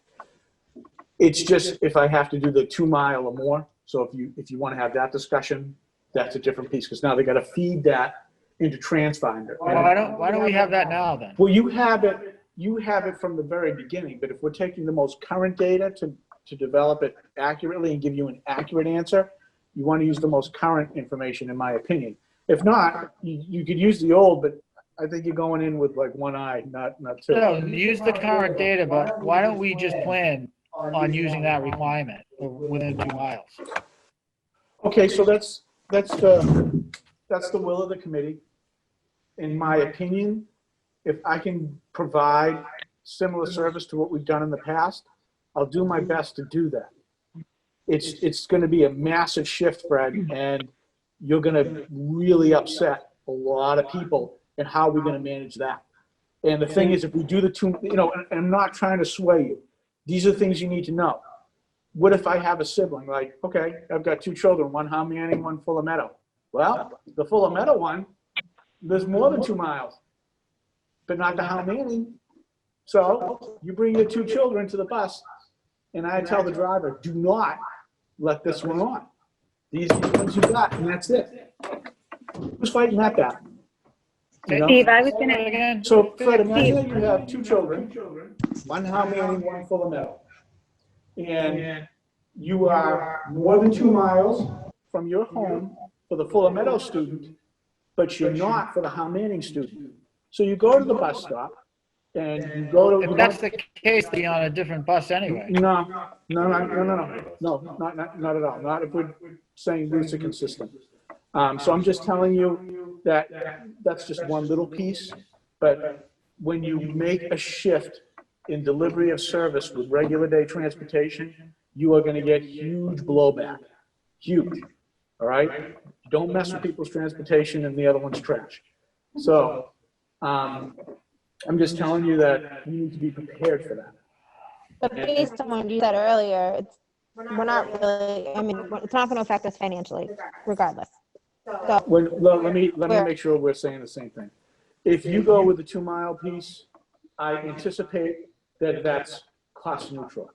[SPEAKER 9] It's just if I have to do the 2 mile or more. So if you want to have that discussion, that's a different piece because now they got to feed that into TransFinder.
[SPEAKER 12] Why don't we have that now then?
[SPEAKER 9] Well, you have it from the very beginning, but if we're taking the most current data to develop it accurately and give you an accurate answer, you want to use the most current information, in my opinion. If not, you could use the old, but I think you're going in with like one eye, not two.
[SPEAKER 12] No, use the current data, but why don't we just plan on using that requirement within 2 miles?
[SPEAKER 9] Okay, so that's the will of the committee. In my opinion, if I can provide similar service to what we've done in the past, I'll do my best to do that. It's going to be a massive shift, Fred, and you're going to really upset a lot of people. And how are we going to manage that? And the thing is, if we do the 2, you know, and I'm not trying to sway you. These are things you need to know. What if I have a sibling? Like, okay, I've got 2 children, one Howe Manning, one Fuller Meadow. Well, the Fuller Meadow one, there's more than 2 miles, but not the Howe Manning. So you bring your 2 children to the bus, and I tell the driver, do not let this one on. These are the ones you got, and that's it. Who's fighting that battle? You know?
[SPEAKER 17] Steve, I was going to.
[SPEAKER 9] So, Fred, imagine you have 2 children, one Howe Manning, one Fuller Meadow. And you are more than 2 miles from your home for the Fuller Meadow student, but you're not for the Howe Manning student. So you go to the bus stop, and you go to.
[SPEAKER 12] If that's the case, they're on a different bus anyway.
[SPEAKER 9] No, not at all. Not if we're saying routes are consistent. So I'm just telling you that that's just one little piece. But when you make a shift in delivery of service with regular day transportation, you are going to get huge blowback. Huge. All right? Don't mess with people's transportation and the other one's trash. So I'm just telling you that you need to be prepared for that.
[SPEAKER 6] But based on what you said earlier, we're not really, I mean, it's not going to affect us financially, regardless. So
[SPEAKER 9] let me make sure we're saying the same thing. If you go with the 2 mile piece, I anticipate that that's cost neutral.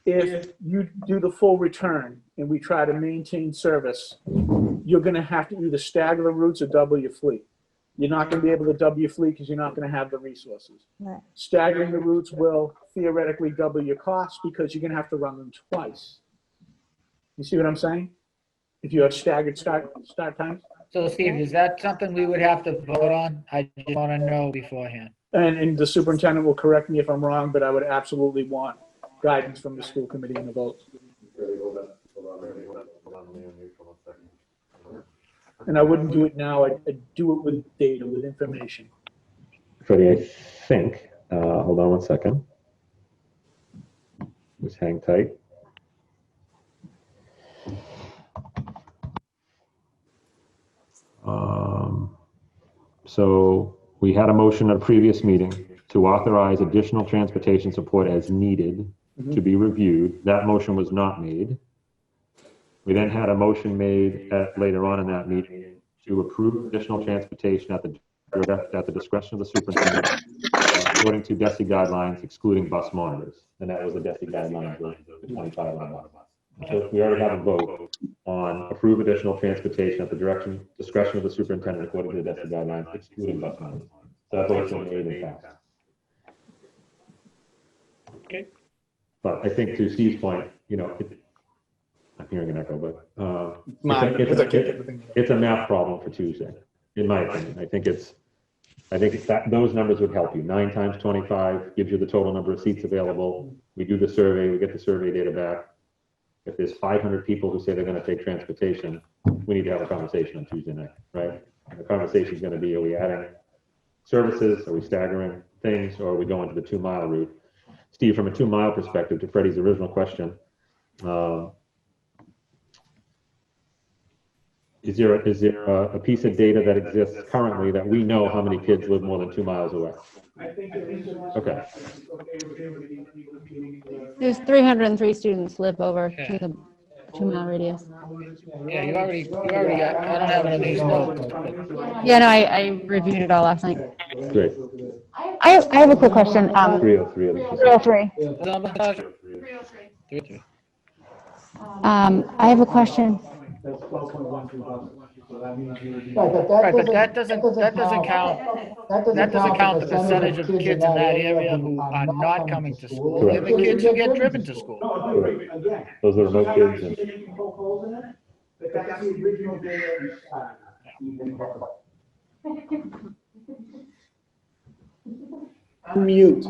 [SPEAKER 9] If you do the full return and we try to maintain service, you're going to have to either stagger the routes or double your fleet. You're not going to be able to double your fleet because you're not going to have the resources.
[SPEAKER 6] Right.
[SPEAKER 9] Staggering the routes will theoretically double your costs because you're going to have to run them twice. You see what I'm saying? If you have staggered start times.
[SPEAKER 12] So Steve, is that something we would have to vote on? I just want to know beforehand.
[SPEAKER 9] And the superintendent will correct me if I'm wrong, but I would absolutely want guidance from the school committee in the vote. And I wouldn't do it now. I'd do it with data, with information.
[SPEAKER 3] Freddie, I think, hold on one second. Just hang tight. So we had a motion at a previous meeting to authorize additional transportation support as needed to be reviewed. That motion was not made. We then had a motion made later on in that meeting to approve additional transportation at the discretion of the superintendent, according to DESI guidelines, excluding bus monitors. And that was the DESI guideline for the 25 on bus. So we already have a vote on approve additional transportation at the discretion of the superintendent according to the DESI guidelines, excluding bus monitors. So that vote's been made and passed.
[SPEAKER 12] Okay.
[SPEAKER 3] But I think to Steve's point, you know, I'm hearing an echo, but it's a math problem for Tuesday, in my opinion. I think that those numbers would help you. 9 times 25 gives you the total number of seats available. We do the survey, we get the survey data back. If there's 500 people who say they're going to take transportation, we need to have a conversation on Tuesday night, right? And the conversation is going to be, are we adding services? Are we staggering things? Or are we going to the 2-mile route? Steve, from a 2-mile perspective, to Freddie's original question, is there a piece of data that exists currently that we know how many kids live more than 2 miles away? Okay.
[SPEAKER 15] There's 303 students live over to the 2-mile radius.
[SPEAKER 12] Yeah, you already got, I don't have one of these notes. But...
[SPEAKER 15] Yeah, no, I reviewed it all last night.
[SPEAKER 3] Great.
[SPEAKER 15] I have a quick question.
[SPEAKER 3] 303.
[SPEAKER 15] 303.
[SPEAKER 12] 303.
[SPEAKER 15] I have a question.
[SPEAKER 12] Right, but that doesn't count the percentage of kids in that area who are not coming to school. They're the kids who get driven to school.
[SPEAKER 3] Correct. Those are remote kids.
[SPEAKER 9] Mute.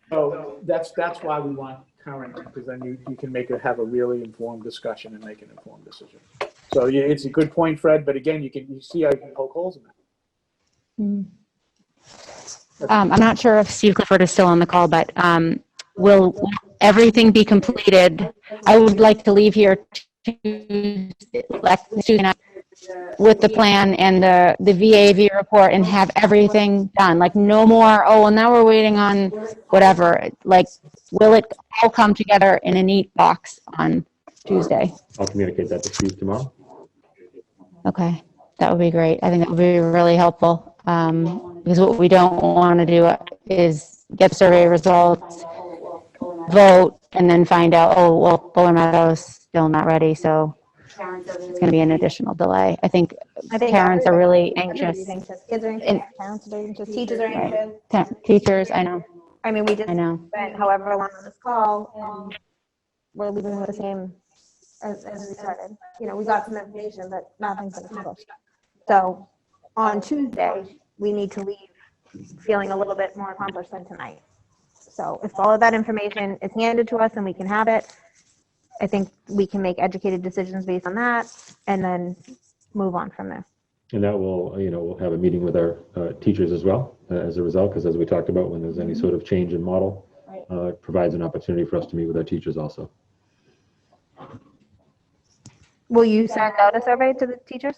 [SPEAKER 9] So that's why we want current, because then you can have a really informed discussion and make an informed decision. So yeah, it's a good point, Fred. But again, you see how you can poke holes in it.
[SPEAKER 15] I'm not sure if Steve Clifford is still on the call, but will everything be completed? I would like to leave here Tuesday night with the plan and the VAV report and have everything done. Like no more, oh, well, now we're waiting on whatever. Like, will it all come together in a neat box on Tuesday?
[SPEAKER 3] I'll communicate that to Steve tomorrow.
[SPEAKER 15] Okay, that would be great. I think that would be really helpful because what we don't want to do is get survey results, vote, and then find out, oh, well, Buller Meadows still not ready, so it's going to be an additional delay. I think parents are really anxious.
[SPEAKER 6] Kids are anxious, parents are anxious, teachers are anxious.
[SPEAKER 15] Right. Teachers, I know.
[SPEAKER 6] I mean, we just spent however long on this call, and we're leaving with the same as we started. You know, we got some information, but nothing's been accomplished. So on Tuesday, we need to leave feeling a little bit more accomplished than tonight. So if all of that information is handed to us and we can have it, I think we can make educated decisions based on that and then move on from there.
[SPEAKER 3] And that will, you know, we'll have a meeting with our teachers as well as a result, because as we talked about, when there's any sort of change in model, it provides an opportunity for us to meet with our teachers also.
[SPEAKER 6] Will you send out a survey to the teachers?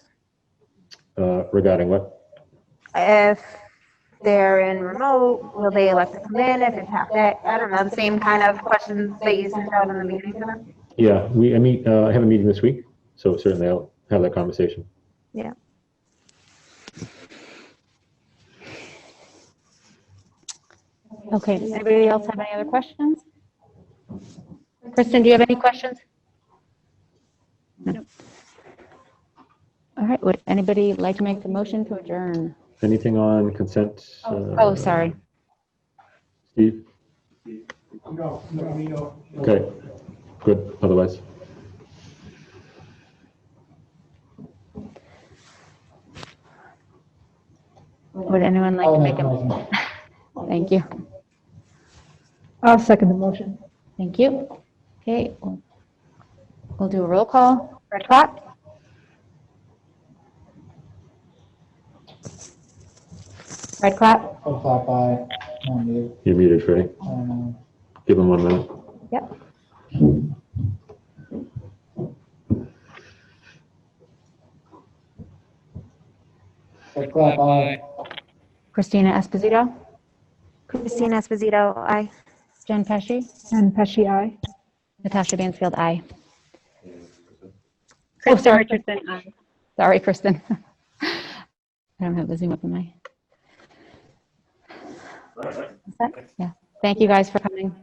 [SPEAKER 3] Regarding what?
[SPEAKER 6] If they're in remote, will they elect to come in? If it's half day, I don't know, the same kind of questions that you sent out in the meeting to them?
[SPEAKER 3] Yeah, I have a meeting this week, so certainly I'll have that conversation.
[SPEAKER 6] Yeah.
[SPEAKER 15] Okay, does anybody else have any other questions? Kristen, do you have any questions? No. All right, would anybody like to make the motion to adjourn?
[SPEAKER 3] Anything on consent?
[SPEAKER 15] Oh, sorry.
[SPEAKER 3] Steve?
[SPEAKER 9] No.
[SPEAKER 3] Okay. Good, otherwise?
[SPEAKER 15] Would anyone like to make a? Thank you.
[SPEAKER 5] I'll second the motion.
[SPEAKER 15] Thank you. Okay, we'll do a roll call. Fred Clapp? Fred Clapp?
[SPEAKER 18] I'll clap aye.
[SPEAKER 3] You're muted, Freddie. Give him 1 minute.
[SPEAKER 15] Yep.
[SPEAKER 18] I'll clap aye.
[SPEAKER 15] Christina Esposito?
[SPEAKER 6] Christina Esposito, aye.
[SPEAKER 15] Jen Pesci?
[SPEAKER 5] And Pesci, aye.
[SPEAKER 15] Natasha Bansfield, aye.
[SPEAKER 17] Kristen
[SPEAKER 15] sorry.
[SPEAKER 17] Richardson, aye.
[SPEAKER 15] Sorry, Kristen. I don't have the Zoom up in my. Yeah. Thank you guys for coming.